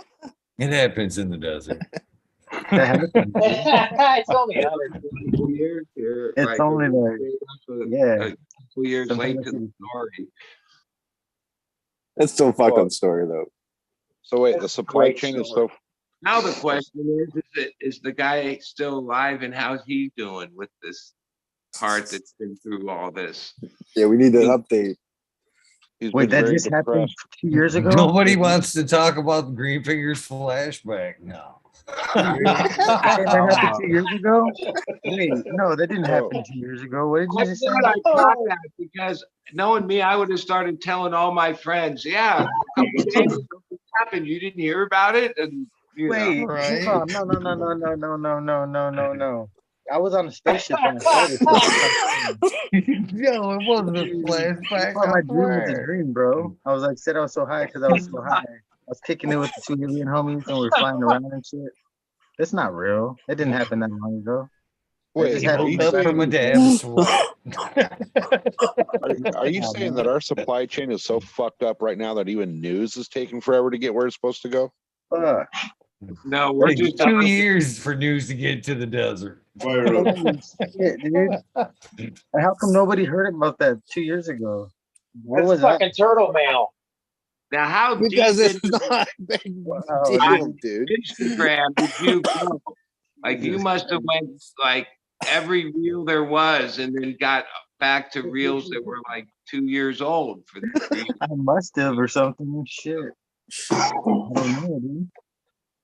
It happens in the desert. That happened, dude. It's only 2 years here. It's only like, yeah. 2 years Sometimes late I to see the story. That's still a fucked Well, up story though. So wait, the That's a supply great chain is story. so Now the question is the guy still alive, and how's he doing with this heart that's been through all this? Yeah, we need an update. he's Wait, been that very just happened depressed. 2 years ago? Nobody wants to talk about the Greenfingers flashback now. That happened 2 years ago? Wait, no, that didn't happen 2 years ago. What did you I just say? thought I caught that because knowing me, I would have started telling all my friends, yeah, a couple days ago this happened. You didn't hear about it? And you Wait, know, Right. hold on. No. I was on a spaceship when I saw this. No, it wasn't a I flashback. thought my I dream was a swear. dream, bro. I was like, said I was so high because I was so high. I was kicking it with the 2 alien homies and we were flying around and shit. That's not real. It didn't happen that long ago. Wait, just He had are woke you up from a saying, dab sweat. are you saying that our supply chain is so fucked up right now that even news is taking forever to get where it's supposed to go? Fuck. no, we're Takes just 2 years for news to get to the desert. Viral. Holy shit, dude. And how come nobody heard about that 2 years ago? What That's was that? fucking turtle mail. now. How deep Because it's into not a big Wow, deal, dude. Instagram did you go? Like you must have went like every reel there was, and then got back to reels that were like 2 years old for the I must have or something. Shit. I don't know, dude.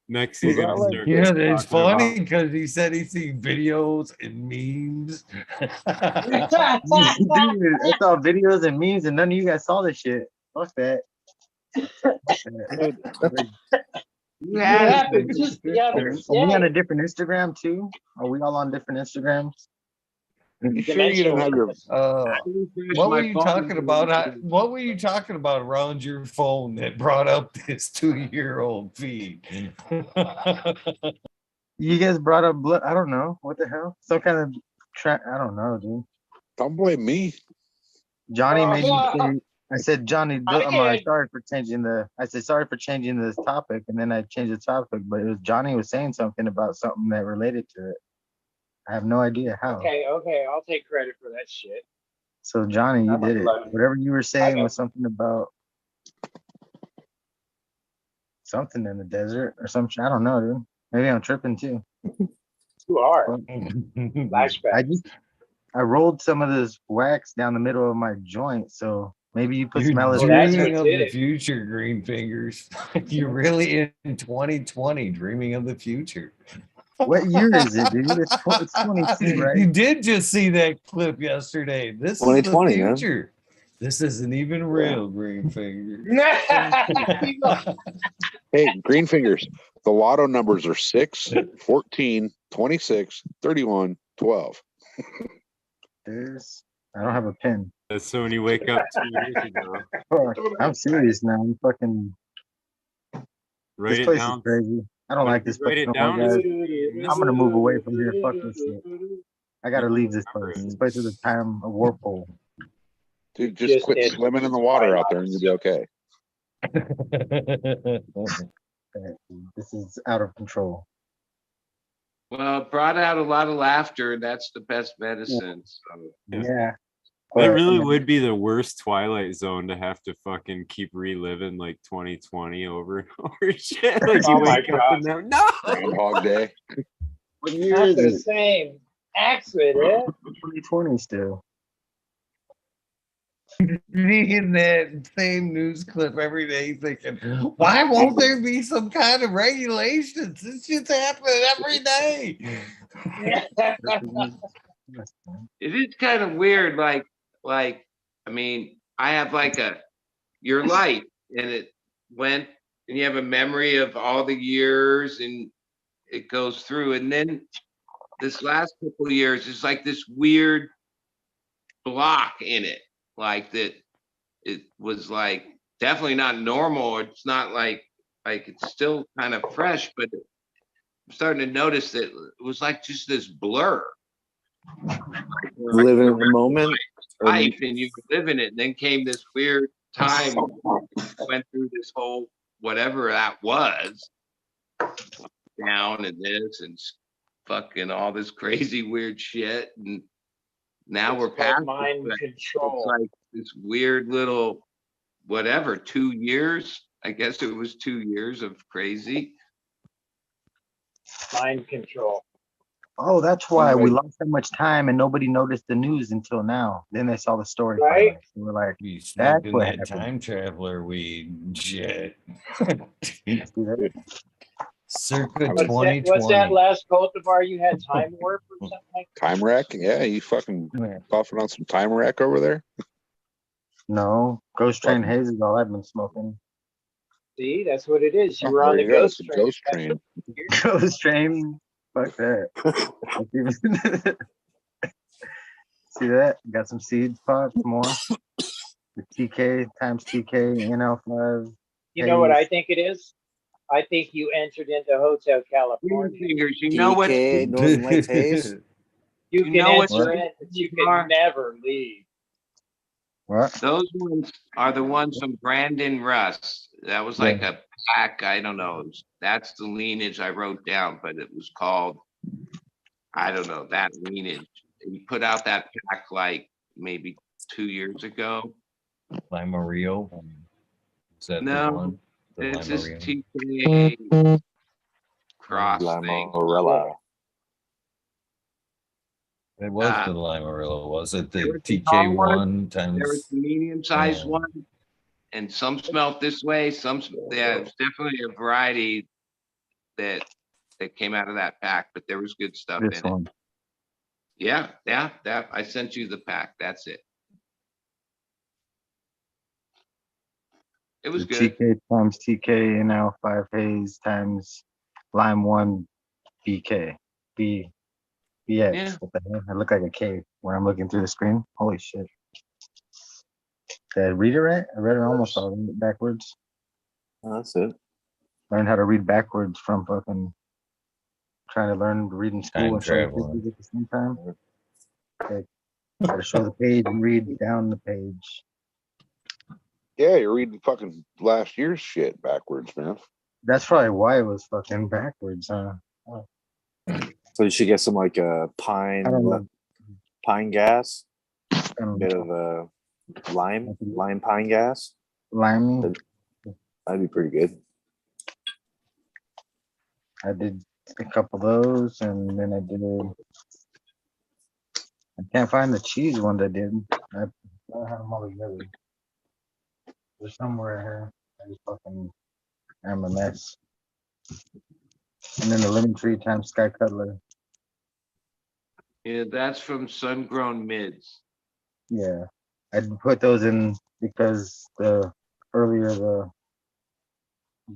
Next, he's Was gonna that like- start. Yeah, it's talking about- funny because he said he's seen videos and memes. Dude, I saw videos and memes and none of you guys saw this shit. Fuck that. You What had happened? Just the other Are we on day. a different Instagram too? Are we all on different Instagrams? You sure you don't have your What were you talking about? What were you talking about around your phone that brought up this 2-year-old feed? You guys brought up blood. I don't know. What the hell? Some kind of I don't know, dude. don't blame me. Johnny made me Well, say, I said, Johnny, I I'm did. sorry for changing this topic. And then I changed the topic, but it was Johnny was saying something about something that related to it. I have no idea how. Okay, I'll take credit for that shit. So Johnny, you I'm did it. like- Whatever you were saying got- was something about something in the desert or some shit. I don't know, dude. Maybe I'm tripping too. You are. Flashback. I rolled some of this wax down the middle of my joint, so maybe you put You're smell Well, that's dreaming what of did the it. future, Greenfingers. You're really in 2020, dreaming of the future. What year is it, dude? It's 22, right? You did just see that clip yesterday. This is the 2020, man. future. This isn't even real, Greenfinger. Hey, Greenfingers, the lotto numbers are 6, 14, 26, 31, 12. There's. I don't have a pin. That's so when you wake up 2 years ago. Fuck, I'm serious now. I'm fucking. Write This it place down. is crazy. I don't When like you this write place it no more, down, guys. I'm gonna move away from here. Fuck this shit. I gotta leave this place. This place is a time a whirlpool. Dude, just quit did. swimming in the water out there and you'll be okay. This is out of control. Well, it brought out a lot of laughter, and that's the best medicine. So. Yeah. It But, really would be the worst Twilight Zone to have to fucking keep reliving like 2020 over and over shit. Like you Oh my wake up God. and now, no. Groundhog Day. what year Not is the it? same accident. 2020 still. Reading that same news clip every day, thinking, why won't there be some kind of regulations? This shit's happening every day. It is kind of weird. Like, I mean, I have like your light, and it went, and you have a memory of all the years, and it goes through. And then this last couple of years, it's like this weird block in it, like that. It was like definitely not normal. It's not like it's still kind of fresh, but I'm starting to notice that it was like just this blur. Living in the moment. Life, and you were living it, and then came this weird time, went through this whole whatever that was, down and this and fucking all this crazy weird shit, and now we're past mind it. control. It's like this weird little whatever 2 years. I guess it was 2 years of crazy. Mind control. Oh, that's why we lost so much time and nobody noticed the news until now. Then they saw the story. Right? Finally. We were like, We That's smoking what that happened. time traveler weed shit. see that? Circa What's 2020. that last cultivar you had? Time warp or something like that? Time rack? Yeah, you fucking Yeah. puffing on some time rack over there? No, Ghost Train Haze is all I've been smoking. See, that's what it is. You Oh, were on there the you go, ghost it's a train. ghost train. Ghost Train, fuck that. See that? Got some seeds popped, more. The TK times TK, NL5. You know what I think it is? I think you entered into Hotel California. Fingers, you know what? TK, Northern Lights Haze. You You can know what's enter in, but you can never leave. What? Those ones are the ones from Brandon Russ. That was like a pack. I don't know. That's the lineage I wrote down, but it was called, I don't know, that lineage. He put out that pack like maybe 2 years ago. Lima Rio. Is that No, the one? The It's Lima this Rio. TK cross thing. Limarilla. It was the Limarilla, was it? there The was the tall TK1 There was times. the medium-sized Oh. one, and some smelled this way. There's definitely a variety that came out of that pack, but there was good stuff This in one. it. Yeah, that I sent you the pack. That's it. It was The good. TK times TK, NL5 Haze times Lime 1 BK. BX. Yeah. What the hell? I look like a K when I'm looking through the screen. Holy shit. Did I read it right? I read it almost all backwards. Oh, that's it. Learned how to read backwards from fucking trying to learn to read in school Time and show the traveling. pictures at the same time. Okay. Got to show the page and read down the page. Yeah, you're reading fucking last year's shit backwards, man. That's probably why it was fucking backwards, huh? So you should get some like I don't pine know. gas, I a don't bit know. of lime pine gas. Limey. That'd be pretty good. I did a couple of those, and then I can't find the cheese ones I did. I have them all together. They're somewhere here. I just fucking am a mess. And then the lemon tree times Sky Cutler. Yeah, that's from Sun Grown Mids. Yeah. put those in because the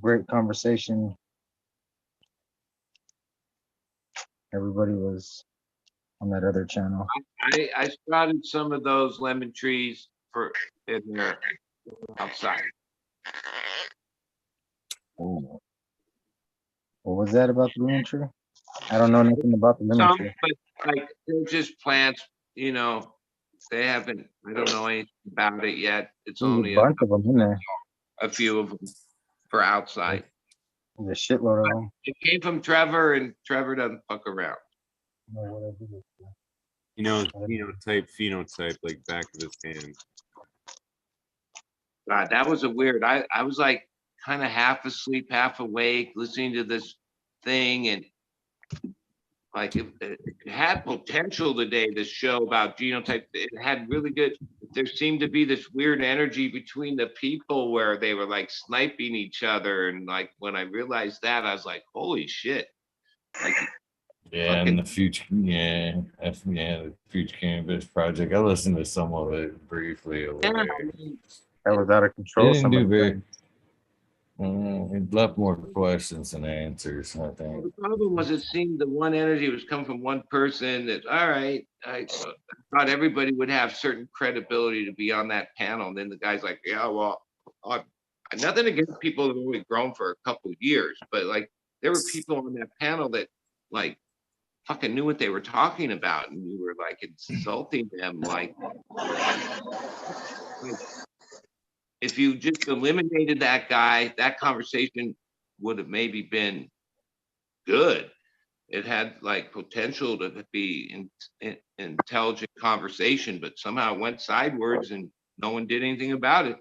great conversation, everybody was on that other channel. I sprouted some of those lemon trees for in there outside. Ooh. What was that about the lemon tree? I don't know nothing about the lemon Some, tree. but like they're just plants, you know. They haven't. I don't know anything about it yet. It's There's a only bunch of them in there. a few of them for outside. There's a shitload of them. It came from Trevor, and Trevor doesn't fuck around. You know, phenotype, like back of his hand. God, that was a weird. I was like kind of half asleep, half awake, listening to this thing, and like it had potential today. This show about genotype, it had really good. There seemed to be this weird energy between the people where they were like sniping each other, and like when I realized that, I was like, holy shit! Like, Yeah, and the future, the Future Cannabis Project. I listened to some of it briefly over yeah, there. I mean, That was out of It control. didn't Some do of the very. things. It left more questions than answers, I well, think. the problem was it seemed the one energy was coming from one person. That all right, I thought everybody would have certain credibility to be on that panel. And then the guy's like, yeah, well, nothing against people that have only grown for a couple of years, but like there were people on that panel that like fucking knew what they were talking about, and you were like insulting them. Like if you just eliminated that guy, that conversation would have maybe been good. It had like potential to be intelligent conversation, but somehow it went sideways and no one did anything about it.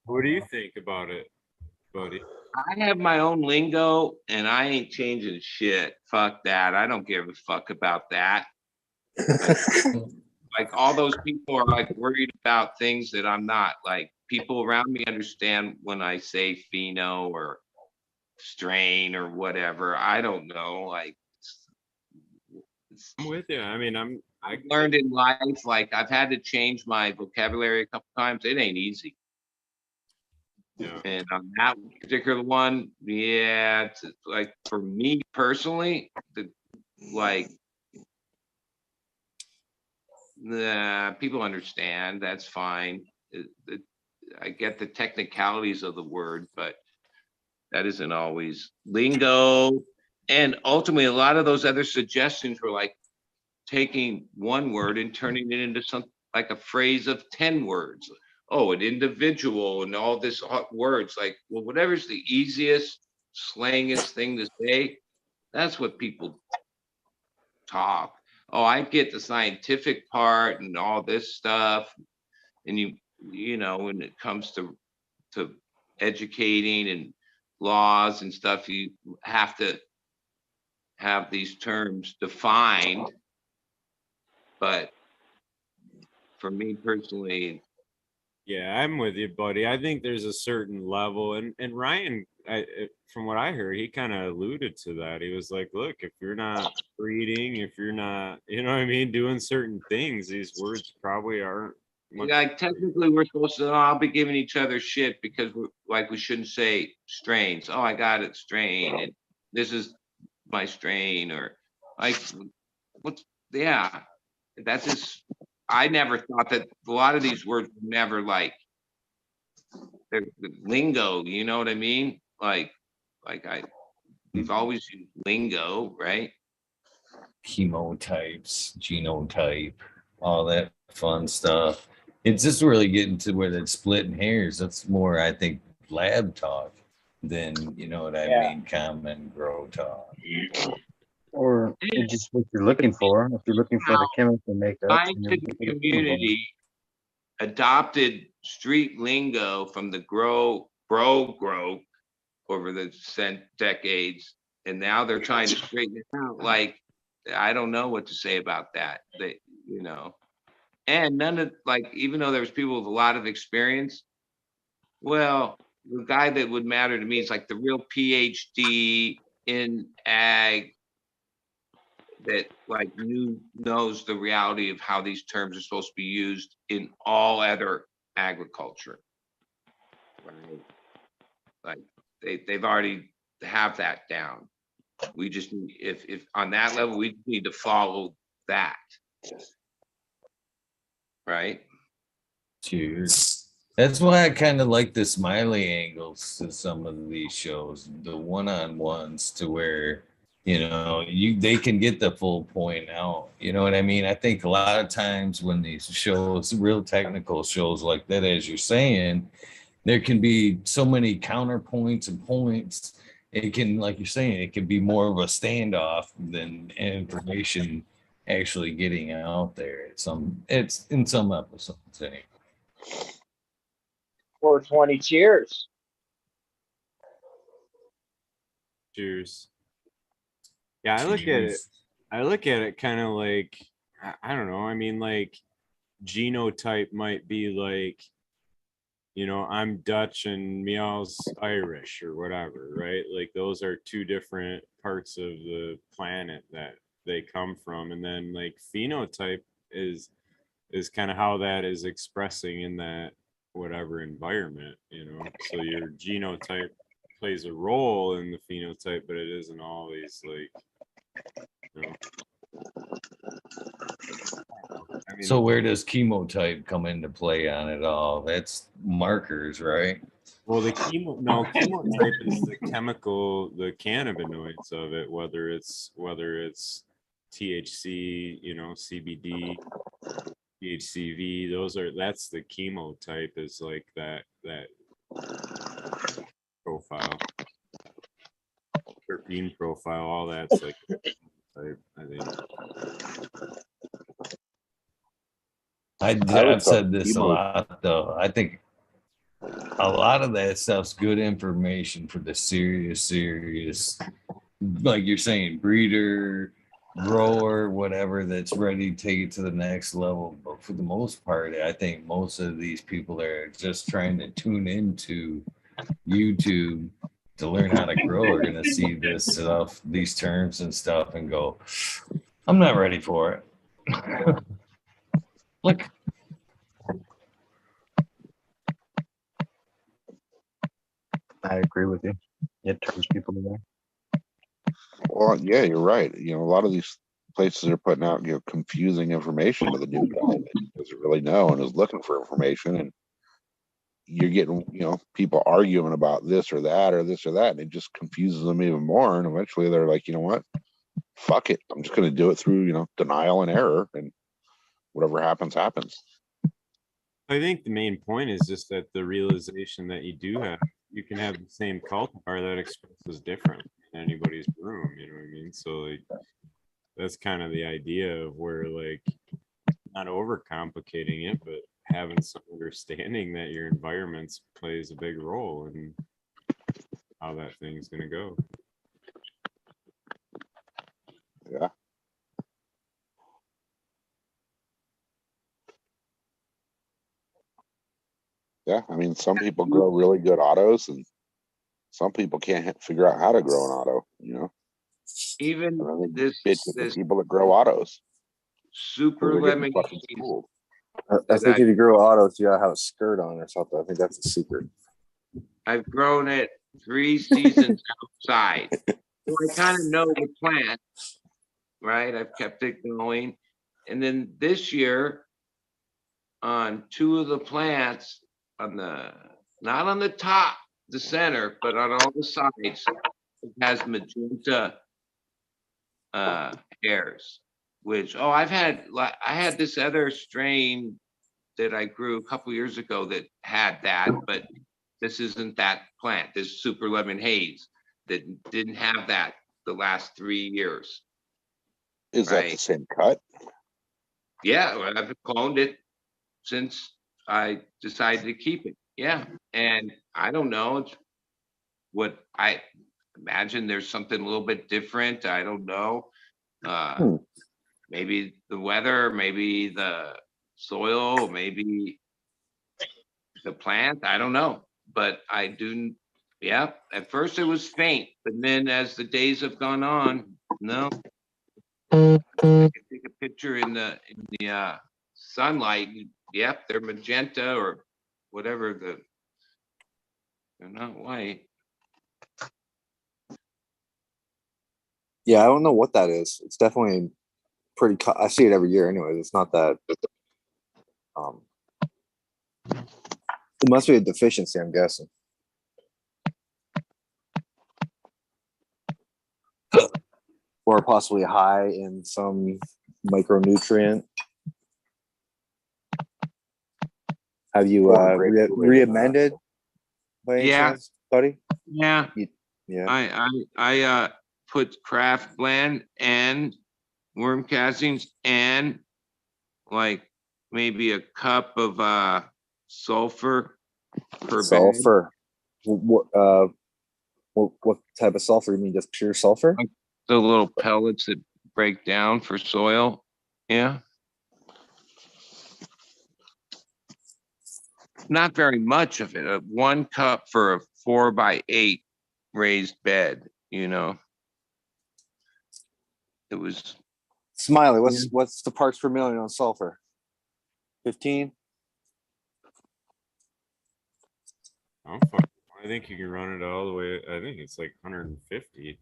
What do you think about it, buddy? I have my own lingo and I ain't changing shit. Fuck that. I don't give a fuck about that. Like all those people are like worried about things that I'm not. Like people around me understand when I say pheno or strain or whatever. I don't know. Like I'm with you. I mean, I learned in life, like I've had to change my vocabulary a couple times. It ain't easy. yeah. And on that particular one, yeah, it's like for me personally, like people understand. That's fine. I get the technicalities of the word, but that isn't always lingo. And ultimately, a lot of those other suggestions were like taking one word and turning it into something like a phrase of 10 words. Oh, an individual and all this words. Like, well, whatever's the easiest, slangiest thing to say, that's what people talk. Oh, I get the scientific part and all this stuff. And you know, when it comes to educating and laws and stuff, you have to have these terms defined. But for me personally, Yeah, I'm with you, buddy. I think there's a certain level, and Ryan, from what I heard, he kind of alluded to that. He was like, "Look, if you're not breeding, if you're not, you know what I mean, doing certain things, these words probably aren't much." like technically we're supposed to all be giving each other shit because we're like we shouldn't say strains. Oh, I got it, strain, and this is my strain, or like what's yeah, that's just I never thought that a lot of these words were never like they're lingo, you know what I mean? Like we've always used lingo, right? Chemotypes, genotype, all that fun stuff. It's just really getting to where that's splitting hairs. That's more, I think, lab talk than, you know what I Yeah. mean, common grow talk. Or it's just what you're looking for. If you're looking for the chemical makeup, Scientific community adopted street lingo from the grow over the decades, and now they're trying to straighten it out. Like I don't know what to say about that. They, you know, and none of like even though there was people with a lot of experience, well, the guy that would matter to me is like the real PhD in ag that like knows the reality of how these terms are supposed to be used in all other agriculture. Right? Like they've already have that down. We just need, if on that level, we need to follow that. Right? Cheers. That's why I kind of like the Smiley angles to some of these shows, the one-on-ones, to where they can get the full point out. You know what I mean? I think a lot of times when these shows, real technical shows like that, as you're saying, there can be so many counterpoints and points. It can, like you're saying, it can be more of a standoff than information actually getting out there. It's in some episodes anyway. 420 cheers. Cheers. Yeah, I look at it kind of like, I don't know. I mean, like genotype might be like, I'm Dutch and Meow's Irish or whatever, right? Like those are two different parts of the planet that they come from. And then like phenotype is kind of how that is expressing in that whatever environment, So your genotype plays a role in the phenotype, but it isn't always like, I mean, So where does chemotype come into play on it all? That's markers, right? well, chemotype is the chemical, the cannabinoids of it, whether it's THC, CBD, THCV, that's the chemotype, is like that profile, terpene profile, all that's like type, I think. I've said this a lot though. I think a lot of that stuff's good information for the serious, like you're saying, breeder, grower, whatever, that's ready to take it to the next level. But for the most part, I think most of these people are just trying to tune into YouTube to learn how to grow are gonna see this stuff, these terms and stuff, and go, I'm not ready for it. Look. I agree with you. It turns people away. Well, yeah, you're right. A lot of these places are putting out, confusing information to the new guy that doesn't really know and is looking for information. And you're getting, people arguing about this or that or this or that, and it just confuses them even more. And eventually they're like, you know what? Fuck it. I'm just going to do it through, denial and error, and whatever happens, happens. I think the main point is just that the realization that you can have the same cultivar that expresses different in anybody's room, you know what I mean? So like that's kind of the idea of where like not overcomplicating it, but having some understanding that your environment plays a big role in how that thing's going to go. Yeah. Yeah, I mean, some people grow really good autos, and some people can't figure out how to grow an auto. Even this people that grow autos. Super lemon. I think if you grow autos, you gotta have a skirt on or something. I think that's a secret. I've grown it 3 seasons outside, so I kind of know the plant, right? I've kept it going, and then this year, on 2 of the plants, not on the top, the center, but on all the sides, it has magenta hairs. Which I had this other strain that I grew a couple years ago that had that, but this isn't that plant. This Super Lemon Haze that didn't have that the last 3 years. Is that the same cut? Yeah, well, I've cloned it since I decided to keep it. Yeah, and I don't know. It's what I imagine. There's something a little bit different. I don't know. Maybe the weather, maybe the soil, maybe the plant. I don't know. But I do Yeah, at first it was faint, but then as the days have gone on, no. I can take a picture in the sunlight. Yep, they're magenta or whatever. They're not white. Yeah, I don't know what that is. It's definitely pretty. I see it every year, anyways. It's not that. It must be a deficiency, I'm guessing. Or possibly high in some micronutrient. Have you re-amended by any chance, buddy? Yeah. Yeah. I put craft blend and worm castings and like maybe a cup of sulfur per bag. Sulfur. What type of sulfur? You mean just pure sulfur? Like the little pellets that break down for soil. Yeah. Not very much of it. 1 cup for a 4x8 raised bed, you know. It was Smiley, what's the parts per million on sulfur? 15? I'm fucking, I think you can run it all the way. I think it's like 150.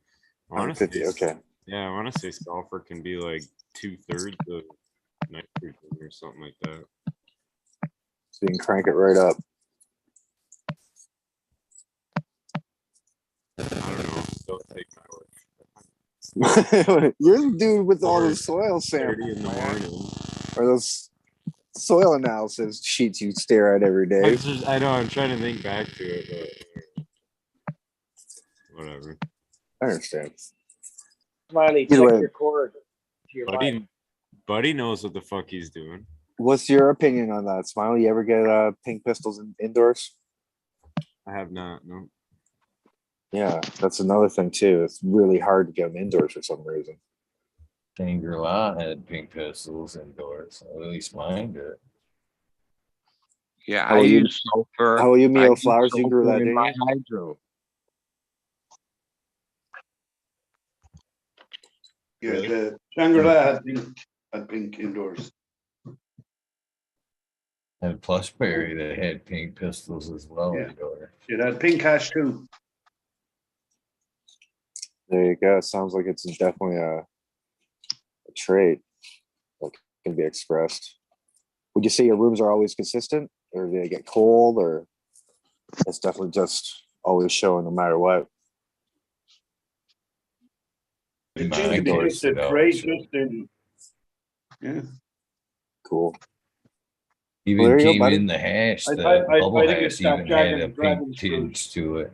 150, okay. Yeah, I want to say sulfur can be like 2/3 of nitrogen or something like that. So you can crank it right up. I don't know. Don't take my word. You're the dude with all the soil 30 samples, in the man. morning. Or those soil analysis sheets you stare at every day. I know. I'm trying to think back to it, but whatever. I understand. Smiley, check your cord to your mic. Buddy knows what the fuck he's doing. What's your opinion on that, Smiley? You ever get pink pistols indoors? I have not. No. Yeah, that's another thing too. It's really hard to get them indoors for some reason. Shangri-La had pink pistols indoors. At least mine did. Yeah, How I will you- use sulfur. How will you I meal use flowers? You grew sulfur that, in didn't my you? hydro. Yeah, Really? the Shangri-La had pink indoors. And Plushberry, they had pink pistols as well Yeah. indoors. It had pink hash too. There you go. Sounds like it's definitely a trait that can be expressed. Would you say your rooms are always consistent, or do they get cold, or it's definitely just always showing no matter what? It Mine seemed to be doors just a did all trait, show. just in. Yeah. Cool. Even there you go, came buddy. in the hash, I the bubble think hash it's that even had a dragon pink fruit. tinge to it.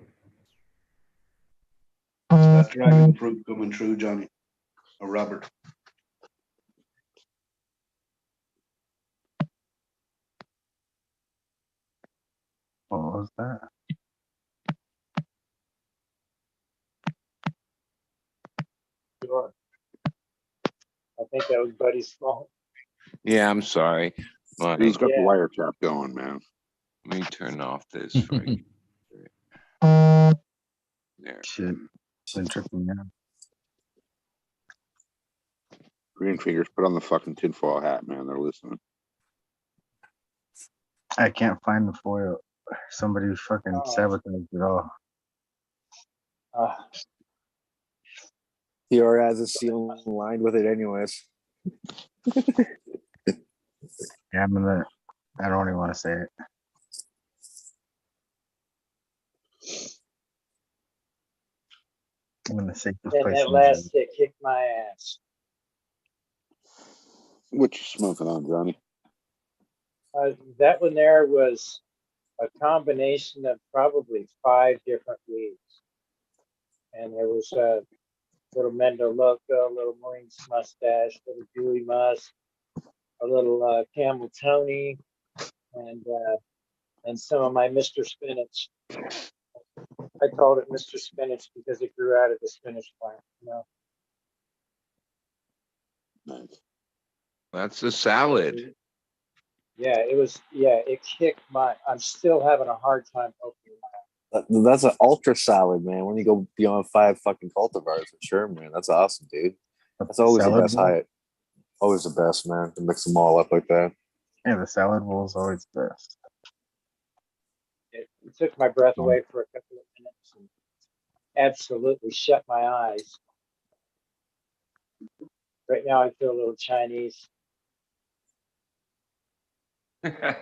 That dragon fruit coming through, Johnny. Or Robert. What was that? Sure. I think that was Buddy's fault. Yeah, I'm sorry. But He's got the Yeah. wiretap going, man. let me turn off this for you. There. Shit. Been tripping out. Greenfingers, put on the fucking tinfoil hat, man. They're listening. I can't find the foil. Somebody fucking sabotaged it all. He already has a ceiling lined with it, anyways. Yeah, I don't even want to say it. I'm in the safest And place. that in the last world. stick kicked my ass. What you smoking on, Johnny? That one there was a combination of probably 5 different weeds. And there was a little Mendo Loco, a little Marines mustache, a little Dewey Musk, a little Camel Tony, and some of my Mr. Spinach. I called it Mr. Spinach because it grew out of the spinach plant, you know. Nice. That's a salad. Yeah, it was. Yeah, it kicked my. I'm still having a hard time opening That's an ultra salad, man. When you go beyond 5 fucking cultivars, for sure, man. That's awesome, dude. That's always the Salad best bowl? height. Always the best, man. To mix them all up like that. Yeah, the salad bowl is always best. It took my breath away for a couple of minutes and absolutely shut my eyes. Right now, I feel a little Chinese. I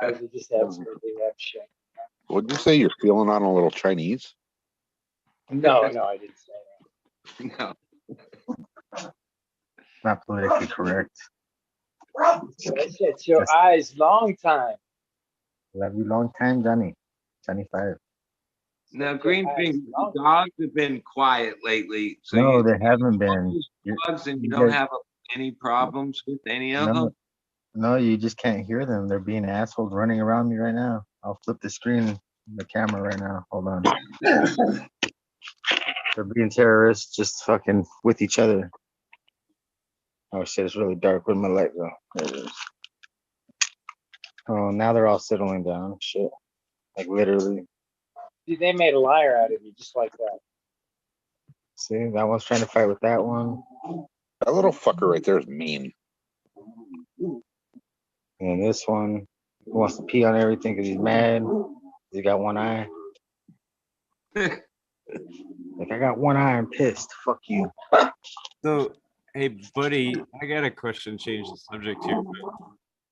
would just absolutely have shit. What'd you say? You're feeling on a little Chinese? No, I didn't say No. Not politically correct. that. I said your eyes long time. Love you long time, Johnny. Johnny 5. Now, Greenfinger, dogs have been quiet lately. So No, they haven't been. Dogs and you you don't guys- have any problems with any of them? No, you just can't hear them. They're being assholes running around me right now. I'll flip the screen, the camera right now. Hold on. They're being terrorists, just fucking with each other. Oh shit, it's really dark. Where'd my light go? There it is. Oh, now they're all settling down. Shit. Like literally. See, they made a liar out of you just like that. See, that one's trying to fight with that one. That little fucker right there is mean. And this one wants to pee on everything because he's mad. He got one eye. Like, I got one eye, I'm pissed. Fuck you. So, hey, buddy, I got a question. Change the subject here.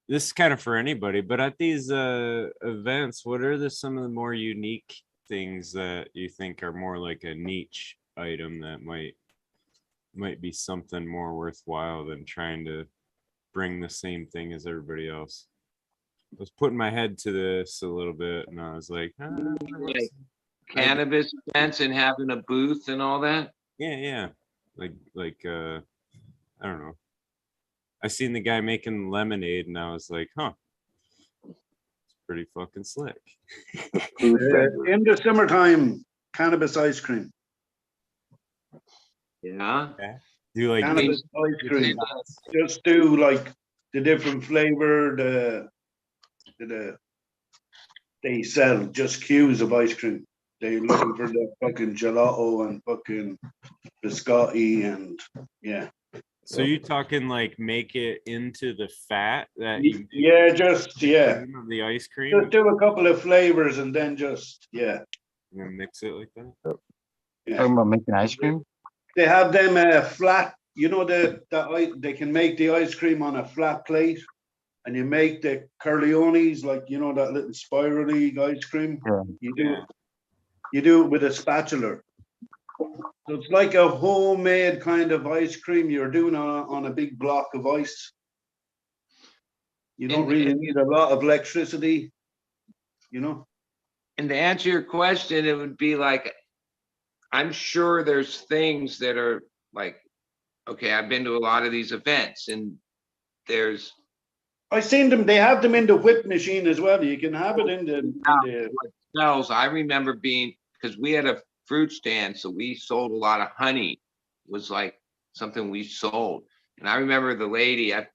This is kind of for anybody, but at these events, what are some of the more unique things that you think are more like a niche item that might be something more worthwhile than trying to bring the same thing as everybody else? I was putting my head to this a little bit, and I was like, Like cannabis events and having a booth and all that? yeah, like I don't know. I seen the guy making lemonade, and I was like, huh, it's pretty fucking slick. In the summertime, cannabis ice cream. Yeah. Do like Cannabis ice cream. Just do like the different flavor, they sell just queues of ice cream. They're looking for the fucking gelato and fucking biscotti and yeah. So you talking like make it into the fat that Yeah, just yeah. Of the ice cream? Just do a couple of flavors and then just yeah. And then mix it like that? Yeah. Talking about making ice cream? They have them flat, you know, they can make the ice cream on a flat plate and you make the curliones, like, you know, that little spirally ice cream. Yeah. You do it with a spatula. So it's like a homemade kind of ice cream you're doing on a big block of ice. You don't really need a lot of electricity, you know. And to answer your question, it would be like, I'm sure there's things that are like, okay, I've been to a lot of these events and there's. I've seen them, they have them in the whip machine as well. You can have it in the smells. I remember being, because we had a fruit stand, so we sold a lot of honey. It was like something we sold. And I remember the lady, I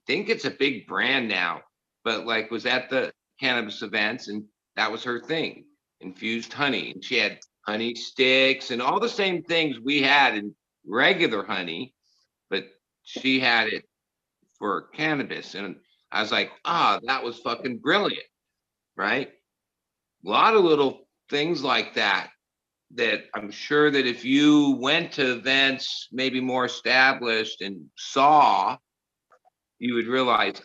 think it's a big brand now, but like was at the cannabis events and that was her thing, infused honey. And she had honey sticks and all the same things we had in regular honey, but she had it for cannabis. And I was like, that was fucking brilliant, right? A lot of little things like that I'm sure that if you went to events maybe more established and saw, you would realize,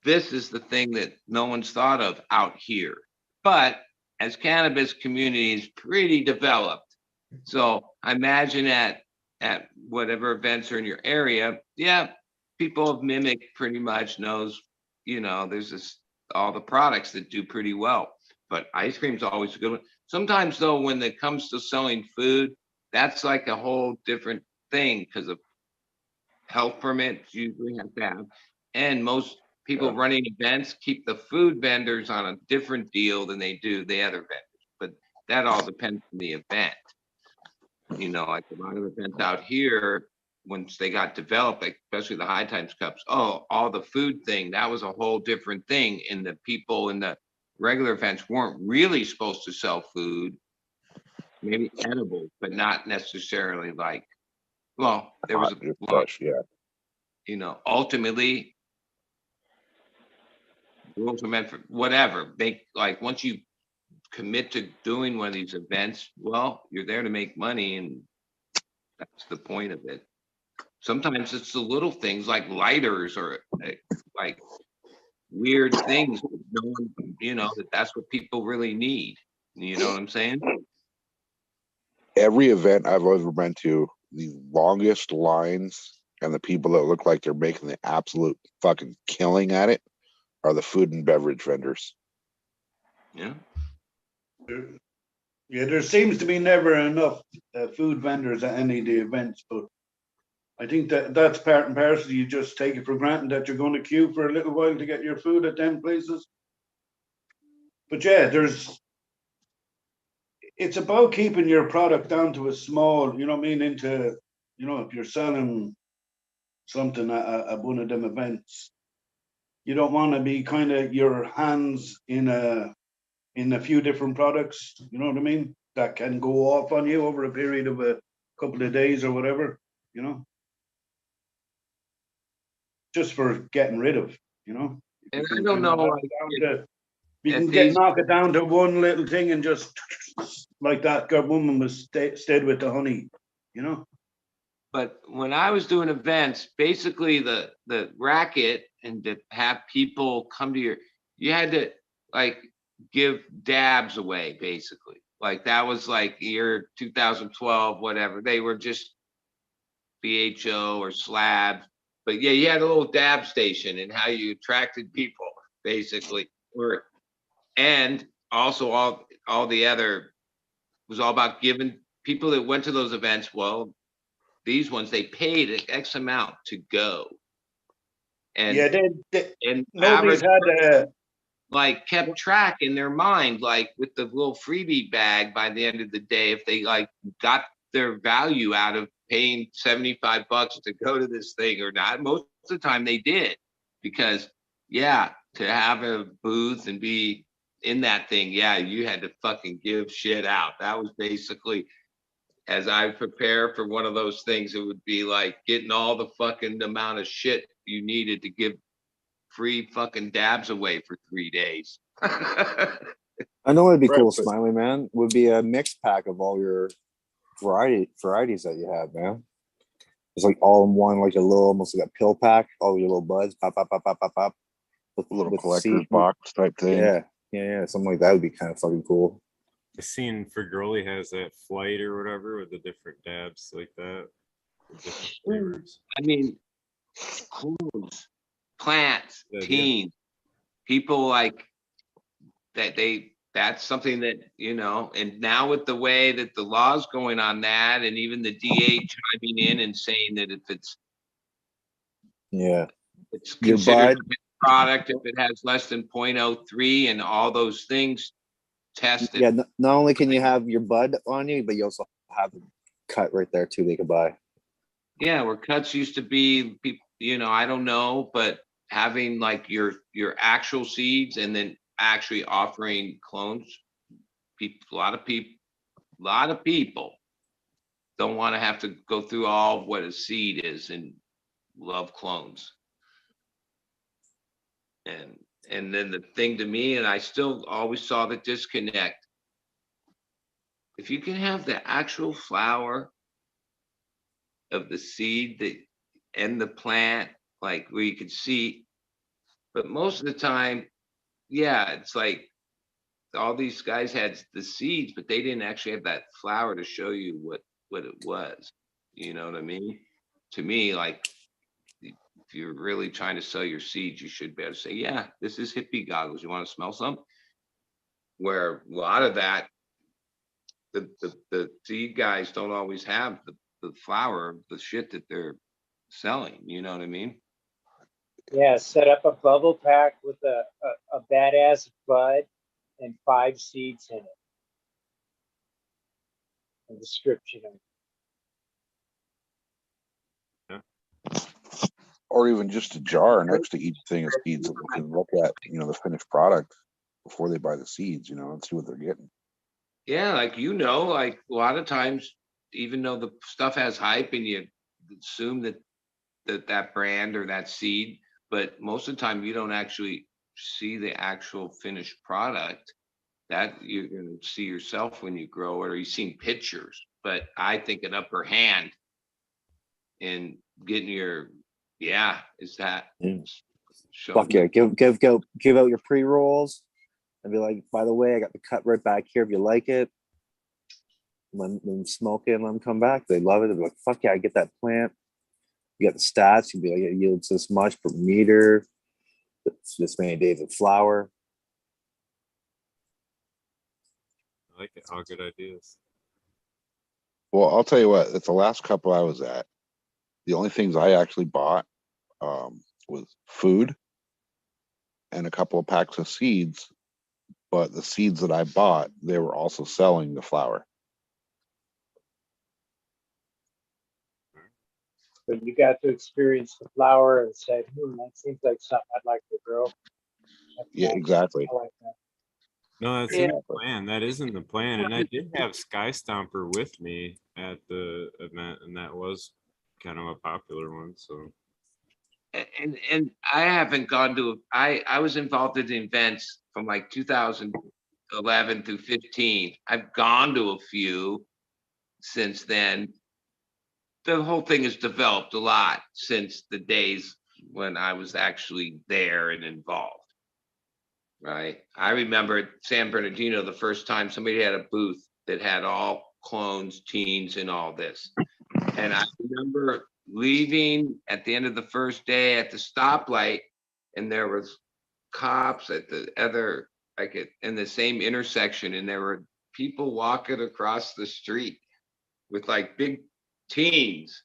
this is the thing that no one's thought of out here. But as cannabis community is pretty developed, so I imagine at whatever events are in your area, people have mimicked pretty much, knows, you know, there's all the products that do pretty well. But ice cream's always a good one. Sometimes though, when it comes to selling food, that's like a whole different thing because of health permits usually have to have. And most people running events keep the food vendors on a different deal than they do the other vendors. But that all depends on the event. You know, like a lot of events out here, once they got developed, like especially the High Times Cups, all the food thing, that was a whole different thing. And the people in the regular events weren't really supposed to sell food, maybe edible, but not necessarily like, well, there was Hot, a just lot, fresh, yeah. you know, ultimately rules are meant for whatever. They like once you commit to doing one of these events, well, you're there to make money, and that's the point of it. Sometimes it's the little things like lighters or like weird things that no one, you know, that's what people really need. You know what I'm saying? Every event I've ever been to, the longest lines and the people that look like they're making the absolute fucking killing at it are the food and beverage vendors. Yeah. Yeah, there seems to be never enough food vendors at any of the events, but I think that's part and parcel. You just take it for granted that you're going to queue for a little while to get your food at them places. But yeah, it's about keeping your product down to a small, you know what I mean, into, you know, if you're selling something at one of them events, you don't want to be kind of your hands in a few different products, you know what I mean, that can go off on you over a period of a couple of days or whatever, you know, just for getting rid of, you know. And I don't know, like, You can at these, knock it down to one little thing and just like that good woman was stayed with the honey, you know. but when I was doing events, basically the racket and to have people come to you had to like give dabs away basically. Like that was like year 2012, whatever. They were just BHO or slabs. But yeah, you had a little dab station and how you attracted people basically. Or and also all the other was all about giving people that went to those events. Well, these ones they paid an X amount to go, and Yeah, and nobody's average had like kept track in their mind, like with the little freebie bag by the end of the day, if they like got their value out of paying $75 to go to this thing or not. Most of the time they did, because yeah, to have a booth and be in that thing, yeah, you had to fucking give shit out. That was basically, as I prepare for one of those things, it would be like getting all the fucking amount of shit you needed to give free fucking dabs away for 3 days. I know what'd be cool, Right. Smiley man, would be a mixed pack of all your varieties that you have, man. It's like all in one, like a little, almost like a pill pack, all your little buds, pop, pop, pop, pop, pop, pop. A little with collector's seed. box type thing. Yeah, something like that would be kind of fucking cool. I seen Fergoli has that flight or whatever with the different dabs like that, with different flavors. I mean, clones, plants, Yeah, teens, people like that. That's something that, you know, and now with the way that the law's going on that, and even the DA chiming in and saying that if it's Yeah, your considered bud. a product if it has less than 0.03 and all those things tested. Yeah, not only can you have your bud on you, but you also have the cut right there too. They could buy. Yeah, where cuts used to be, people, you know, I don't know, but having like your actual seeds and then actually offering clones, a lot of people don't want to have to go through all what a seed is and love clones. And then the thing to me, and I still always saw the disconnect. If you can have the actual flower of the seed that and the plant, like where you could see, but most of the time, yeah, it's like all these guys had the seeds, but they didn't actually have that flower to show you what it was. You know what I mean? To me, like if you're really trying to sell your seeds, you should be able to say, yeah, this is hippie goggles. You want to smell some? Where a lot of that, the seed guys don't always have the flower, the shit that they're selling. You know what I mean? Yeah, set up a bubble pack with a badass bud and 5 seeds in it. A description of Or even just a jar next to each thing of seeds that we can look at, you know, the finished product. before they buy the seeds, you know, and see what they're getting. Yeah, like like a lot of times, even though the stuff has hype and you assume that brand or that seed, but most of the time you don't actually see the actual finished product that you're going to see yourself when you grow it, or you've seen pictures. But I think an upper hand in getting your is that show Fuck yeah, give out your pre-rolls and be like, by the way, I got the cut right back here if you like it. Let them smoke it and let them come back. They love it. They'll be like, fuck yeah, I get that plant. You got the stats. You'd be like, it yields this much per meter. It's this many days of flower. I like it. All good ideas. Well, I'll tell you what, at the last couple I was at, the only things I actually bought was food and a couple of packs of seeds. But the seeds that I bought, they were also selling the flower. But you got to experience the flower and say, that seems like something I'd like to grow. That's Yeah, nice. exactly. I like that. No, that's in the plan. That isn't the plan. And I did have Sky Stomper with me at the event, and that was kind of a popular one. So, and I haven't gone to I was involved in events from like 2011 through 15. I've gone to a few since then. The whole thing has developed a lot since the days when I was actually there and involved. Right. I remember at San Bernardino the first time somebody had a booth that had all clones, teens, and all this. And I remember leaving at the end of the first day at the stoplight, and there was cops at the other, in the same intersection, and there were people walking across the street with like big teens.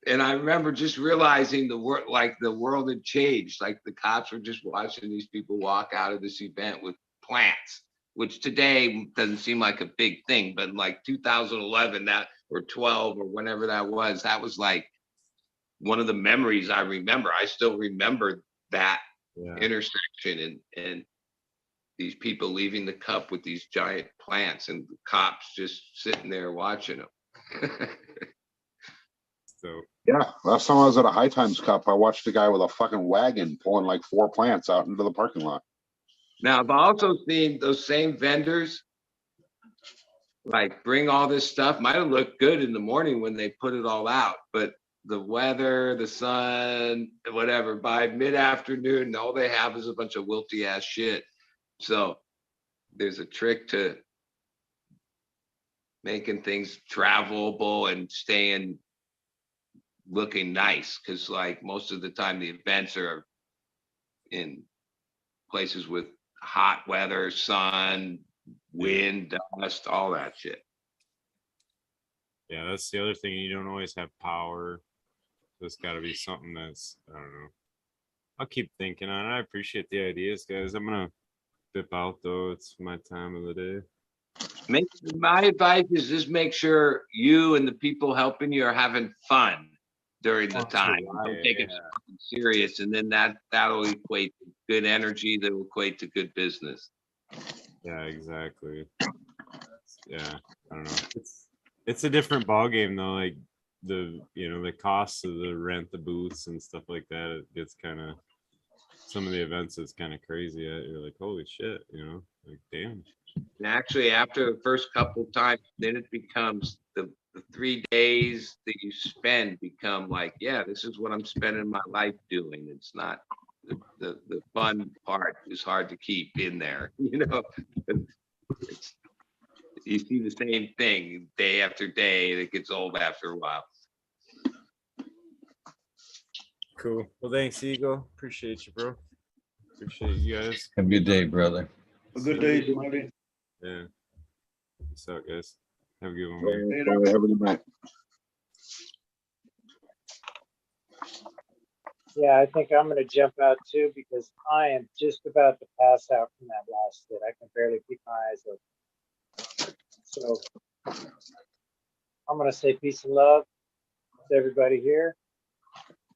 And I remember just realizing the world had changed. Like the cops were just watching these people walk out of this event with plants, which today doesn't seem like a big thing, but in like 2011 or 12 or whenever that was like one of the memories I remember. I still remember that intersection and these people leaving the cup with these giant plants and the cops just sitting there watching them. so Yeah, last time I was at a High Times Cup, I watched a guy with a fucking wagon pulling like 4 plants out into the parking lot. Now, I've also seen those same vendors like bring all this stuff. Might have looked good in the morning when they put it all out, but the weather, the sun, whatever, by mid-afternoon, all they have is a bunch of wilty ass shit. So there's a trick to making things travelable and staying looking nice, because like most of the time the events are in places with hot weather, sun, wind, dust, all that shit. yeah, that's the other thing. You don't always have power. There's got to be something that's, I don't know. I'll keep thinking on it. I appreciate the ideas, guys. I'm gonna dip out though. It's my time of the day. My advice is just make sure you and the people helping you are having fun during the time. Don't take it serious, and then that'll equate to good energy. That will equate to good business. Yeah, exactly. Yeah, I don't know. It's a different ball game though. Like the costs of the rent, the booths and stuff like that. It's kind of some of the events. It's kind of crazy. You're like, holy shit, like damn. And actually, after the first couple of times, then it becomes the 3 days that you spend become like, yeah, this is what I'm spending my life doing. It's not the fun part is hard to keep in there. You see the same thing day after day, and it gets old after a while. Cool. Well, thanks, Eagle. Appreciate you, bro. Appreciate you guys. Have a good day, brother. A good day, Smiley. Yeah. Peace out, guys. Have a good one. Bye, have a good night. Yeah, I think I'm going to jump out too because I am just about to pass out from that last hit. I can barely keep my eyes open. So I'm going to say peace and love to everybody here.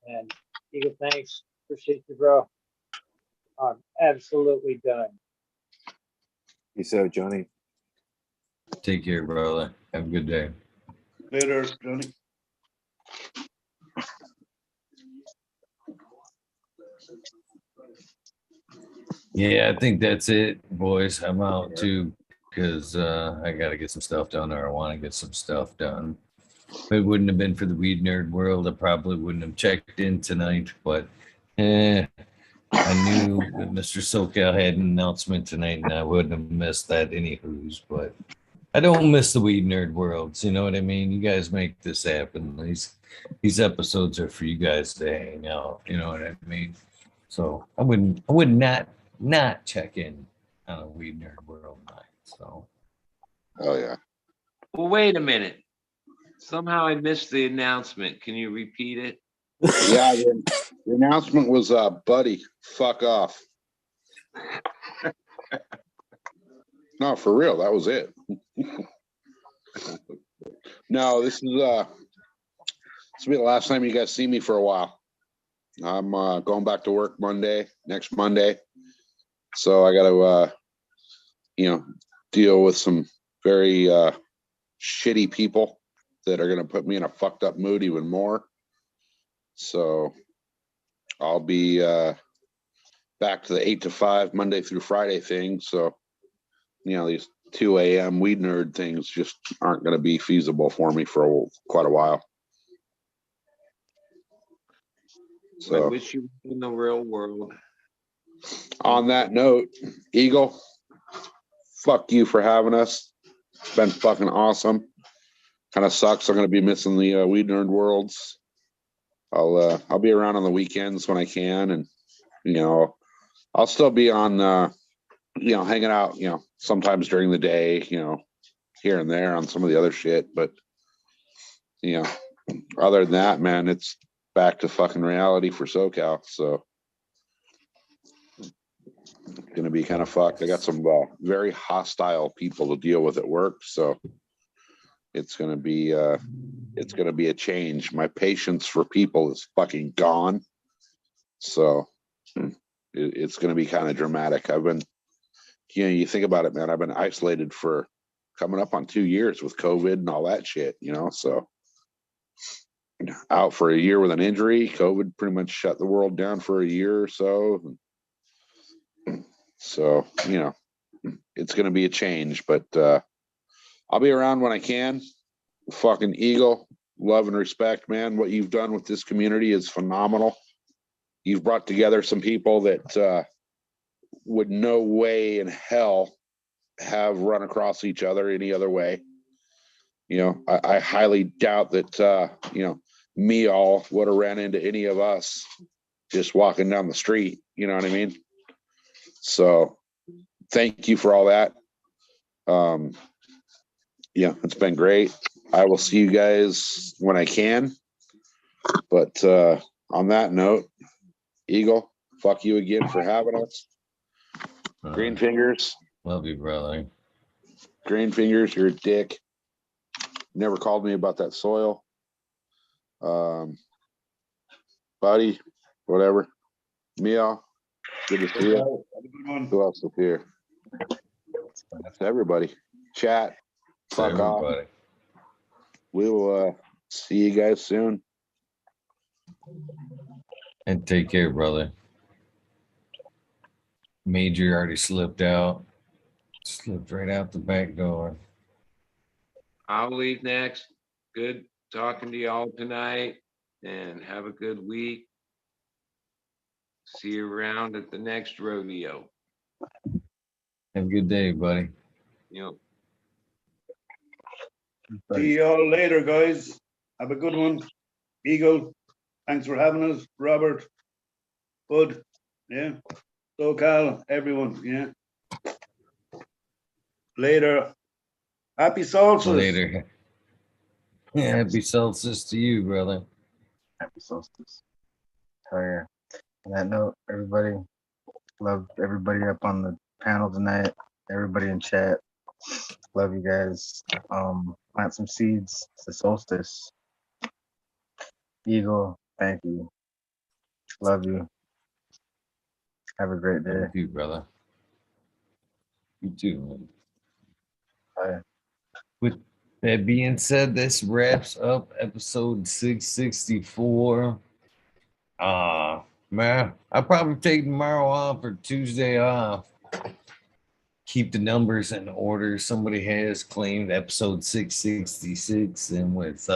And Eagle, thanks. Appreciate you, bro. I'm absolutely done. Peace out, Johnny. Take care, brother. Have a good day. Later, Johnny. Yeah, I think that's it, boys. I'm out too because I got to get some stuff done, or I want to get some stuff done. If it wouldn't have been for the Weed Nerd World, I probably wouldn't have checked in tonight. But I knew that Mr. SoCal had an announcement tonight, and I wouldn't have missed that anywho's. But I don't miss the Weed Nerd Worlds. You know what I mean? You guys make this happen. These episodes are for you guys to hang out. You know what I mean? So I would not check in on a Weed Nerd World night. So Oh yeah. Well, wait a minute. Somehow I missed the announcement. Can you repeat it? Yeah, the announcement was buddy, fuck off. No, for real, that was it. No, this will be the last time you guys see me for a while. I'm going back to work next Monday. So I got to, deal with some very shitty people that are going to put me in a fucked up mood even more. So I'll be back to the 8 to 5 Monday through Friday thing. So, these 2 a.m. weed nerd things just aren't going to be feasible for me for quite a while. I So wish you were in the real world. on that note, Eagle, fuck you for having us. It's been fucking awesome. Kind of sucks. I'm going to be missing the Weed Nerd Worlds. I'll be around on the weekends when I can, and I'll still be on hanging out, sometimes during the day, here and there on some of the other shit. But other than that, man, it's back to fucking reality for SoCal. So it's gonna be kind of fucked. I got some very hostile people to deal with at work, so it's gonna be a change. My patience for people is fucking gone. So it's gonna be kind of dramatic. I've been, you think about it, man. I've been isolated for coming up on 2 years with COVID and all that shit, so out for a year with an injury. COVID pretty much shut the world down for a year or so. So, it's going to be a change, but I'll be around when I can. Fucking Eagle, love and respect, man. What you've done with this community is phenomenal. You've brought together some people that would no way in hell have run across each other any other way. I highly doubt that, Meaul would have ran into any of us just walking down the street. You know what I mean? So thank you for all that. It's been great. I will see you guys when I can. But on that note, Eagle, fuck you again for having us. Greenfingers. Love you, brother. Greenfingers, you're a dick. Never called me about that soil. Buddy, whatever. Meow, good to see you. Who else is here? That's everybody. Chat. Fuck everybody. off. We will see you guys soon. And take care, brother. Major already slipped out. Slipped right out the back door. I'll leave next. Good talking to y'all tonight, and have a good week. See you around at the next rodeo. Have a good day, buddy. See y'all later, guys. Have a good one. Eagle, thanks for having us. Robert, Bud, yeah. SoCal, everyone, yeah. Later. Happy solstice. Later. Yeah, happy solstice to you, brother. Happy solstice. Oh yeah. On that note, everybody, love everybody up on the panel tonight. Everybody in chat. Love you guys. Plant some seeds. It's the solstice. Eagle, thank you. Love you. Have a great day. Thank you, brother. You too, man. Bye. With that being said, this wraps up episode 664. Man, I'll probably take tomorrow off or Tuesday off. Keep the numbers in order. Somebody has claimed episode 666, and with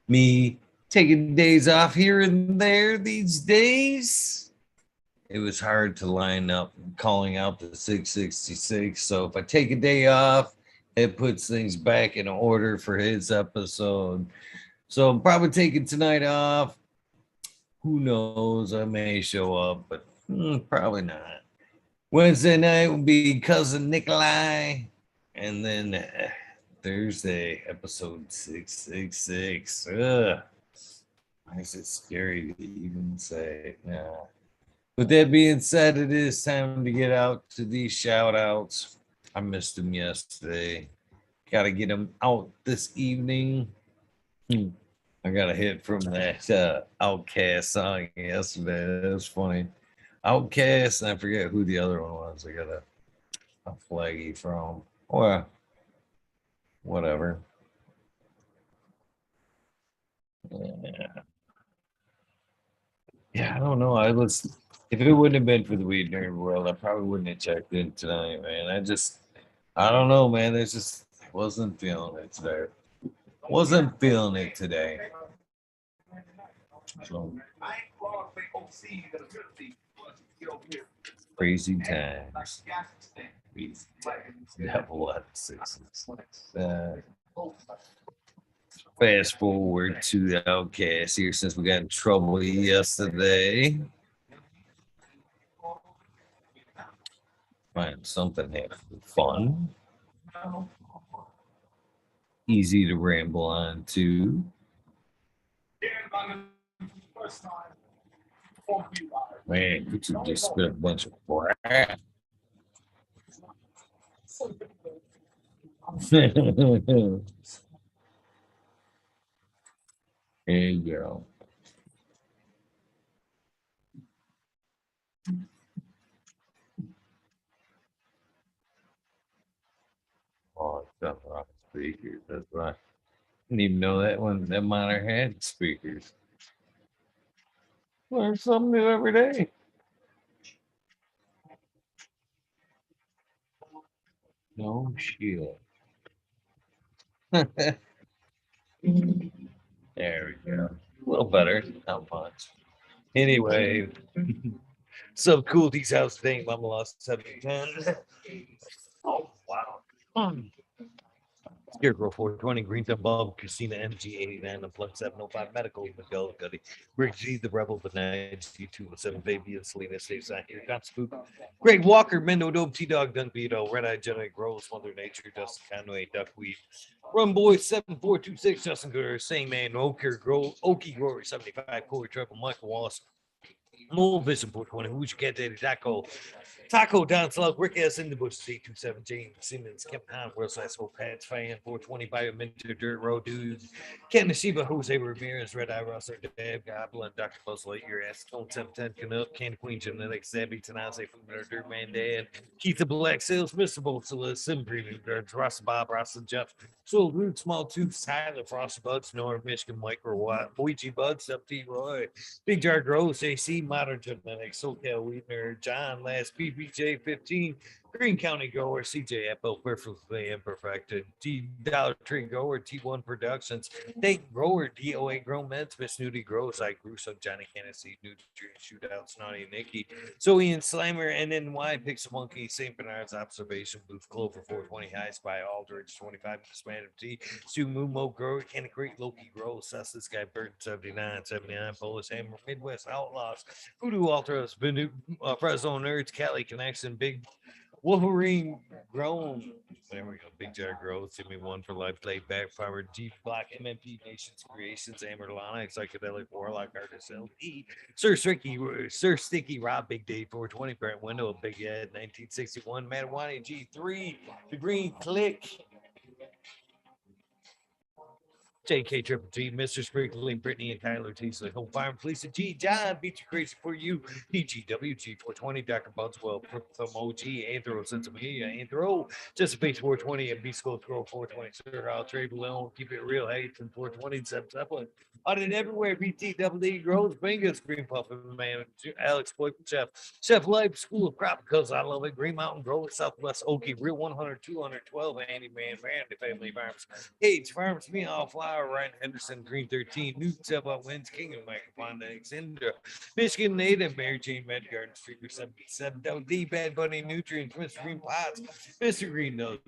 me taking days off here and there these days, it was hard to line up calling out the 666. So if I take a day off, it puts things back in order for his episode. So I'm probably taking tonight off. Who knows? I may show up, but probably not. Wednesday night will be cousin Nikolai, and then Thursday episode 666. Ugh. Why is it scary to even say? Yeah. With that being said, it is time to get out to these shout outs. I missed them yesterday. Got to get them out this evening. I got a hit from that Outcast song yesterday. That was funny. Outcast, and I forget who the other one was. I got a flaggy from. Well, whatever. Yeah, I don't know. If it wouldn't have been for the Weed Nerd World, I probably wouldn't have checked in tonight, man. I don't know, man. Wasn't feeling it today. Wasn't feeling it today. So, crazy times. Devil at 666. Fast forward to the Outcast here since we got in trouble yesterday. Find something having fun. Easy to ramble on to. Man, you should just spit a bunch of crap. There you go. Oh, it's got a lot of speakers. That's right. Didn't even know that monitor had speakers. Learn something new every day. No shit. There we go. A little better. Not much. Anyway, so cool. These house thing. Mama lost 710. Oh, wow. Scarecrow 420, Green Thumb Bob, Christina MG 89, and Plug 705, Medical, Miguel Gutty, Rick G, The Rebel, The Night, G207, Baby, Selena, Steve Sign here, Got Spook, Greg Walker, Mendo Dope, T Dog, Dunk Beto, Red Eye Jedi, Gross, Mother Nature, Dustin Conway, Duckweed, Run Boy 7426, Justin Gooder, Same Man, Okie Grower 75, Corey Treble, Michael Wallace, Mole Vision 420, Who's Cat Daddy Taco Don Slug, Rick S. in the Bush, C27, James Simmons, Kevin Hahn, World Classical Pats Fan, 420 Biomentor, Dirt Road Dude, Ken Nashiba, Jose Ramirez, Red Eye Rustler, Dave Goblin, Dr. Buzz Lightyear, Acetone 710, Canuck, Candy Queen Genetics, Sabby Tanase, Dirt Man Dad, Keith the Black Sales, Mr. Bolsilla, Sim Premium Guards, Ross Bob, Ross and Jeff, Soul Root, Small Tooth, Tyler, Frost Buds, North Michigan, Micro Watt, Luigi Buds, Up T Roy, Big Jar Gross, AC, Modern Genetics, SoCal Weedner, John Last, PPJ 15, Green County Grower, CJ Apple, Perfectly Imperfected, T Dollar Tree Grower, T1 Productions, Dayton Grower, DOA Grow Meds, Miss Nudie Grows, I Grew Some, Johnny Hennessy, Nutrient Shootout, Snotty Nikki, so Ian Slimer, NNY, Pixel Monkey, St. Bernard's Observation Booth, Clover 420, High Spy, Aldridge 25, Span of T, Stu Mumo Grower, Candy Creek, Loki Grow, Sus, this guy, Burton 79, Polish Hammer, Midwest Outlaws, Voodoo Ultras, Fresno Nerds, Cali Connection, Big Wolverine Grown. There we go. Big Jar Growth. Give me one for life. Play back powered G Block MMP Nations Creations. Amerlana. Psychedelic Warlock Artist LD. Sir Sticky Rob Big Day 420. Brent Window. Big Ed 1961. Matawani G3. The Green Click. JK Triple T, Mr. Sprinkling, Brittany, and Tyler Teasley, Home Farm, Lisa G, John, Beach Crazy for You, PGWG 420, Dr. Budswell, from OG, Anthro, Sensimilia, Anthro, Just Base 420, and Beast Coast Grow 420, Sir, I'll trade below, keep it real, hey, from 420, Zeppelin. On it everywhere, BT Double D Grows, Fingers, Green Puffin, Man, Alex Boy, Chef Life, School of Tropicals, I love it, Green Mountain Grow, Southwest Okie, Real 100, 212, Andy Man, Randy Family Farms, H Farms, meaulflower, Ryan Henderson, Green 13, New Step Wins, King of Microphone, Alexandra, Michigan Native, Mary Jane Medgarden, Street 77, D, Bad Bunny Nutrients, Mr. Green Pots, Mr. Green Nose.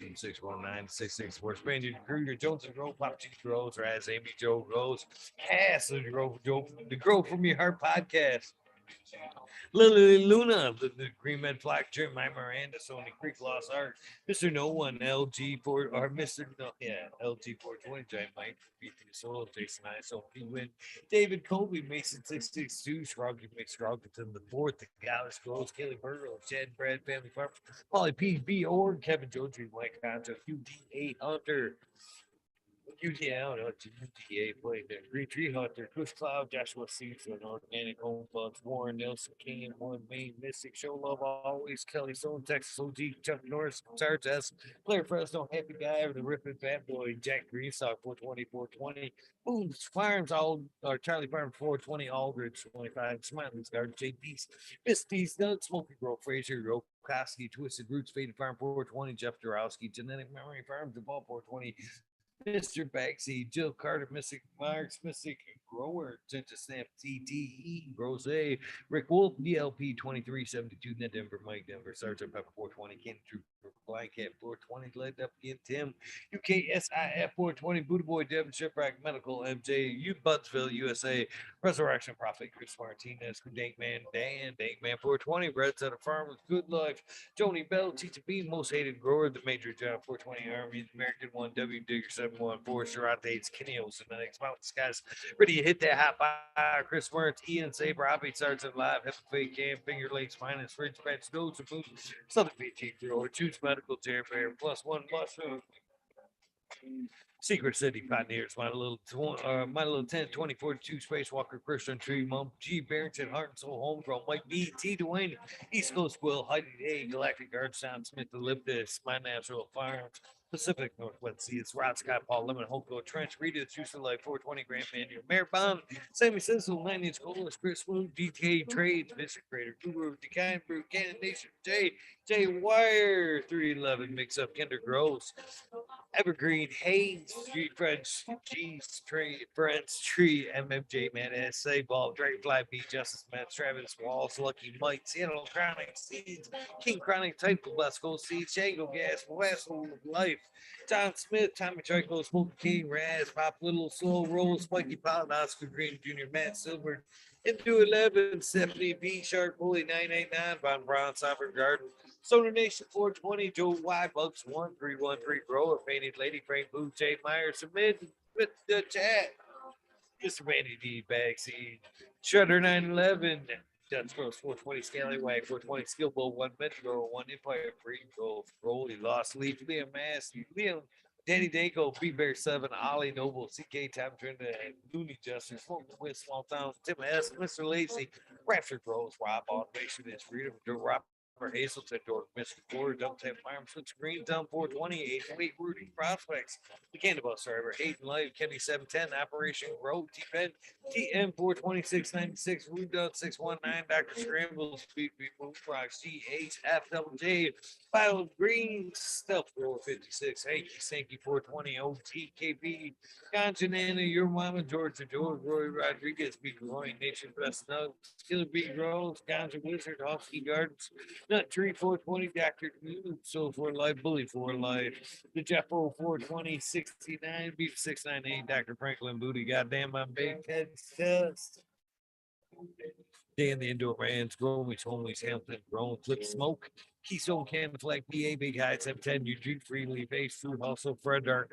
619-664 Spaniard Kruger Jones and Grove Pop Cheese Rose Raz Amy Joe Rose Cass the Grow from Your Heart podcast Lily Luna the Green Med Flag Jeremiah Miranda Sony Creek Lost Art Mr. No One LG4 or Mr. No yeah LG 420 Giant Mike BT Solo Jason I so he win David Colby Mason 662 Scroggy McScroggington the fourth the Gallus Grows Kelly Burrow Chad Brad Family Farm Polly PB Org, Kevin Jodry, Mike Conto, UD8 Hunter, UTA, I don't know, UTA played there. Green Tree Hunter, Kush Cloud, Joshua Season, Organic Home Buds, Warren Nelson, King, One Main, Mystic, Show Love Always, Kelly Stone, Texas OG, Chuck Norris, Sarge S, Blair Fresno, Happy Guy, the Rippin' Fat Boy, Jack Greenstock, 420, 420, Booms, Farms, all, or Charlie Farm, 420, Aldridge, 25, Smiley's Garden, JP's, Misty's, Doug, Smoky Grove, Fraser, Rokoski, Twisted Roots, Faded Farm, 420, Jeff Dorowski, Genetic Memory Farms, the Ball, 420, Mr. Baxi, Jill Carter, Mystic Marks, Mystic Grower, Ginger Snap, TTE, Rose, Rick Wolf, DLP 2372, Net Denver, Mike Denver, Sergeant Pepper 420, Ken Trooper, Black Cat 420, Led Up Again, Tim, UKSIF 420, Buddha Boy, Devin Shipwreck, Medical, MJ, U Buttsville, USA, Resurrection Prophet, Chris Martinez, Dank Man, Dank Man 420, Red Set of Farmers, Good Life, Joni Bell, Teacher B, Most Hated Grower, The Major Job 420 Army, The American One, W Digger 714, Sherrod Dates, Kenny Olsen, the next Mountain Skies, ready to hit that hot fire, Chris Wertz, Ian Saber, Robbie Sergeant Live, Heaven Fake Cam, Finger Lakes Finance, Ridge Patch, Nodes and Boots, Southern PG Grower, Choose Medical, Jerry Bear, Plus One Mushroom, Secret City Pioneers, my little 10, 20, 42 Spacewalker, Christian Tree, Mom, G. Barrington, Heart and Soul, Homegrown, Mike B. T. Dwayne, East Coast Will, Heidi A. Galactic Guard Sound, Smith, Elliptis, My Natural Farms, Pacific Northwest Sea, it's Rod Scott, Paul Lemon, Hope Trench, Rita, Juicer Life, 420 Grand Manual, Mayor Bond, Sammy Sizzle, 9 inch Colas, Chris Smooth, DTA Trades, Mr. Creator, Guru, Decaying Brew, Cannon Nation, J. Wire, 311, Mix Up, Kinder Gross, Evergreen, Hayes, Street French, G's Tree, Friends, Tree, MMJ, Man, SA Ball, Dragonfly B, Justice Man, Travis Walls, Lucky Mike, Seattle Chronic Seeds, King Chronic Type, West Coast Seeds, Shango Gas, West Life, John Smith, Tommy Trico, Smoke King, Raz, Pop Little, Slow Roll, Spiky Pound, Oscar Green Jr., Matt Silver, into 11, Stephanie B, Shark Bully 989, Von Brown, Sovereign Garden, Solar Nation 420, Joe Y, Bucks 1313, Grower, Painted Lady, Frank Boo, Jay Myers, submit with the chat. Mr. Randy D, Backseat, Shutter 911, Dutch Rose 420, Scallywag 420, Skill Bowl 1, Metro 1, Empire 3, Gold, Rolly, Lost Leaf, Liam Mass, Liam, Danny Danko, B Bear 7, Ollie Noble, CK Time Trenda, Looney Justice, Smoke with Small Town, Tim S, Mr. Lacy, Rapture Rose, Rob Automation is Freedom, Rob Hazelton, Dork, Mr. Ford, Double Tap Farm, Switch Green, Town 428, Wait, Rudy, Prospects, the Cannabis Driver, Hayden Live, Kenny 710, Operation Road, T-Pen, TM 42696, Root Dot 619, Dr. Scramble, Speed Move Rocks, GHFWJ, Battle Green, Stealth Roll 56, Hanky Sanky 420, OTKB, Conjanana, Your Mama, Georgia, George, Roy Rodriguez, Big Roy, Nation Best Nugs, Killer Big Rolls, Ganja Wizard, Hofsky Gardens, Nut Tree 420, Dr. New, Soul for Life, Bully for Life, the Jeff 420, 69, Beef 698, Dr. Franklin Booty, Goddamn, I'm Big Head Test. Dan the Indoor Man's, Gromies, Homies, Hampton, Grown, Flip Smoke, Keystone Cannon Flag, PA, Big High, 710, Eugene Freely, Base, Food Hustle, Fred Dark,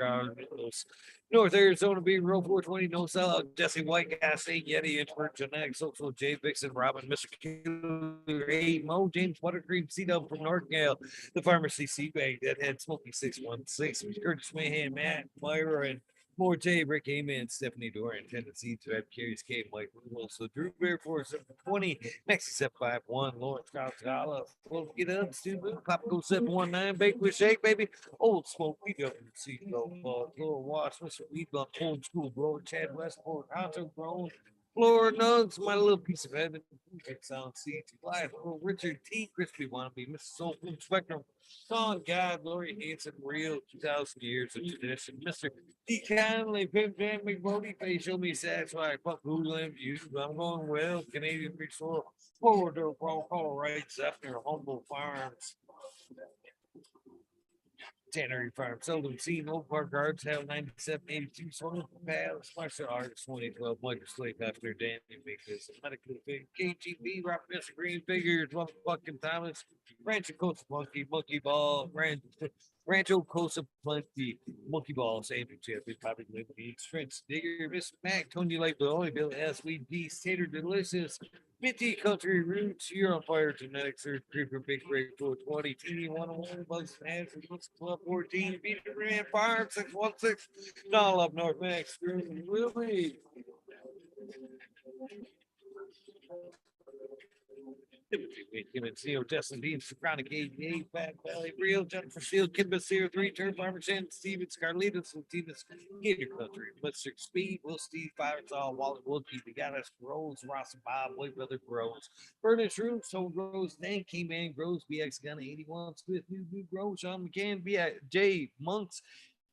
North Arizona, B, Row 420, No Sellout, Jesse White, Gas 8, Yeti, Introvert, Genetic, Social, Jay Vixen, Robin, Mr. Killer, 8, Mo, James Buttercream, C-Dub from North Gale, the Pharmacy Seed Bank, Deadhead, Smoky 616, Curtis Mayhem, Matt, Myra, and Morte, Rick Amen, Stephanie Dorian, Tennessee, Ted Carries Kate, Mike Wilson, Drew Bear 4720, Maxi 751, Lawrence Gonzalez, Well, get up, Stu Luke, Papa Go 719, Bake with Shake, baby, Old Smoke, we go see Laura Wash, Mr. Weed Bump, Old School, Bro, Chad Westport, Honto Grown, Flora Nugs, my little piece of heaven, Sound C, Live, Richard T, Crispy Wannabe, Mr. Soul Food Spectrum, Sean God, Lori Hanson, Real, 2,000 years of tradition, Mr. He kindly pimped and McBody face show me satisfied. Fuck who lives you. I'm going well. Canadian Restore. Forward to call right Zephyr Humble Farms. Tannery Farm, seldom seen, Old Park Guards, Hell 9782, Swollen Pals, Martial Arts 2012, Michael Slate after Danny Makers, Medical Big, KGB, Rock Mr. Green Figures, Fucking Thomas, Rancho Costa Monkey, Monkey Ball, Rancho Costa Monkey, Monkey Ball, Sandwich Champion, Bobby Liberty, Strength Digger, Miss Mac, Tony Lake, Billy, Bill S. Weed Beast, Tater Delicious, Minty Country Roots, you're on fire, genetics, Earth Creeper, Big Break 420, TD 101, Bugs and Hands, Club 14, Peter Brand Farm 616, Donald up North Max, Willie. Kim and Seal, Justin Beans, Chronic 88, Fat Valley, Real, Jennifer Shield, Kim Basir, 3 Turn Farmer, Shannon, Stevens, Carlitos, Latinas, Gator Country, Mr. Speed, Will Steve, Fire Saw, Wally Woodkey, the Goddess Grows, Ross and Bob, White Brother Grows, Furnace Room, Soul Grows, Dan K Man Grows, BX Gun 81, Smith, New Grows, Sean McCann, J Monks,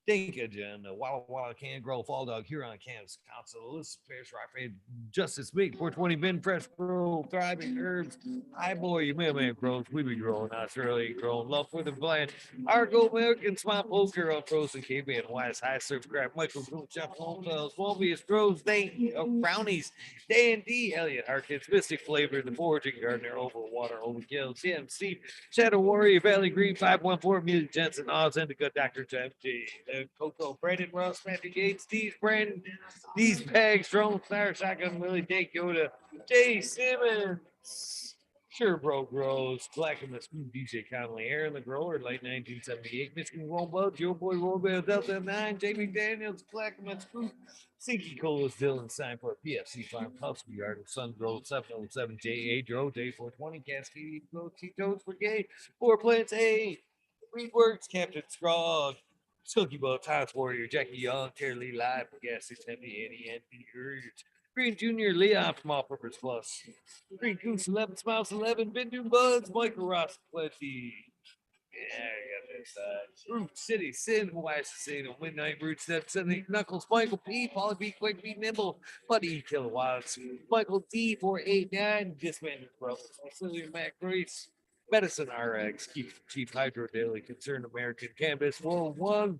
Thank you, Jen. Walla Walla Can Grow, Fall Dog, Huron, Kansas Council, Elizabeth Pierce, Raphael, Justice Big, 420 Ben Fresh Grow, Thriving Herbs, Hi Boy, you man grows, we be growing, Australia growing, Love for the Blind, Argo American Smile Poker on Frozen KB and Wise High Surf Crab, Michael Groom, Jeff Holmes, Wolvius Grows, Brownies, Dan D, Elliot Harkins, Mystic Flavor, The Foraging Gardener, Overwater, Overkill, CMC, Shadow Warrior, Valley Green, 514, Music Jensen, Oz, Indica, Dr. Jeff G, Coco, Brandon Ross, Matthew Gates, Steve Brandon, these bags, Drone, Fire, Shotgun, Willie, Dake, Yoda, Jay Simmons, Sure Bro Grows, Black and the Spoon, DJ Conley, Aaron the Grower, late 1978, Michigan Rollbug, Joe Boy Rollbell, Delta 9, Jamie Daniels, Black and the Spoon, Sinky Colas, Dylan Steinfort, PFC Farm, Husky Yard, Sun Grove, 707, J8, Joe, J420, Cascade, Grove, T-Toes Brigade, Four Plants, A, Reedworks, Captain Scrog, Silky Boat, Tots Warrior, Jackie Young, Terry Lee Live, Gas 670, Eddie, Anthony Urge, Green Jr., Leon from All Purpose Plus, Green Goose 11, Smiles 11, Bindu Buds, Michael Ross, Plenty. Yeah, I got this. Root City, Sin, Hawaii, Casino, Midnight Root Step, Sunday Knuckles, Michael P, Polly B, Quick B, Nimble, Buddy Kilowatts, Michael D, 489, Disbanded Brothers, Cecilia Mac Grace, Medicine RX, Chief Hydro Daily, Concerned American Cannabis 401.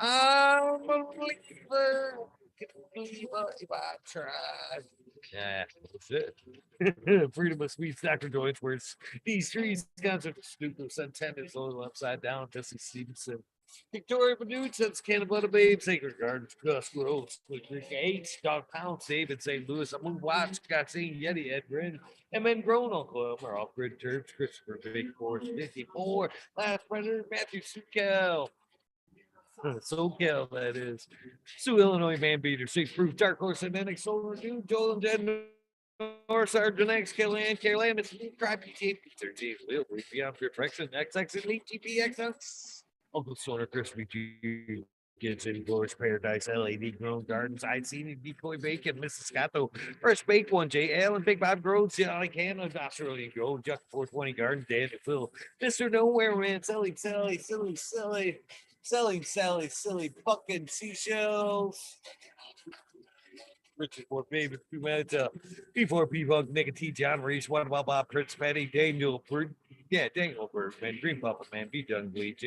I'm a believer. Can believe if I tried. Yeah, that's it. Freedom of Sweet Dr. Joyce, where these trees concept stupid sentence all upside down. Jesse Stevenson. Victoria Badu since Canada Babe, Sacred Gardens, Gus Groves, H, Dog Pounds, David St. Louis, I'm gonna watch, got seen Yeti, Ed Grin, and then grown Uncle Elmer, off grid terms, Christopher Big Force 54, Last Predator, Matthew Sukel. SoCal, that is. Sioux, Illinois, Man Beater, Six Proof, Dark Horse, and Manic Solar Dude, Joel and Jen North, Sergeant X, Killian, Carolyn, it's me, Cry PTA, 13, Will, Read Beyond Perfection, XX, and Elite GPX, Uncle Stoner, Crispy G. Gets in Glorious Paradise, LED Grown Gardens, I'd seen it, Decoy Bacon, Mrs. Scotto, Fresh Baked One, J. Allen, Big Bob Groves, Johnny Canna, Australian Grove, Juck 420 Gardens, Dan Phil, Mr. Nowhere Man, Silly, silly fucking seashells. Richard Ford, Baby, before P-Bug, Nick T, John Reese, One Bob, Prince Patty, Daniel Bird, Daniel Bird, man, Green Papa, man, B. Dun Bleach,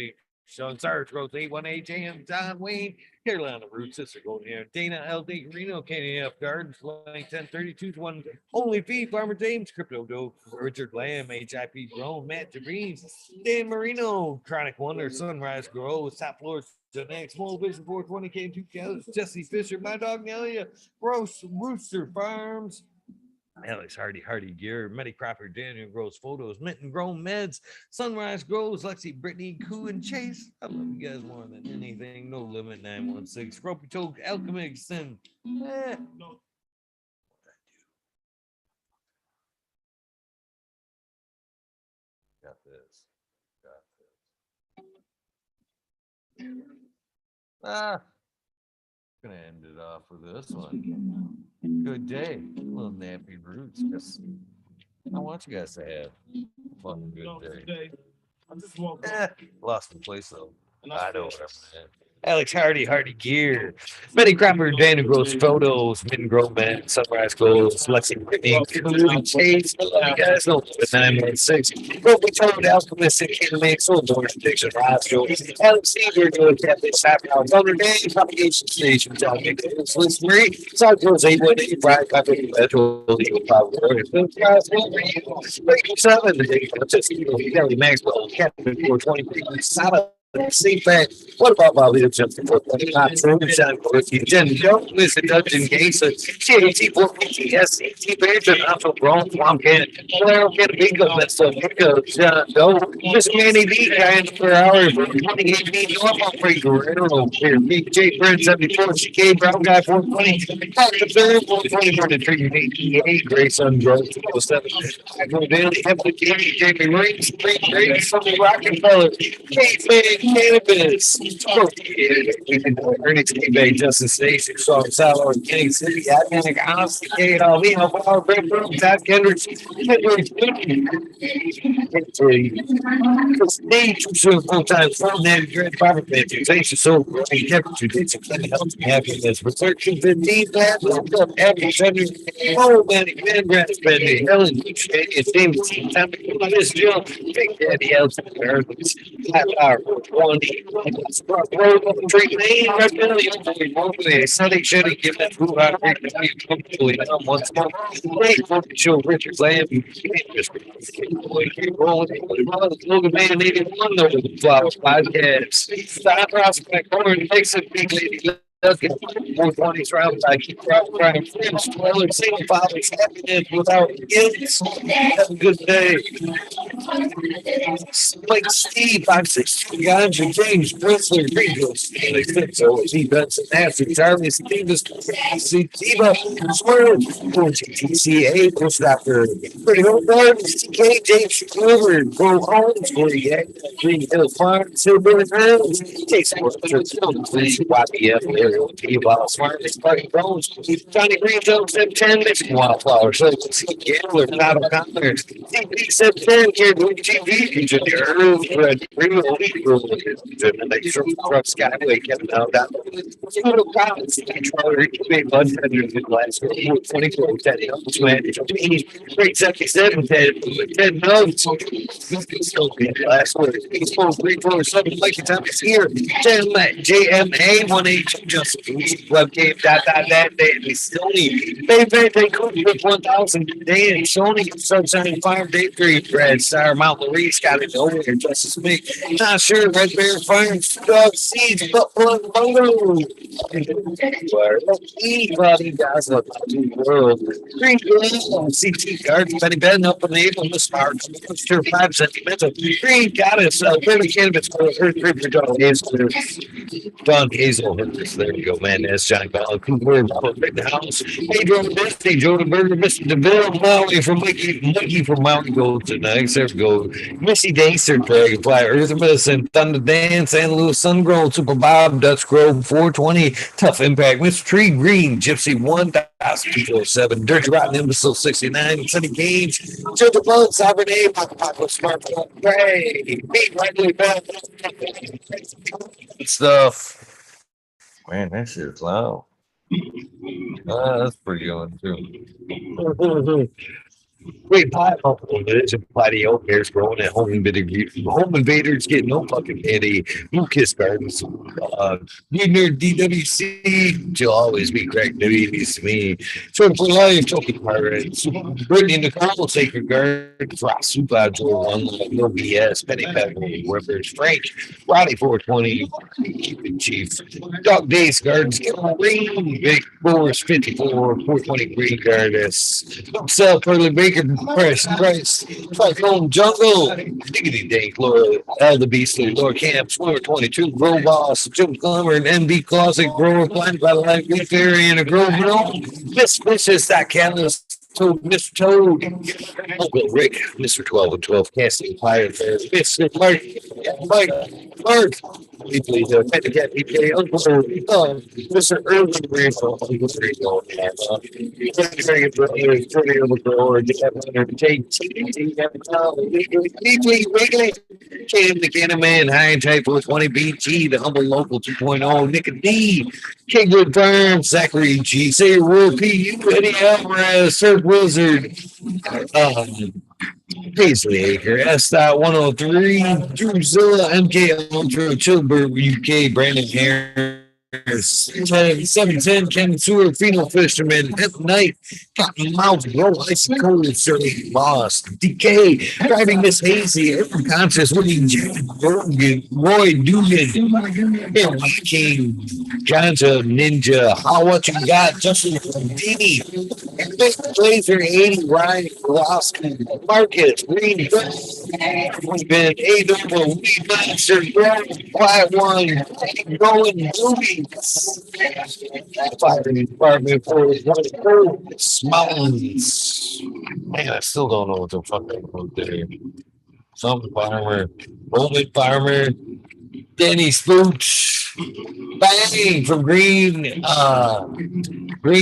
Sean Sarge, Rose 818, J.M. John Wayne, Carolina Root, Sister Golden Hair, Dana L.D. Reno, Kenny F. Gardens, Lane 1032, one Only Fee, Farmer James, Crypto Dope, Richard Lamb, HIP Grown, Matt DeVries, Dan Marino, Chronic Wonder, Sunrise Grows, Top Floors, the next Small Vision 420 came 2 Jesse Fisher, My Dog Nelia, Rooster Farms, Alex Hardy Gear, Metty Cropper, Daniel Grows Photos, Minton Grown Meds, Sunrise Grows, Lexi, Brittany, Koo, and Chase. I love you guys more than anything. No Limit 916, Ropey Toke, Alchemix, and got this. Gonna end it off with this one. Good day, little nappy roots. I want you guys to have a fun, good day. Lost my place though. I know what I'm at. Alex Hardy Gear, Betty Cropper, Dana Gross Photos, Min Grow Man, Sunrise Goals, Lexi Whitney, Chase, you guys know the 916. Broken Toad, Alchemist, and Canna Mix, Old Doors, Addiction, Roscoe, Alex Seaver, doing Captain Sapphire, Thunder Day, Propagation Station, John Nicholas, List Marie, South Girls 818, Brian Pepper, Metro, Legal Power, Breaking 7, the day, Kelly Maxwell, Captain 420, Saba. Same thing. What about Bobby Johnson for 25 John Corky, Jen Jones, Mr. Dutton Gates, CAT 4PTS, T Banton, Alpha Brown, Swamp Can, Blair Can Bingo, that's so John Doe, Miss Manny B, Giants per hour, 28 feet, normal free Guerrero, here, Big J Brent 74, CK Brown Guy 420, Dr. Third 420 for the Trigger 88, Grace Ungrowth 207, I go daily, Temple Katie, Jamie Marine, Spring Grady, Sunday Rockefeller, Kate Man. Cannabis. Ernest eBay, Justice Station, Song Salo, King City, Atlantic, Honestly, Kate, Alvino, Power, Great Room, Todd Kendrick, Stage, full-time, full-name, Grand Private Manufacturing, so growing temperature, dates, and health and happiness, research, 15, average, oh, many, man, grant spending, Helen, it's David, time to go to this deal, Big Daddy, Else, Americans, half hour, 20. Sunday Shetty, give that food out comfortably once more. Great for the show, Richard Lamb. Logan Man 81 over the Flowers Podcast. Stop Prospect Corner, takes a big lady. 420s rounds. I keep trying friends, well, single fathers, happiness without guilt. Have a good day. Like Steve, 5'6", Ganja, James, Bristler, Regals, Felix, Fitzo, G. Benson, Nasser, Charlie, Stevens, Tiva, Swerve, TCA, Post Doctor, Pretty Old Gardens, TK, James, Clover, Go Homes, Green Hill Farm, Silver Hounds, Jason, YPF, Wow, Smart, Sparky Bones, Johnny Green, Joe, 10, Michigan Wildflower, so Gambler, Nottle Connor, TP 710, Kid, TV, Engineer, Red, Green, and they show truck Skyway, Kevin, now down. Photo Collins, Controller, Big Bud, 24, 10, Great 77, 10 notes. Last word, he's 347, like the time is here. JMA 182, just webcam, they still need. They could with 1,000 today, and Sony, Sunshine Farm, Dave Green, Red Star, Mount Maurice, got it over here, Justice Smith. Not sure, Red Bear Farms, Dog Seeds, Buffalo, Bungo. Anybody guys look the world. Green Green, CT Garden, Benny Ben, up in the April, the Smart, sure 5 centimeters. Green got it, so Billy Cannabis for Earth River Dog Hazel. Don Hazel, there you go, man. That's Johnny Ball, Cooper, in the house. Pedro Destiny, Jordan Burger, Mr. DeVille, Molly from Mickey from Mountain Gold tonight. There we go. Missy Dancer, Dragonfly, Earth Medicine, Thunder Dance, San Luis Sun Grown, Super Bob, Dutch Grove, 420, Tough Impact, Mr. Tree Green, Gypsy 1,207, Dirty Rotten Imbecile 69, Sunny Gage, Jojo Bug, Cyber Papa Smart, Gray, Pete Rightly Bad stuff. Man, that shit's loud. That's pretty good too. Great pie, there's a patio bears growing at home invaders get no fucking candy. You kiss gardens. Nerd DWC, she'll always be crack babies to me. Sort for life, talking pirates. Brittany Nicole, Sacred Guard, Frost Super Joe, One Love, No BS, Penny Pebble, Rivers, Frank, Roddy 420, Cupid Chief, Dog Days Guards, Green, Big Force 54, 420 Green Guardess, Self Early Baker, Fresh Price, Cyclone Jungle, Diggity Dank, Laura, Al the Beastly, Laura Camps, Floor 22, Grow Boss, Jim Clemmer, and MB Closet, Grower, Blind by Life, Big Fairy, and a Grove Gnome, Miss Vicious, that Candace, Toad, Mr. Toad, Uncle Rick, Mr. 12 and 12, Casting Fire, Mr. Mark, Weekly, the Cat PK, Uncle, Mr. Early Rainbow, Uncle Rainbow, Wiggly, Cam the Canna Man, High and Tight 420, BT, the Humble Local 2.0, Nick and D, Kingwood Farm, Zachary G, Sayer World, PU, Eddie Alvarez, Surf Wizard, Paisley Acre, S.103, Drewzilla, MK Ultra, Chilbert, UK, Brandon Harris, 710, Ken Sewer, Pheno Fisherman, at night, Cotton Mouth, Roll, Icy Cold, Surly Lost, DK, Driving Miss Hazy, Ever Conscious, Woody, Jack, Roy Dugan, Bill King, Ganja, Ninja, How What You Got, Justin Dini, Blazer 80, Ryan Roskin, Marcus, Green, Ben, A-Double, Weed Monster, Quiet One, Going Movies, Fire Department for Smiley. Man, I still don't know what the fuck I wrote there. Some farmer, Roman farmer, Danny Spooch, Bang from Green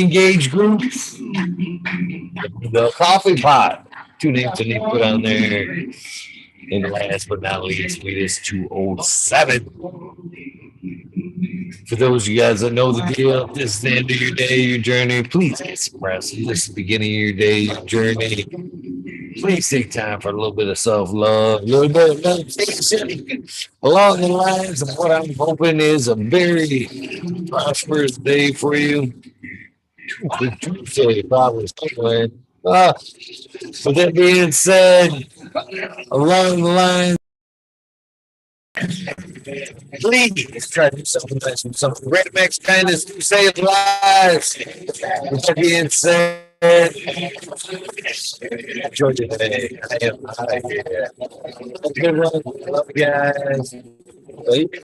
Gauge Group, the Coffee Pot. Two names I need to put on there. And last but not least, Sweetest 207. For those of you guys that know the deal, this is the end of your day, your journey. Please express this is the beginning of your day, your journey. Please take time for a little bit of self-love, a little bit of meditation along the lines of what I'm hoping is a very prosperous day for you. Tuesday, probably somewhere. With that being said, along the line, please try to do something nice with something. Red Max kindness to save lives. With that being said, enjoy your day. I am out of here. Have a good one. Love you guys.